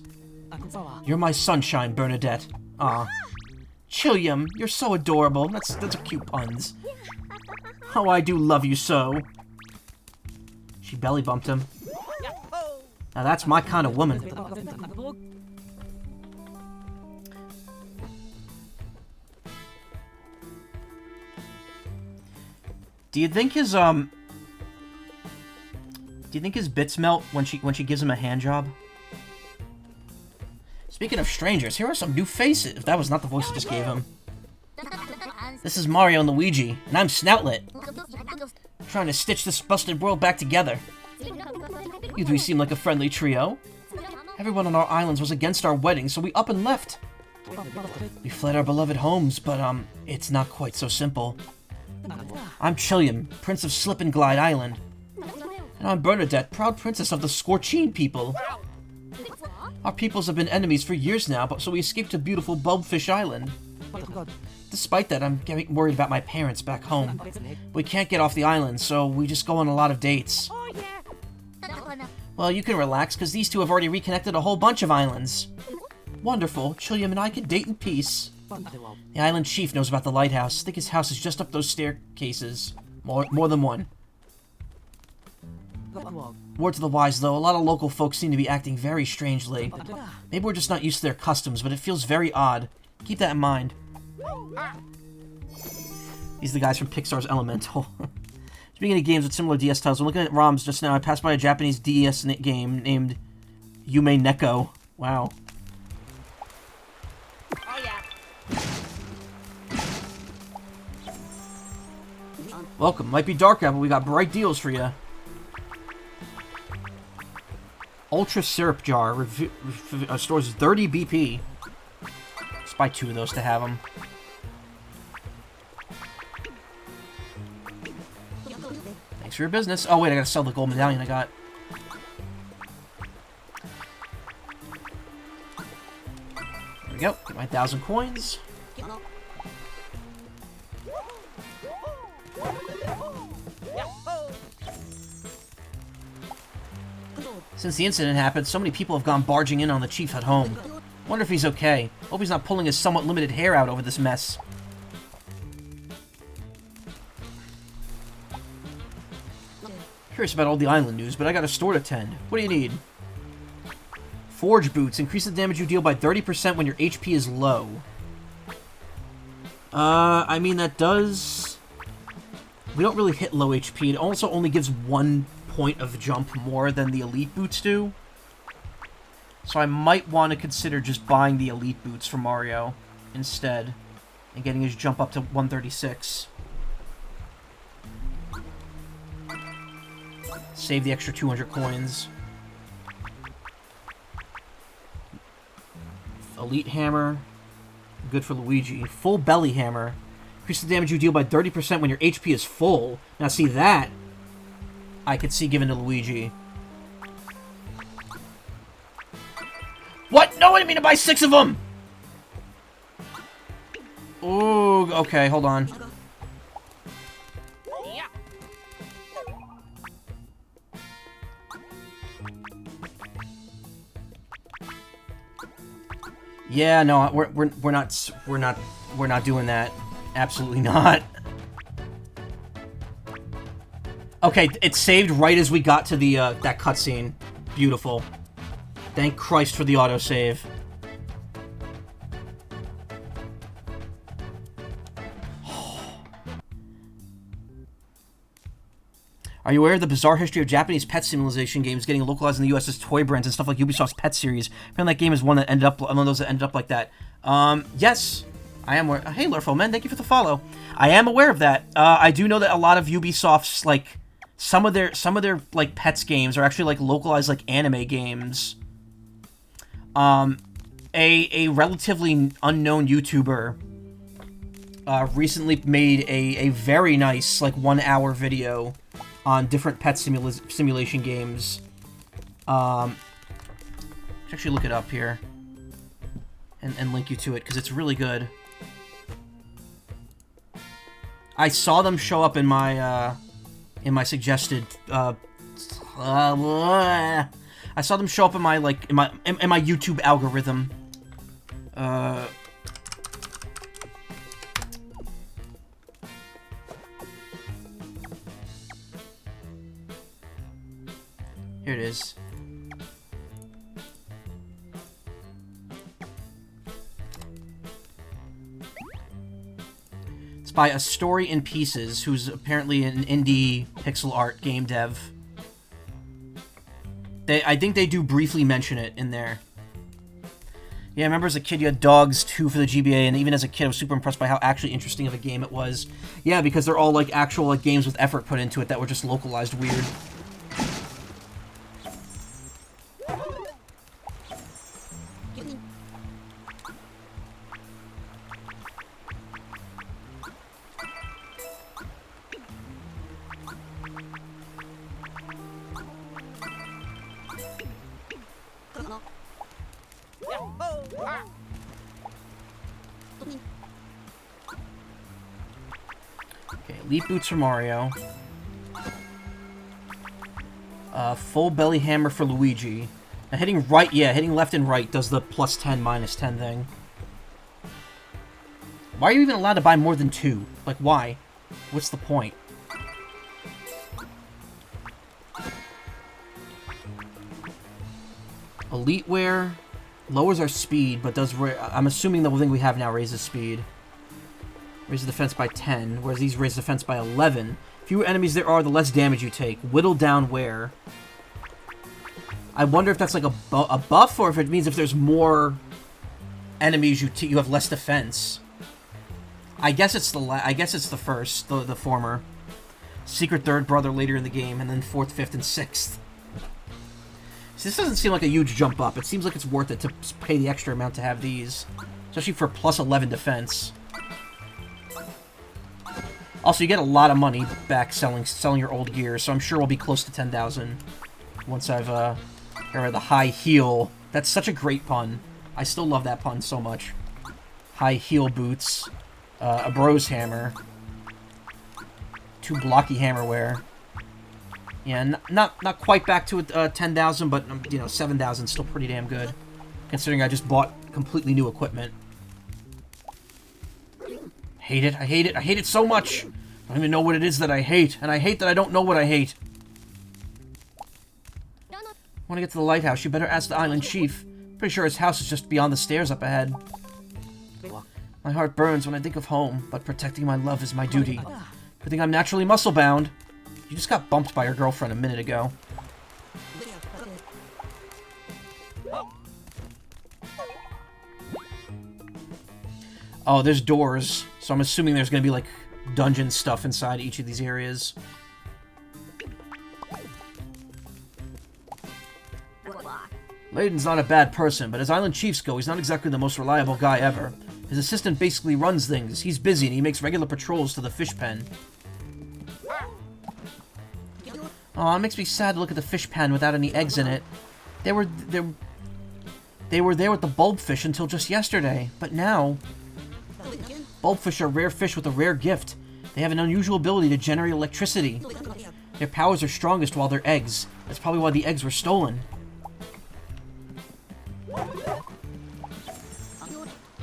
You're my sunshine, Bernadette. Aw. Chilium, you're so adorable. That's cute puns. Oh, I do love you so. She belly bumped him. Now that's my kind of woman. Do you think his bits melt when she gives him a hand job? Speaking of strangers, here are some new faces. If that was not the voice I just gave him. This is Mario and Luigi, and I'm Snoutlet. Trying to stitch this busted world back together. You three seem like a friendly trio. Everyone on our islands was against our wedding, so we up and left. We fled our beloved homes, but it's not quite so simple. I'm Chilium, Prince of Slip and Glide Island. And I'm Bernadette, proud princess of the Scorchine people. Our peoples have been enemies for years now, but so we escaped to beautiful Bulbfish Island. Despite that, I'm getting worried about my parents back home. We can't get off the island, so we just go on a lot of dates. Well, you can relax, because these two have already reconnected a whole bunch of islands. Wonderful. Chilium and I can date in peace. The island chief knows about the lighthouse. I think his house is just up those staircases. More than one. Word to the wise, though, a lot of local folks seem to be acting very strangely. Maybe we're just not used to their customs, but it feels very odd. Keep that in mind. These are the guys from Pixar's Elemental. Speaking of games with similar DS titles, I'm looking at ROMs just now. I passed by a Japanese DS game named Yume Neko. Wow. Oh yeah. Welcome. Might be dark out, but we got bright deals for you. Ultra Syrup Jar stores 30 BP. Let's buy 2 of those to have them. Thanks for your business. Oh wait, I gotta sell the gold medallion I got. There we go. Get my 1,000 coins. Since the incident happened, so many people have gone barging in on the chief at home. Wonder if he's okay. Hope he's not pulling his somewhat limited hair out over this mess. Curious about all the island news, but I got a store to tend. What do you need? Forge boots. Increase the damage you deal by 30% when your HP is low. I mean, that does... We don't really hit low HP. It also only gives 1 point of jump more than the elite boots do. So I might want to consider just buying the elite boots for Mario instead and getting his jump up to 136. Save the extra 200 coins. Elite hammer. Good for Luigi. Full belly hammer. Increase the damage you deal by 30% when your HP is full. Now see that I could see given to Luigi. What? No, I didn't mean to buy 6 of them! Ooh, okay, hold on. Yeah. Yeah, no, we're not doing that. Absolutely not. Okay, it saved right as we got to the that cutscene. Beautiful. Thank Christ for the autosave. Are you aware of the bizarre history of Japanese pet simulation games getting localized in the US as toy brands and stuff like Ubisoft's Pet series? Apparently that game is one of those that ended up like that. Yes. I am aware. Hey, Lurfo, man, thank you for the follow. I am aware of that. I do know that a lot of Ubisoft's, like, some of their like pets games are actually like localized like anime games. A relatively unknown YouTuber recently made a very nice like 1-hour video on different pet simulation games. Let's actually look it up here and link you to it because it's really good. I saw them show up in my suggested I saw them show up in my in my YouTube algorithm. Here it is. It's by A Story in Pieces, who's apparently an indie pixel art game dev. I think they do briefly mention it in there. Yeah, I remember as a kid you had Dogs 2 for the GBA, and even as a kid I was super impressed by how actually interesting of a game it was. Yeah, because they're all like actual like games with effort put into it that were just localized weird. Okay, elite boots for Mario. Full belly hammer for Luigi. Now hitting right, yeah, hitting left and right does the plus 10, minus 10 thing. Why are you even allowed to buy more than 2? Like, why? What's the point? Elite wear lowers our speed, but does... I'm assuming the thing we have now raises speed. Raises defense by 10, whereas these raise defense by 11. Fewer enemies there are, the less damage you take. Whittle down wear. I wonder if that's like a buff, or if it means if there's more enemies, you have less defense. I guess it's the first, the former. Secret third brother later in the game, and then fourth, fifth, and sixth. So this doesn't seem like a huge jump up. It seems like it's worth it to pay the extra amount to have these, especially for plus 11 defense. Also, you get a lot of money back selling your old gear, so I'm sure we'll be close to 10,000 once I've got rid of the high heel. That's such a great pun. I still love that pun so much. High heel boots, a bro's hammer, 2 blocky hammerware. Yeah, not quite back to 10,000, but you know, 7,000 still pretty damn good, considering I just bought completely new equipment. Hate it. I hate it. I hate it so much. I don't even know what it is that I hate, and I hate that I don't know what I hate. Want to get to the lighthouse? You better ask the island chief. Pretty sure his house is just beyond the stairs up ahead. My heart burns when I think of home, but protecting my love is my duty. Good thing I'm naturally muscle-bound. You just got bumped by your girlfriend a minute ago. Oh, there's doors, so I'm assuming there's gonna be, like, dungeon stuff inside each of these areas. Layden's not a bad person, but as island chiefs go, he's not exactly the most reliable guy ever. His assistant basically runs things. He's busy, and he makes regular patrols to the fish pen. Oh, it makes me sad to look at the fish pen without any eggs in it. They were there with the bulbfish until just yesterday, but now... Bulbfish are rare fish with a rare gift. They have an unusual ability to generate electricity. Their powers are strongest while they're eggs. That's probably why the eggs were stolen.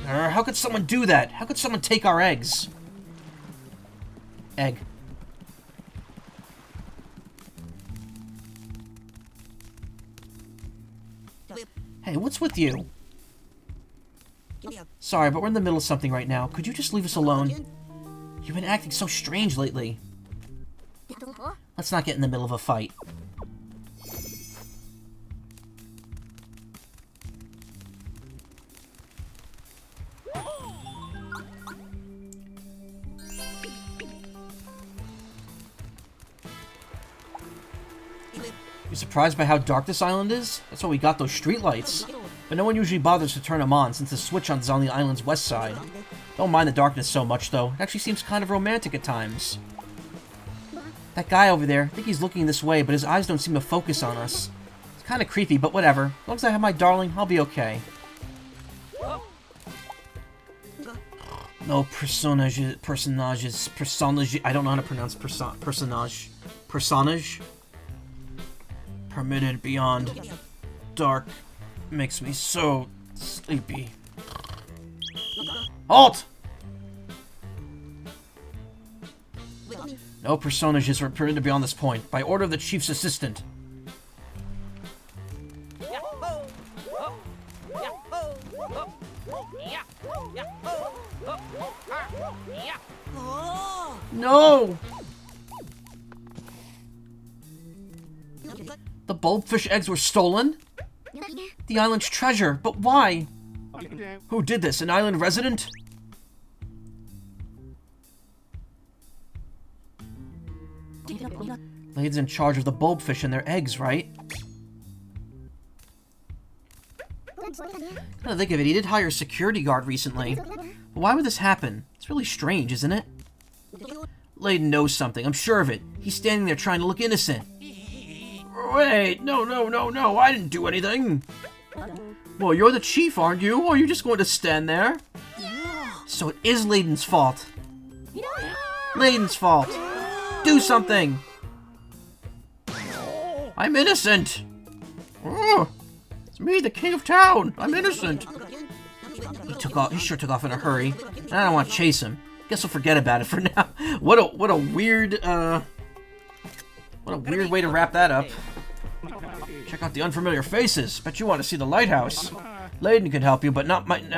How could someone do that? How could someone take our eggs? Egg. Hey, what's with you? Sorry, but we're in the middle of something right now. Could you just leave us alone? You've been acting so strange lately. Let's not get in the middle of a fight. You surprised by how dark this island is? That's why we got those streetlights. But no one usually bothers to turn them on, since the switch is on the island's west side. Don't mind the darkness so much, though. It actually seems kind of romantic at times. That guy over there, I think he's looking this way, but his eyes don't seem to focus on us. It's kind of creepy, but whatever. As long as I have my darling, I'll be okay. No personage, I don't know how to pronounce personage. Permitted beyond dark. Makes me so sleepy. Halt! No personages are permitted beyond this point, by order of the chief's assistant. No! The bulbfish eggs were stolen? The island's treasure, but why? Who did this? An island resident? Lade's in charge of the bulbfish and their eggs, right? Now to think of it, he did hire a security guard recently. But why would this happen? It's really strange, isn't it? Layden knows something, I'm sure of it. He's standing there trying to look innocent. Wait, no, I didn't do anything. Well, you're the chief, aren't you? Or are you just going to stand there? So it is Layden's fault. Layden's fault. Do something. I'm innocent. Oh, it's me, the king of town. I'm innocent. He took off. He sure took off in a hurry. And I don't want to chase him. Guess we'll forget about it for now. What a weird way to wrap that up. Check out the unfamiliar faces. Bet you want to see the lighthouse. Layden can help you, but now might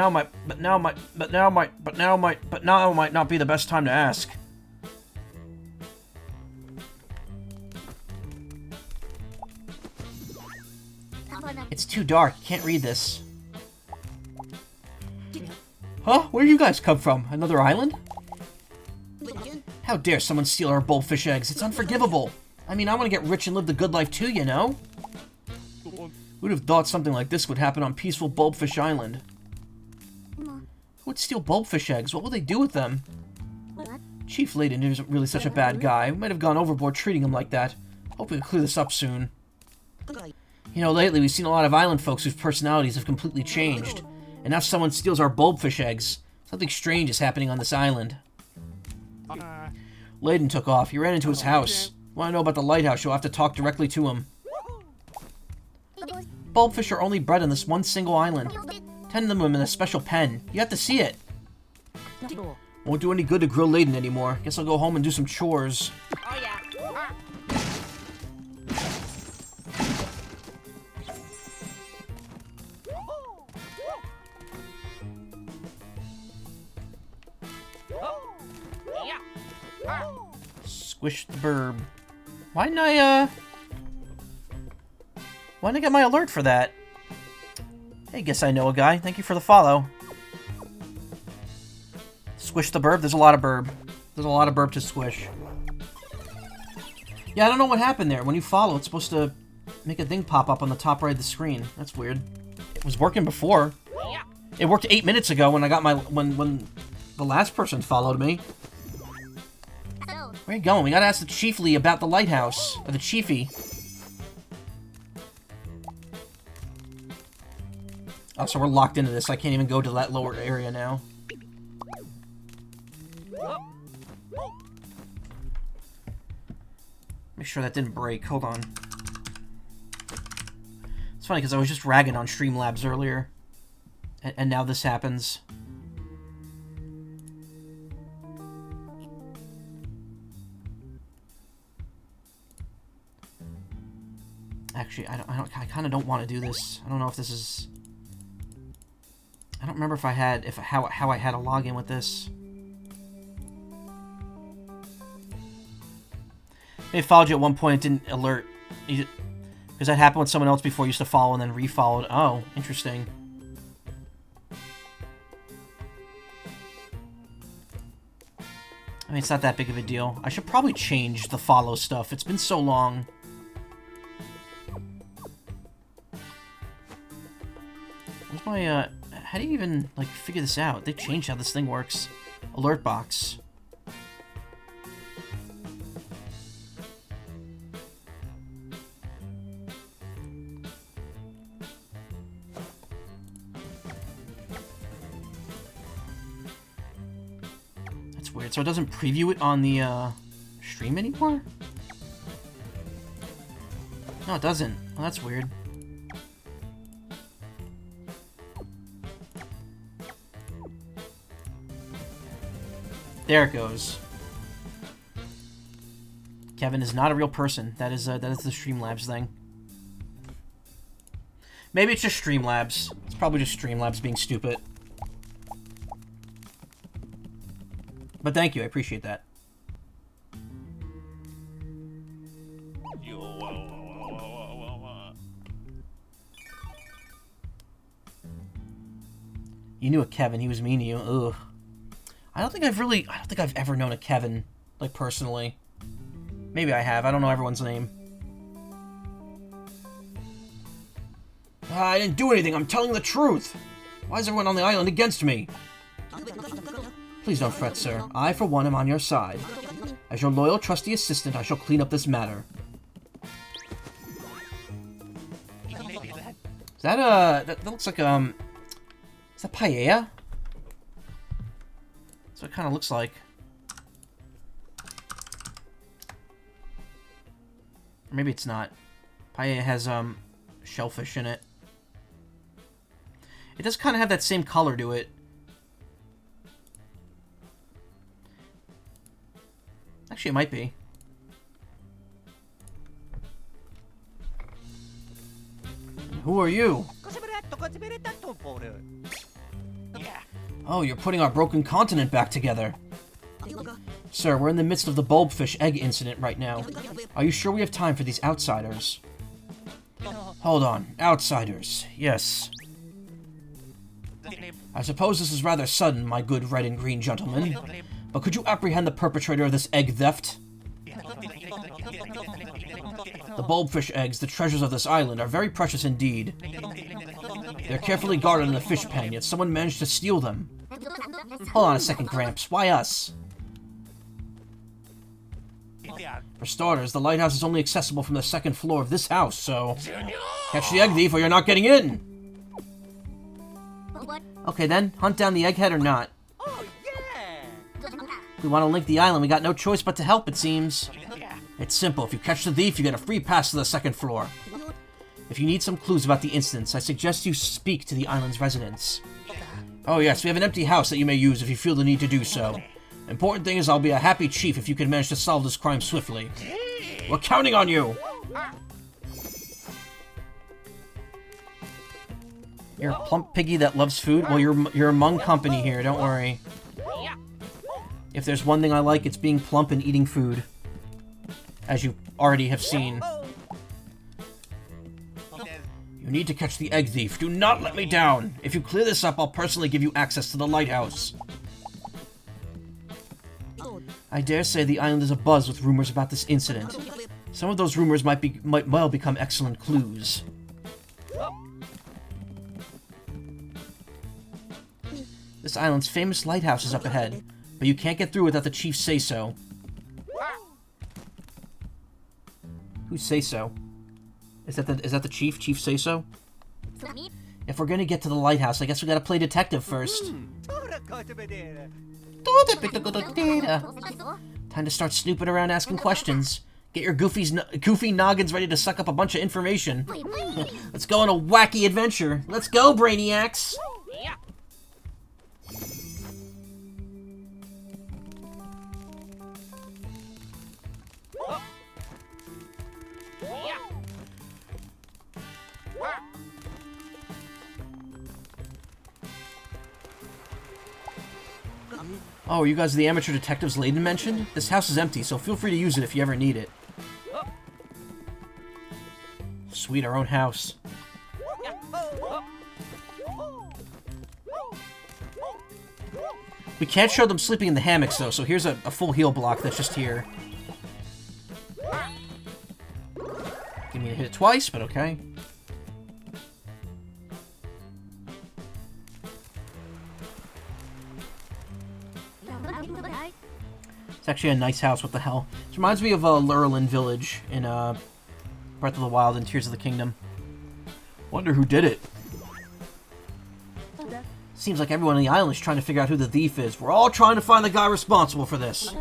not be the best time to ask. It's too dark. Can't read this. Huh? Where do you guys come from? Another island? How dare someone steal our bulbfish eggs? It's unforgivable. I mean, I want to get rich and live the good life too, you know? Who'd have thought something like this would happen on peaceful Bulbfish Island? Who would steal bulbfish eggs? What will they do with them? Chief Layden isn't really such a bad guy. We might have gone overboard treating him like that. Hope we can clear this up soon. You know, lately we've seen a lot of island folks whose personalities have completely changed. And now someone steals our bulbfish eggs. Something strange is happening on this island. Layden took off. He ran into his house. Want to know about the lighthouse, you'll have to talk directly to him. Bulbfish are only bred on this one single island. Tend them in a special pen. You have to see it. Won't do any good to grill Layden anymore. Guess I'll go home and do some chores. Oh yeah. Squish the burb. Why didn't I get my alert for that? Hey, guess I know a guy. Thank you for the follow. Squish the burb? There's a lot of burb. There's a lot of burb to squish. Yeah, I don't know what happened there. When you follow, it's supposed to make a thing pop up on the top right of the screen. That's weird. It was working before. It worked 8 minutes ago when I got my... when the last person followed me. Where are you going? We gotta ask the Chiefly about the lighthouse. Or the Chiefy. Oh, so we're locked into this. I can't even go to that lower area now. Make sure that didn't break. Hold on. It's funny because I was just ragging on Streamlabs earlier. And now this happens. Actually, I kind of don't want to do this. I don't know if this is... I don't remember if I had... how I had a login with this. Maybe followed you at one point, it didn't alert. Because that happened with someone else before, used to follow and then refollowed. Oh, interesting. I mean, it's not that big of a deal. I should probably change the follow stuff. It's been so long. Where's my, how do you even, like, figure this out? They changed how this thing works. Alert box. That's weird. So it doesn't preview it on the, stream anymore? No, it doesn't. Well, that's weird. There it goes. Kevin is not a real person. That is the Streamlabs thing. Maybe it's just Streamlabs. It's probably just Streamlabs being stupid. But thank you, I appreciate that. You knew a Kevin. He was mean to you. Ugh. I don't think I've ever known a Kevin, like, personally. Maybe I have. I don't know everyone's name. I didn't do anything. I'm telling the truth. Why is everyone on the island against me? Please don't fret, sir. I, for one, am on your side. As your loyal, trusty assistant, I shall clean up this matter. Is that, that looks like, is that paella? That's what it kind of looks like. Or maybe it's not. Paella has, shellfish in it. It does kind of have that same color to it. Actually, it might be. Who are you? Oh, you're putting our broken continent back together. Sir, we're in the midst of the bulbfish egg incident right now. Are you sure we have time for these outsiders? Hold on. Outsiders. Yes. I suppose this is rather sudden, my good red and green gentleman. But could you apprehend the perpetrator of this egg theft? The bulbfish eggs, the treasures of this island, are very precious indeed. They're carefully guarded in the fish pen, yet someone managed to steal them. Hold on a second, Gramps. Why us? For starters, the lighthouse is only accessible from the second floor of this house, so... Catch the egg thief or you're not getting in! Okay then, hunt down the egghead or not. We want to link the island, we got no choice but to help, it seems. It's simple, if you catch the thief, you get a free pass to the second floor. If you need some clues about the incidents, I suggest you speak to the island's residents. Oh yes, we have an empty house that you may use if you feel the need to do so. Important thing is I'll be a happy chief if you can manage to solve this crime swiftly. We're counting on you! You're a plump piggy that loves food? Well, you're among company here, don't worry. If there's one thing I like, it's being plump and eating food. As you already have seen. You need to catch the egg thief. Do not let me down! If you clear this up, I'll personally give you access to the lighthouse. I dare say the island is abuzz with rumors about this incident. Some of those rumors might well become excellent clues. This island's famous lighthouse is up ahead, but you can't get through without the chief's say-so. Who's say-so? Is that the chief? Chief say-so? If we're gonna get to the lighthouse, I guess we gotta play detective first. Time to start snooping around asking questions. Get your goofy noggins ready to suck up a bunch of information. Let's go on a wacky adventure. Let's go, Brainiacs! Oh, are you guys the amateur detectives Layden mentioned? This house is empty, so feel free to use it if you ever need it. Sweet, our own house. We can't show them sleeping in the hammocks, though, so here's a full heal block that's just here. Give me a hit it twice, but okay. It's actually a nice house, what the hell. It reminds me of Lurelin Village in Breath of the Wild and Tears of the Kingdom. Wonder who did it. Seems like everyone on the island is trying to figure out who the thief is. We're all trying to find the guy responsible for this.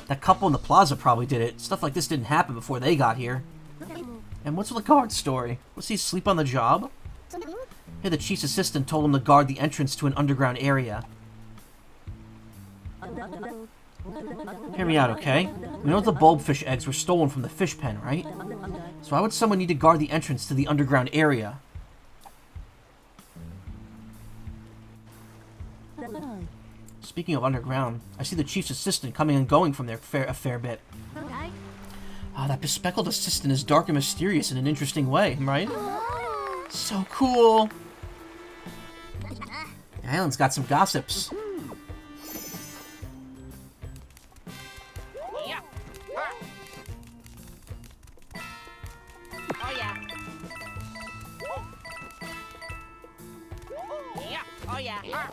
That couple in the plaza probably did it. Stuff like this didn't happen before they got here. And what's with the guard's story? Was he asleep on the job? Hey, the chief's assistant told him to guard the entrance to an underground area. Hear me out, okay? We know the bulbfish eggs were stolen from the fish pen, right? So why would someone need to guard the entrance to the underground area? Speaking of underground, I see the chief's assistant coming and going from there a fair bit. Ah, that bespeckled assistant is dark and mysterious in an interesting way, right? So cool! The island's got some gossips. Oh yeah. Oh yeah.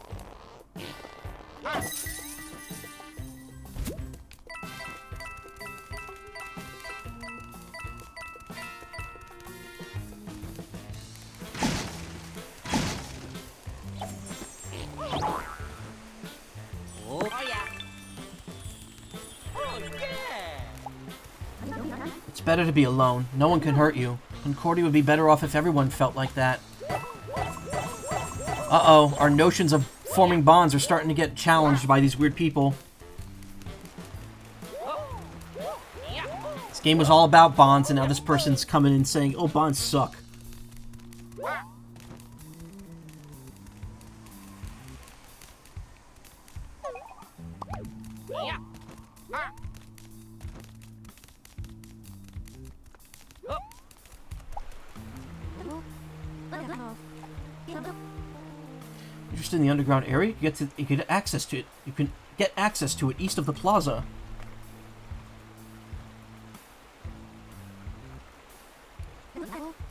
better to be alone. No one can hurt you. Concordia would be better off if everyone felt like that. Uh-oh, our notions of forming bonds are starting to get challenged by these weird people. This game was all about bonds, and now this person's coming in saying, oh, bonds suck. Interested in the underground area? You can get access to it. You can get access to it east of the plaza.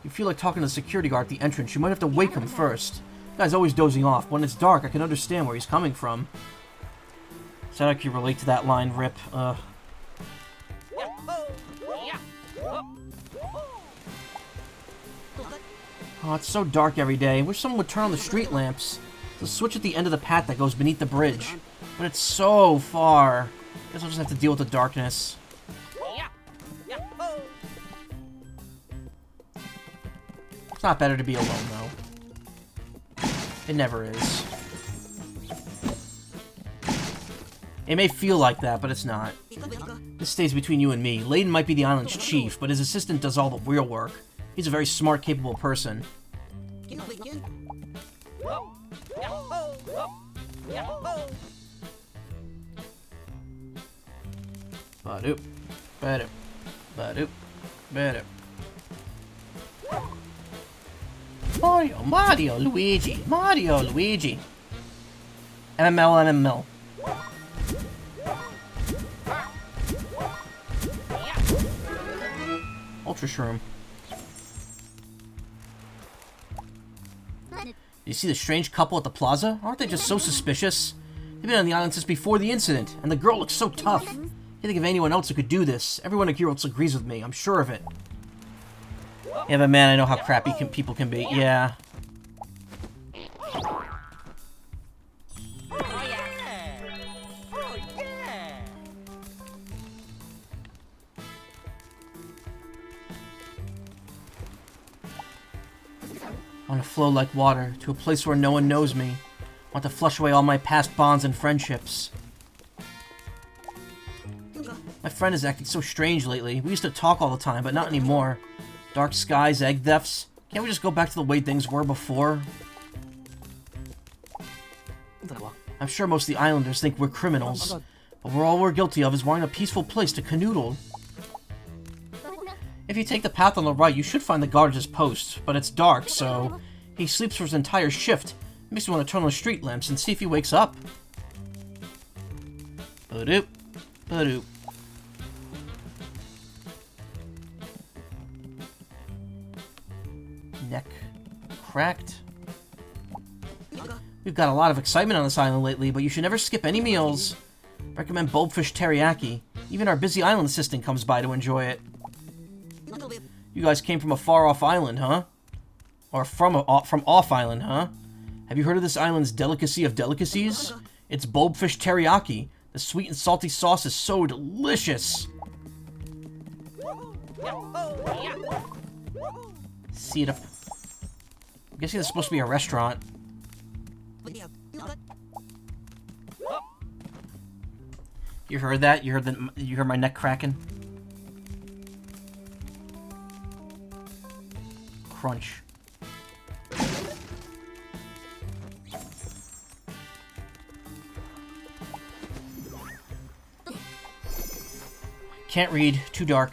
You feel like talking to the security guard at the entrance. You might have to wake him first. The guy's always dozing off. When it's dark, I can understand where he's coming from. Sound like you relate to that line, Rip. Oh, it's so dark every day. I wish someone would turn on the street lamps. There's a switch at the end of the path that goes beneath the bridge. But it's so far. Guess I'll just have to deal with the darkness. It's not better to be alone, though. It never is. It may feel like that, but it's not. This stays between you and me. Layden might be the island's chief, but his assistant does all the real work. He's a very smart, capable person. Ba-doop, ba-doop, ba-doop, ba-doop. Mario, Luigi, Mario, Luigi. MML. Ultra Shroom. You see the strange couple at the plaza? Aren't they just so suspicious? They've been on the island since before the incident, and the girl looks so tough. Can't think of anyone else who could do this. Everyone here else agrees with me, I'm sure of it. Yeah, but man, I know how crappy people can be. Yeah. I want to flow like water, to a place where no one knows me. I want to flush away all my past bonds and friendships. My friend is acting so strange lately. We used to talk all the time, but not anymore. Dark skies, egg thefts. Can't we just go back to the way things were before? I'm sure most of the islanders think we're criminals, but all we're guilty of is wanting a peaceful place to canoodle. If you take the path on the right, you should find the guard at his post, but it's dark, so he sleeps for his entire shift. It makes me want to turn on the street lamps and see if he wakes up. Ba-doop, ba-doop. Neck cracked. We've got a lot of excitement on this island lately, but you should never skip any meals. Recommend bulbfish teriyaki. Even our busy island assistant comes by to enjoy it. You guys came from a far-off island, huh? Or from off island, huh? Have you heard of this island's delicacy of delicacies? It's bulbfish teriyaki. The sweet and salty sauce is so delicious. See it up. I'm guessing it's supposed to be a restaurant. You heard that? You heard my neck cracking? Crunch. Can't read. Too dark.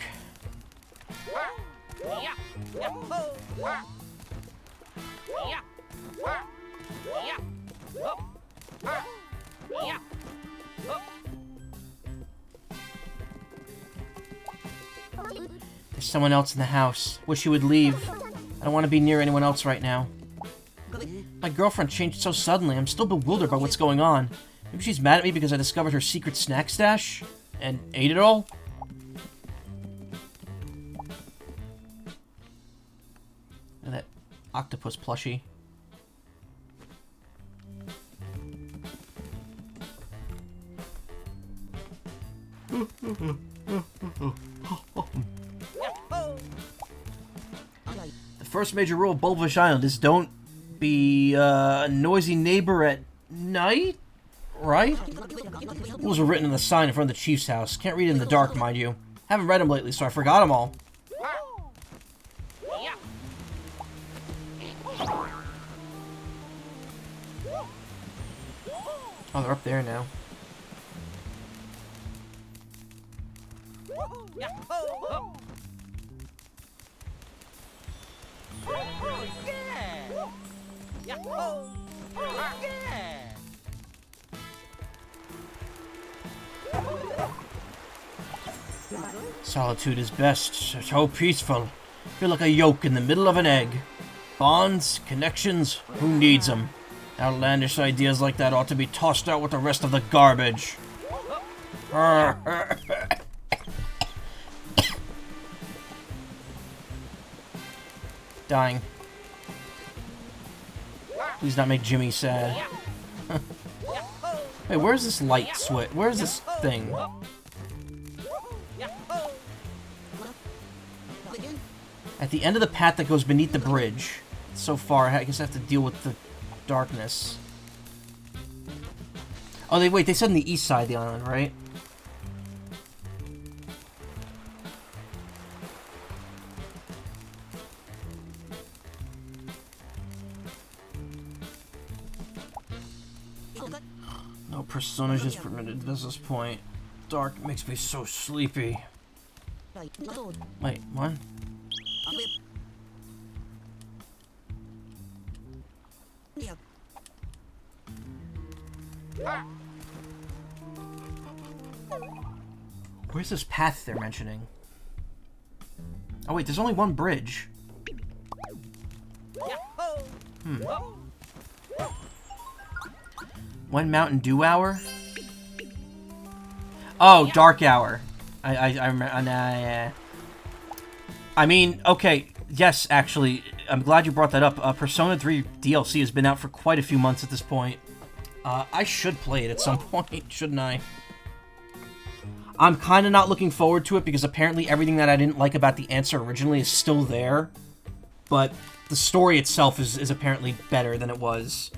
There's someone else in the house. Wish you would leave. I don't want to be near anyone else right now. My girlfriend changed so suddenly. I'm still bewildered by what's going on. Maybe she's mad at me because I discovered her secret snack stash and ate it all? Look at that octopus plushie. first major rule of Bulbfish Island is don't be a noisy neighbor at night, right? Rules are written in the sign in front of the chief's house. Can't read it in the dark, mind you. Haven't read them lately, so I forgot them all. Oh, they're up there now. Solitude is best. So peaceful. Feel like a yolk in the middle of an egg. Bonds, connections, who needs them? Outlandish ideas like that ought to be tossed out with the rest of the garbage. Dying. Please not make Jimmy sad. Wait, where's this light switch? Where's this thing? At the end of the path that goes beneath the bridge. So far, I guess I have to deal with the darkness. Oh, they said on the east side of the island, right? No personage is permitted at this point. Dark makes me so sleepy. Wait, what? Where's this path they're mentioning? Oh wait, there's only one bridge. One Mountain Dew hour? Oh, Dark Hour. I remember. I mean, okay, yes, actually, I'm glad you brought that up. Persona 3 DLC has been out for quite a few months at this point. I should play it at some point, shouldn't I? I'm kind of not looking forward to it because apparently everything that I didn't like about the answer originally is still there. But the story itself is apparently better than it was.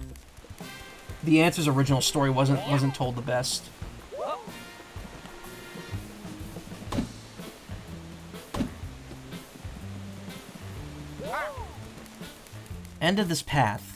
The answer's original story wasn't told the best. End of this path.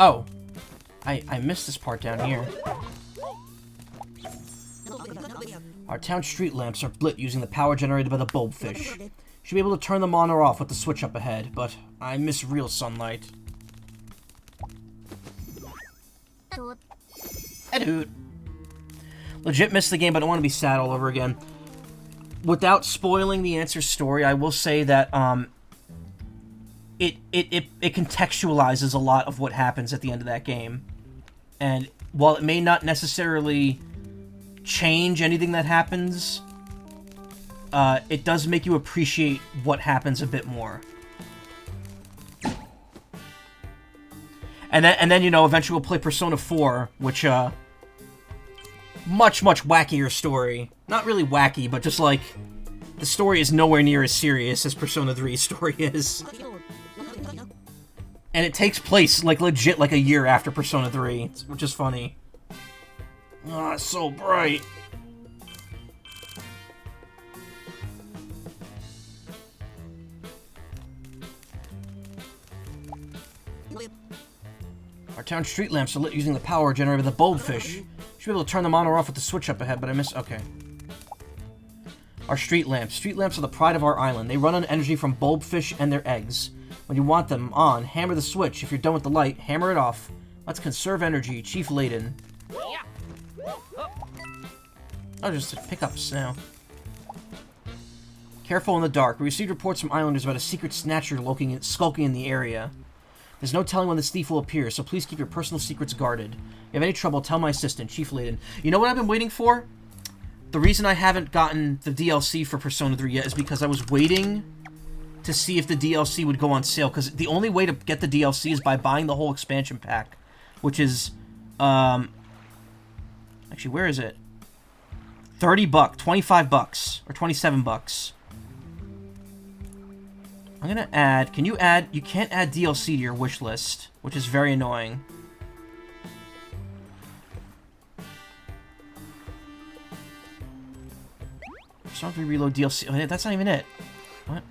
Oh, I missed this part down here. Our town street lamps are lit using the power generated by the bulbfish. Should be able to turn them on or off with the switch up ahead, but I miss real sunlight. Hey, dude. Legit missed the game, but I don't want to be sad all over again. Without spoiling the answer story, I will say that it contextualizes a lot of what happens at the end of that game. And while it may not necessarily change anything that happens, it does make you appreciate what happens a bit more. And then you know, eventually we'll play Persona 4, which, much wackier story. Not really wacky, but just like, the story is nowhere near as serious as Persona 3's story is. And it takes place, like, legit, like, a year after Persona 3, which is funny. Ah, it's so bright. Our town street lamps are lit using the power generated by the bulbfish. Should be able to turn them on or off with the switch up ahead, but I missed... Okay. Our street lamps. Street lamps are the pride of our island. They run on energy from bulbfish and their eggs. When you want them on, hammer the switch. If you're done with the light, hammer it off. Let's conserve energy. Chief Layden. Oh, just pickups now. Careful in the dark. We received reports from islanders about a secret snatcher skulking in the area. There's no telling when this thief will appear, so please keep your personal secrets guarded. If you have any trouble, tell my assistant, Chief Layden. You know what I've been waiting for? The reason I haven't gotten the DLC for Persona 3 yet is because I was waiting to see if the DLC would go on sale, because the only way to get the DLC is by buying the whole expansion pack, which is, actually, where is it? $30, $25, or $27. I'm gonna add, you can't add DLC to your wish list, which is very annoying. Persona 3 Reload DLC, oh, that's not even it. What?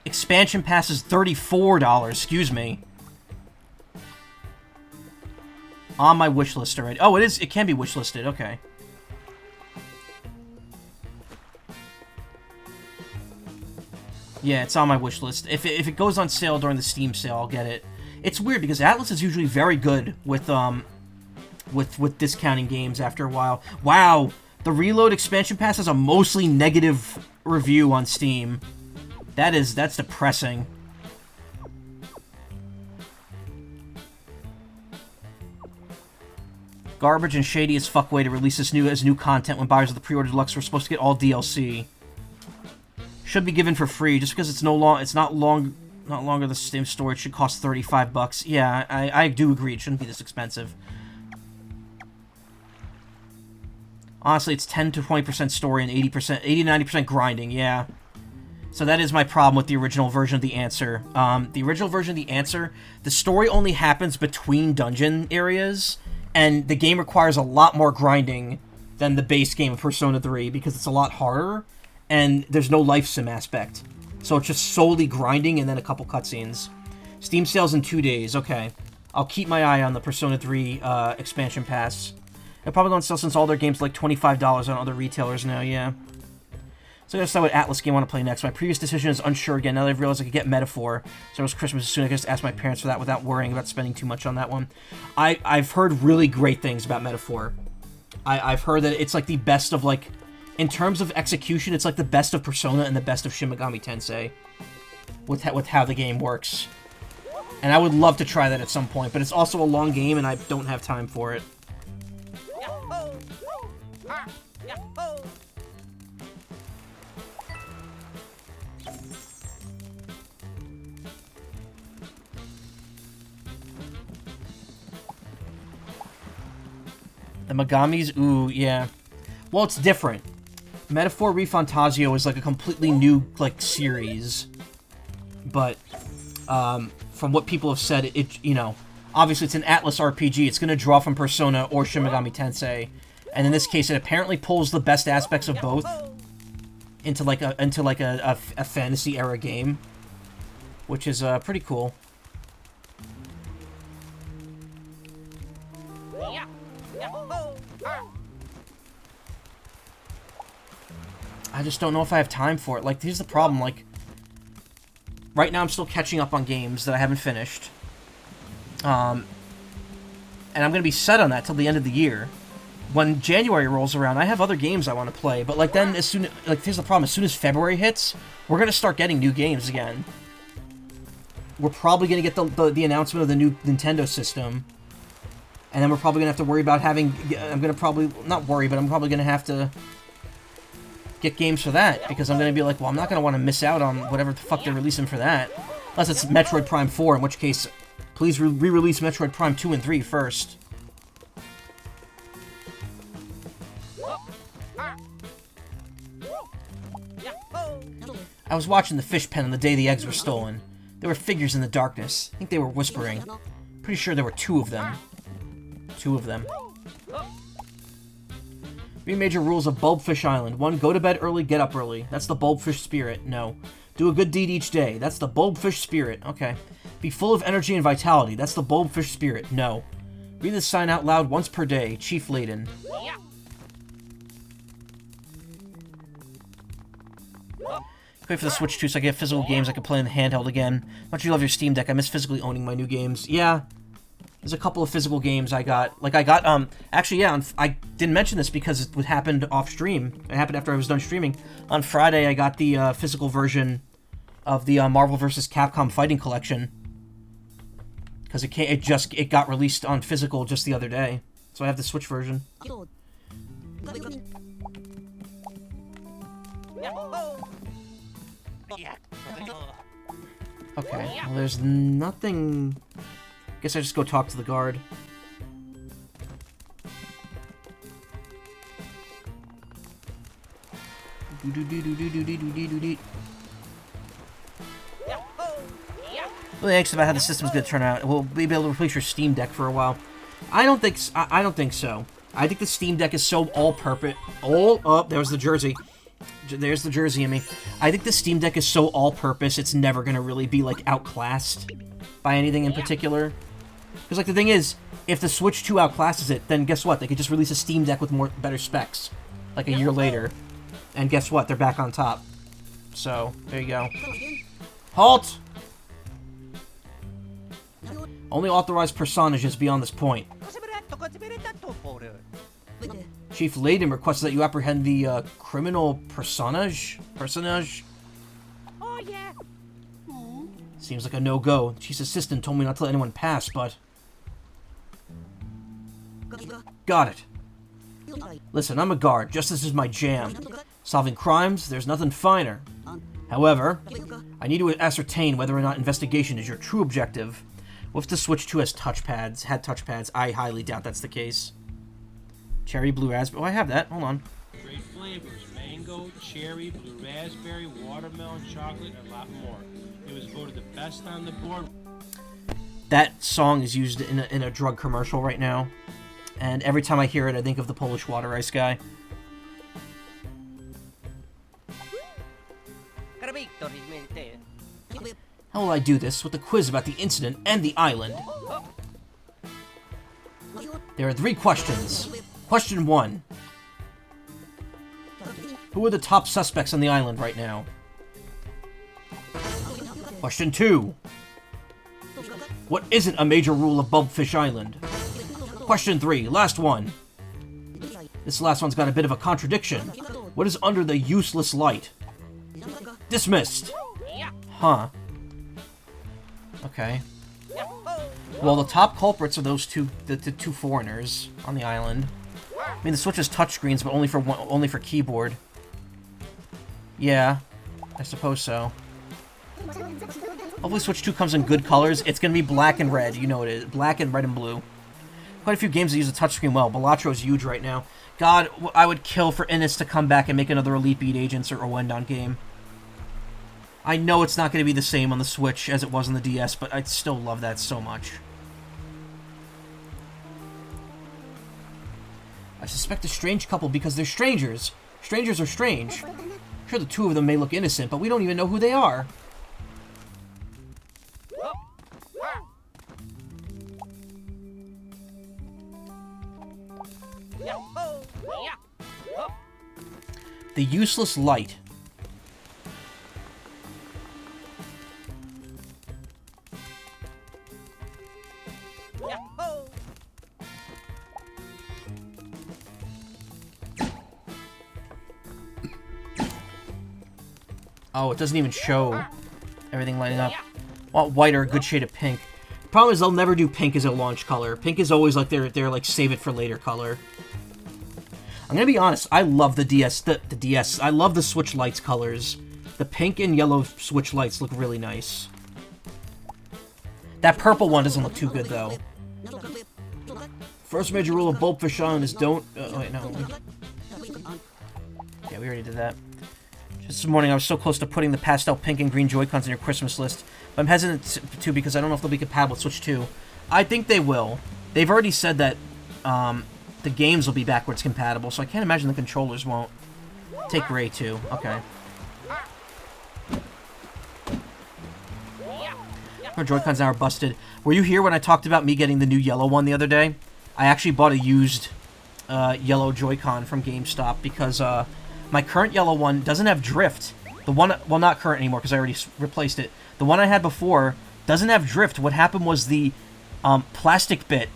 Expansion pass is $34, excuse me. On my wish list already. Oh, it can be wish listed, okay. Yeah, it's on my wish list. If it goes on sale during the Steam sale, I'll get it. It's weird because Atlas is usually very good with discounting games after a while. Wow, the Reload expansion pass has a mostly negative review on Steam. That's depressing. Garbage and shady as fuck way to release this new content when buyers of the pre-order deluxe were supposed to get all DLC. Should be given for free just because it's not longer the same story. It should cost $35. Yeah, I do agree. It shouldn't be this expensive. Honestly, it's 10 to 20% story and 80-90% grinding. Yeah. So that is my problem with the original version of The Answer. The original version of The Answer, the story only happens between dungeon areas, and the game requires a lot more grinding than the base game of Persona 3 because it's a lot harder, and there's no life sim aspect. So it's just solely grinding and then a couple cutscenes. Steam sales in 2 days. Okay. I'll keep my eye on the Persona 3 expansion pass. They're probably going to sell since all their games are like $25 on other retailers now, yeah. So I gotta decide what Atlas game I want to play next. My previous decision is unsure again. Now that I've realized I could get Metaphor, so it was Christmas soon. I could just ask my parents for that without worrying about spending too much on that one. I've heard really great things about Metaphor. I've heard that it's like the best of, like, in terms of execution, it's like the best of Persona and the best of Shin Megami Tensei with how the game works. And I would love to try that at some point, but it's also a long game and I don't have time for it. The Megamis? Ooh, yeah. Well, it's different. Metaphor ReFantazio is like a completely new, like, series. But, from what people have said, you know, obviously it's an Atlas RPG. It's going to draw from Persona or Shin Megami Tensei. And in this case, it apparently pulls the best aspects of both into a fantasy era game. Which is, pretty cool. I just don't know if I have time for it. Like, here's the problem, like, right now I'm still catching up on games that I haven't finished. And I'm gonna be set on that till the end of the year. When January rolls around, I have other games I want to play, but, like, then here's the problem, as soon as February hits, we're gonna start getting new games again. We're probably gonna get the announcement of the new Nintendo system. And then we're probably gonna have to worry about having, I'm probably gonna have to get games for that, because I'm going to be like, well, I'm not going to want to miss out on whatever the fuck they're releasing for that. Unless it's Metroid Prime 4, in which case, please re-release Metroid Prime 2 and 3 first. I was watching the fish pen on the day the eggs were stolen. There were figures in the darkness. I think they were whispering. Pretty sure there were two of them. Three major rules of Bulbfish Island. 1. Go to bed early, get up early. That's the Bulbfish spirit. No. Do a good deed each day. That's the Bulbfish spirit. Okay. Be full of energy and vitality. That's the Bulbfish spirit. No. Read this sign out loud once per day. Chief Layden. Wait for the Switch 2 so I can get physical games I can play in the handheld again. Much you love your Steam Deck. I miss physically owning my new games. Yeah. There's a couple of physical games I got. Like, actually, yeah, I didn't mention this because it happened off-stream. It happened after I was done streaming. On Friday, I got the physical version of the Marvel vs. Capcom Fighting Collection. because it got released on physical just the other day, so I have the Switch version. Okay, well, there's nothing. Guess I just go talk to the guard. Really anxious about how the system's going to turn out. We'll be able to replace your Steam Deck for a while. I don't think so. I think the Steam Deck is so all-purpose. There's the jersey. There's the jersey in me. I think the Steam Deck is so all-purpose, it's never going to really be, like, outclassed by anything in particular. Because, like, the thing is, if the Switch 2 outclasses it, then guess what? They could just release a Steam Deck with better specs, like, a year later. And guess what? They're back on top. So, there you go. Halt! Only authorized personages beyond this point. Chief Layden requests that you apprehend the criminal personage. Oh yeah. Seems like a no-go. Chief's assistant told me not to let anyone pass, but... Got it. Listen, I'm a guard. Justice is my jam. Solving crimes, there's nothing finer. However, I need to ascertain whether or not investigation is your true objective. What if the Switch 2 had touchpads? I highly doubt that's the case. Cherry, blue, raspberry. Oh, I have that. Hold on. Great flavors: mango, cherry, blue raspberry, watermelon, chocolate, and a lot more. It was voted the best on the board. That song is used in a drug commercial right now, and every time I hear it, I think of the Polish water ice guy. How will I do this with a quiz about the incident and the island? There are 3 questions. Question 1. Who are the top suspects on the island right now? Question 2. What isn't a major rule of Bulbfish Island? Question 3. Last one. This last one's got a bit of a contradiction. What is under the useless light? Dismissed. Huh. Okay. Well, the top culprits are those two, the two foreigners on the island. I mean, the Switch has touchscreens, but only for keyboard. Yeah, I suppose so. Hopefully Switch 2 comes in good colors. It's going to be black and red. You know it is. Black and red and blue. Quite a few games that use the touchscreen well. Balatro is huge right now. God, I would kill for Innis to come back and make another Elite Beat Agents or Wendon game. I know it's not going to be the same on the Switch as it was on the DS, but I still love that so much. I suspect a strange couple because they're strangers. Strangers are strange. Sure, the two of them may look innocent, but we don't even know who they are. The useless light. Oh, it doesn't even show everything lighting up. Want white or a good shade of pink. The problem is they'll never do pink as a launch color. Pink is always like their like save it for later color. I'm gonna be honest, I love the DS. The DS. I love the Switch lights colors. The pink and yellow Switch lights look really nice. That purple one doesn't look too good though. First major rule of Bulbfish Island is don't. Wait, no. Yeah, we already did that. Just this morning, I was so close to putting the pastel pink and green Joy-Cons on your Christmas list, but I'm hesitant to because I don't know if they'll be compatible with Switch 2. I think they will. They've already said that the games will be backwards compatible, so I can't imagine the controllers won't. Take gray too. Okay. Our Joy-Cons now are busted. Were you here when I talked about me getting the new yellow one the other day? I actually bought a used yellow Joy-Con from GameStop because my current yellow one doesn't have drift. The one, well, not current anymore because I already replaced it. The one I had before doesn't have drift. What happened was the plastic bit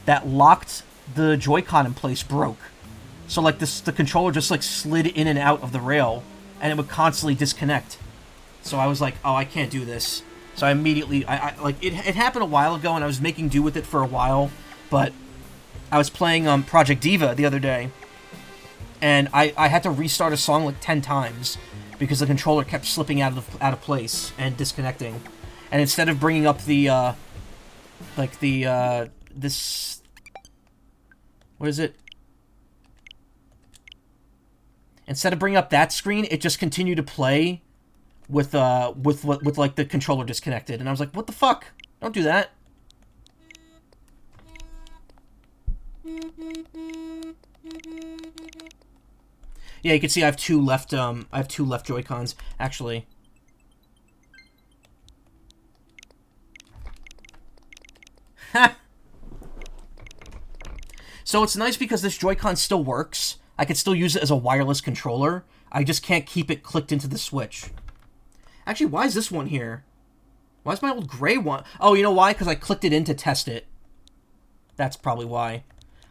that locked the Joy-Con in place broke. So like the controller just like slid in and out of the rail, and it would constantly disconnect. So I was like, oh, I can't do this. So I immediately, like, it happened a while ago, and I was making do with it for a while, but I was playing Project Diva the other day, and I had to restart a song like 10 times because the controller kept slipping out of place and disconnecting. And instead of bringing up the this, what is it? Instead of bringing up that screen, it just continued to play with like the controller disconnected, and I was like, what the fuck? Don't do that. Yeah, you can see I have two left Joy-Cons, actually. Ha! So it's nice because this Joy-Con still works. I can still use it as a wireless controller. I just can't keep it clicked into the Switch. Actually, why is this one here? Why is my old gray one? Oh, you know why? Because I clicked it in to test it. That's probably why.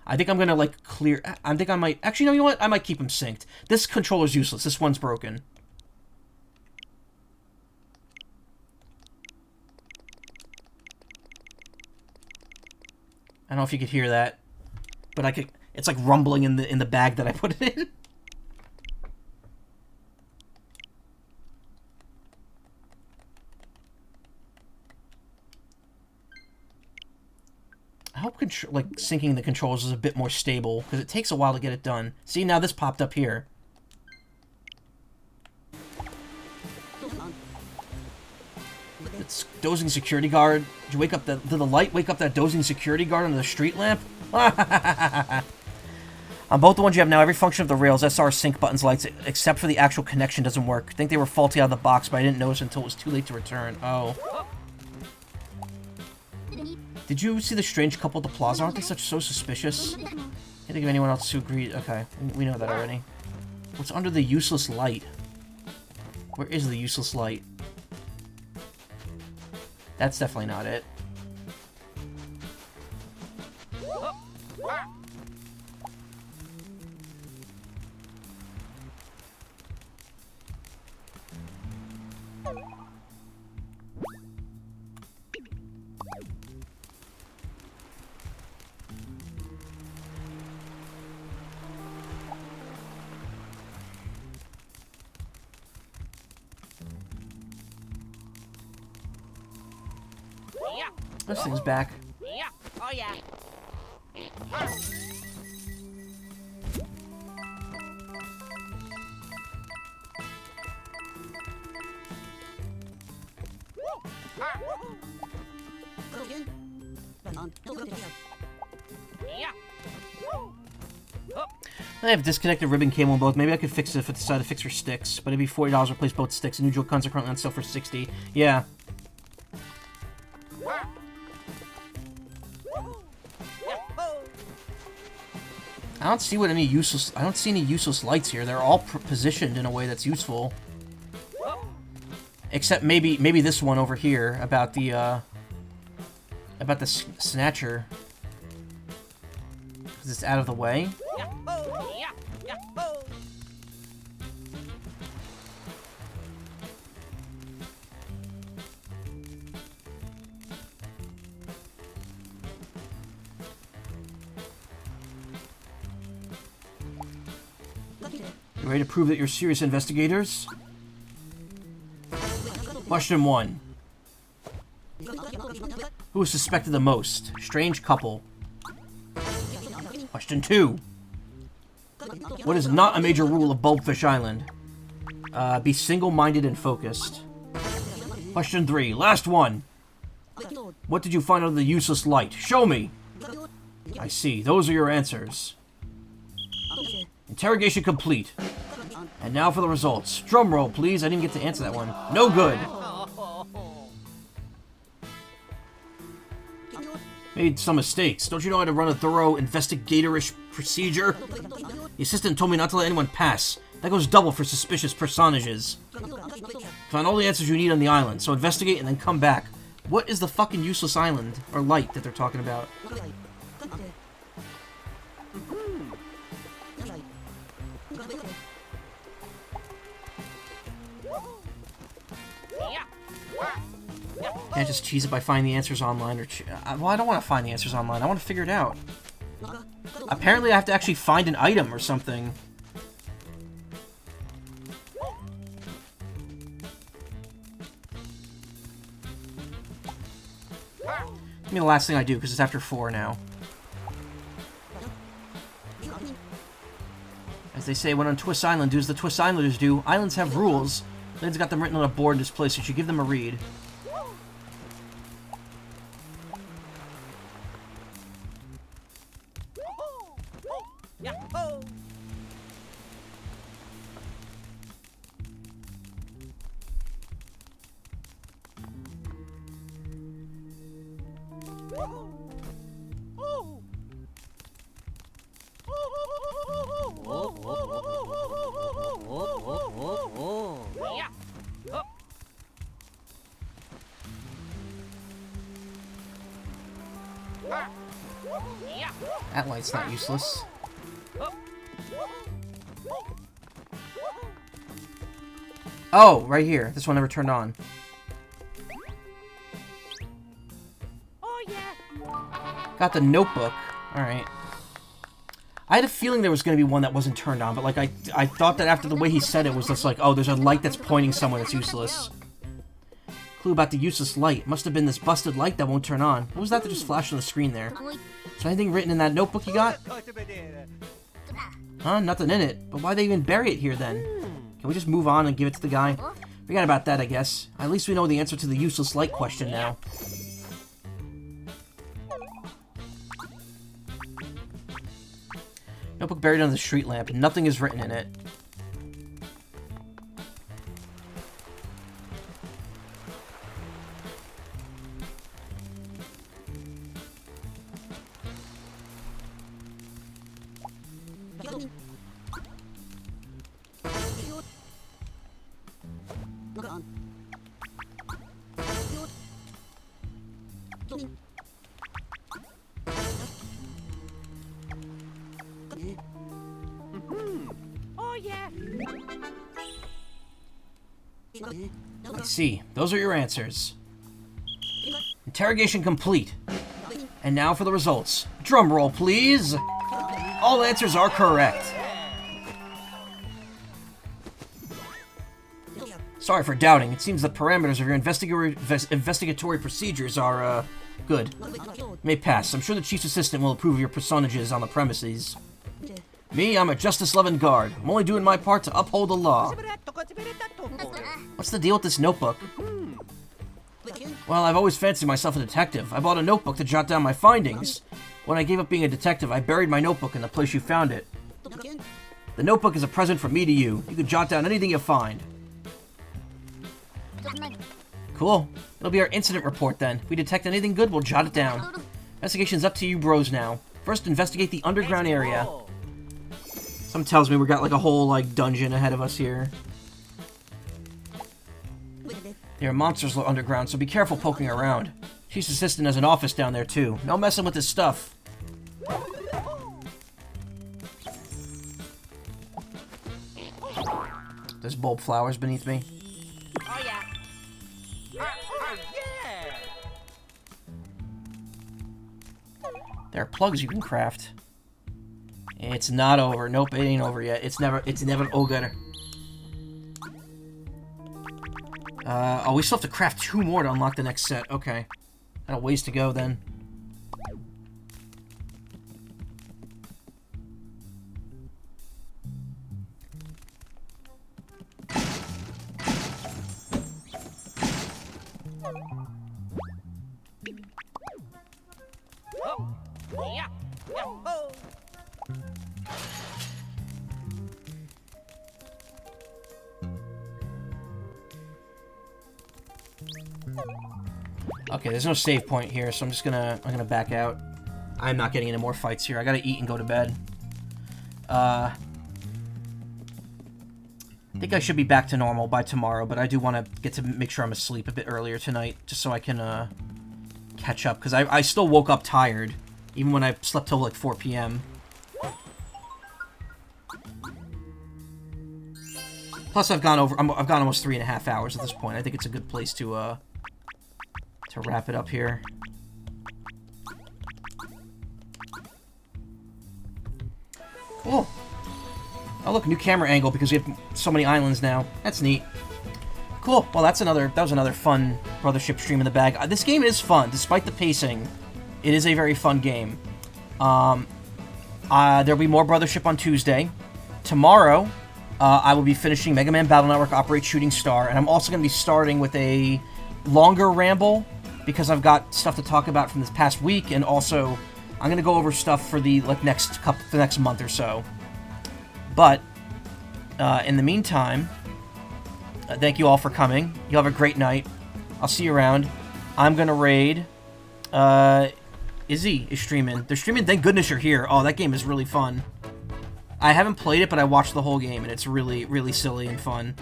I think I'm gonna, like, clear... I think I might... Actually, no, you know what? I might keep them synced. This controller's useless. This one's broken. I don't know if you could hear that, but I could... It's like rumbling in the bag that I put it in. I hope like syncing the controls is a bit more stable, because it takes a while to get it done. See, now this popped up here. It's dozing security guard. Did you wake up did the light wake up that dozing security guard under the street lamp? On both the ones you have now, every function of the rails, SR sync buttons, lights, except for the actual connection doesn't work. I think they were faulty out of the box, but I didn't notice until it was too late to return. Oh. Did you see the strange couple at the plaza? Aren't they so suspicious? Can't think of anyone else who agreed. Okay, we know that already. What's under the useless light? Where is the useless light? That's definitely not it. This thing's back. Yeah. Oh yeah. I have disconnected ribbon cable on both. Maybe I could fix it if I decide to fix for sticks, but it'd be $40 to replace both sticks. And new Joy-Cons are currently on sale for $60. Yeah. I don't see any useless lights here. They're all positioned in a way that's useful. Except maybe this one over here about the snatcher. Because it's out of the way. You ready to prove that you're serious investigators? Question 1. Who is suspected the most? Strange couple. Question 2. What is not a major rule of Bulbfish Island? Be single-minded and focused. Question 3. Last one. What did you find under the useless light? Show me! I see. Those are your answers. Interrogation complete. And now for the results. Drum roll, please. I didn't get to answer that one. No good. Made some mistakes. Don't you know how to run a thorough investigatorish procedure? The assistant told me not to let anyone pass. That goes double for suspicious personages. Find all the answers you need on the island, so investigate and then come back. What is the fucking useless island, or light, that they're talking about? Can't just cheese it by finding the answers online, or well, I don't want to find the answers online. I want to figure it out. Apparently, I have to actually find an item or something. Give me the last thing I do, because it's after 4 now. As they say, when on Twist Island, do as the Twist Islanders do. Islands have rules. Lynn's got them written on a board in this place, so you should give them a read. That light's not useless. Oh, right here. This one never turned on. Oh yeah. Got the notebook. Alright. I had a feeling there was going to be one that wasn't turned on, but like I thought that after the way he said it was just like, oh, there's a light that's pointing somewhere that's useless. Clue about the useless light. Must have been this busted light that won't turn on. What was that just flashed on the screen there? Is there anything written in that notebook you got? Huh? Nothing in it. But why'd they even bury it here then? Can we just move on and give it to the guy? Forget about that, I guess. At least we know the answer to the useless light question now. Notebook buried under the street lamp. Nothing is written in it. Oh yeah. I see. Those are your answers. Interrogation complete. And now for the results. Drum roll, please. All answers are correct. Sorry for doubting. It seems the parameters of your investigatory procedures are, good. You may pass. I'm sure the chief's assistant will approve of your personages on the premises. Me, I'm a justice-loving guard. I'm only doing my part to uphold the law. What's the deal with this notebook? Well, I've always fancied myself a detective. I bought a notebook to jot down my findings. When I gave up being a detective, I buried my notebook in the place you found it. The notebook is a present from me to you. You can jot down anything you find. Cool. It'll be our incident report then. If we detect anything good, we'll jot it down. Investigation's up to you bros now. First, investigate the underground area. Something tells me we got like a whole like dungeon ahead of us here. There are monsters underground, so be careful poking around. Chief's assistant has an office down there too. No messing with his stuff. There's bulb flowers beneath me. Oh yeah. There are plugs you can craft. It's not over. Nope, it ain't over yet. It's never over. Oh, we still have to craft 2 more to unlock the next set. Okay. Got a ways to go then. Okay, there's no save point here, so I'm gonna back out. I'm not getting any more fights here. I gotta eat and go to bed. I think I should be back to normal by tomorrow, but I do want to get to make sure I'm asleep a bit earlier tonight, just so I can catch up, because I still woke up tired, even when I slept till like 4 p.m. Plus, I've gone almost 3.5 hours at this point. I think it's a good place to to wrap it up here. Cool. Oh look, new camera angle because we have so many islands now. That's neat. Cool. Well, that was another fun Brothership stream in the bag. This game is fun, despite the pacing. It is a very fun game. There'll be more Brothership on Tuesday. Tomorrow, I will be finishing Mega Man Battle Network Operate Shooting Star, and I'm also going to be starting with a longer ramble because I've got stuff to talk about from this past week, and also I'm going to go over stuff for the next month or so. But in the meantime, thank you all for coming. You'll have a great night. I'll see you around. I'm going to raid. Izzy is streaming. They're streaming. Thank goodness you're here. Oh, that game is really fun. I haven't played it, but I watched the whole game, and it's really, really silly and fun.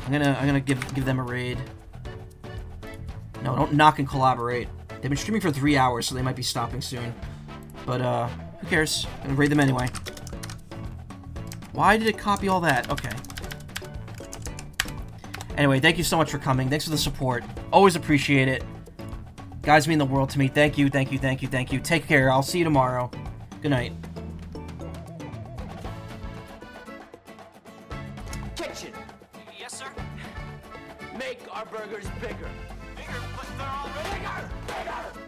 I'm gonna give them a raid. No, don't knock and collaborate. They've been streaming for 3 hours, so they might be stopping soon. But who cares? I'm gonna raid them anyway. Why did it copy all that? Okay. Anyway, thank you so much for coming. Thanks for the support. Always appreciate it. Guys mean the world to me. Thank you, thank you, thank you, thank you. Take care. I'll see you tomorrow. Good night. Kitchen. Yes, sir. Make our burgers bigger. Bigger, but they're already bigger.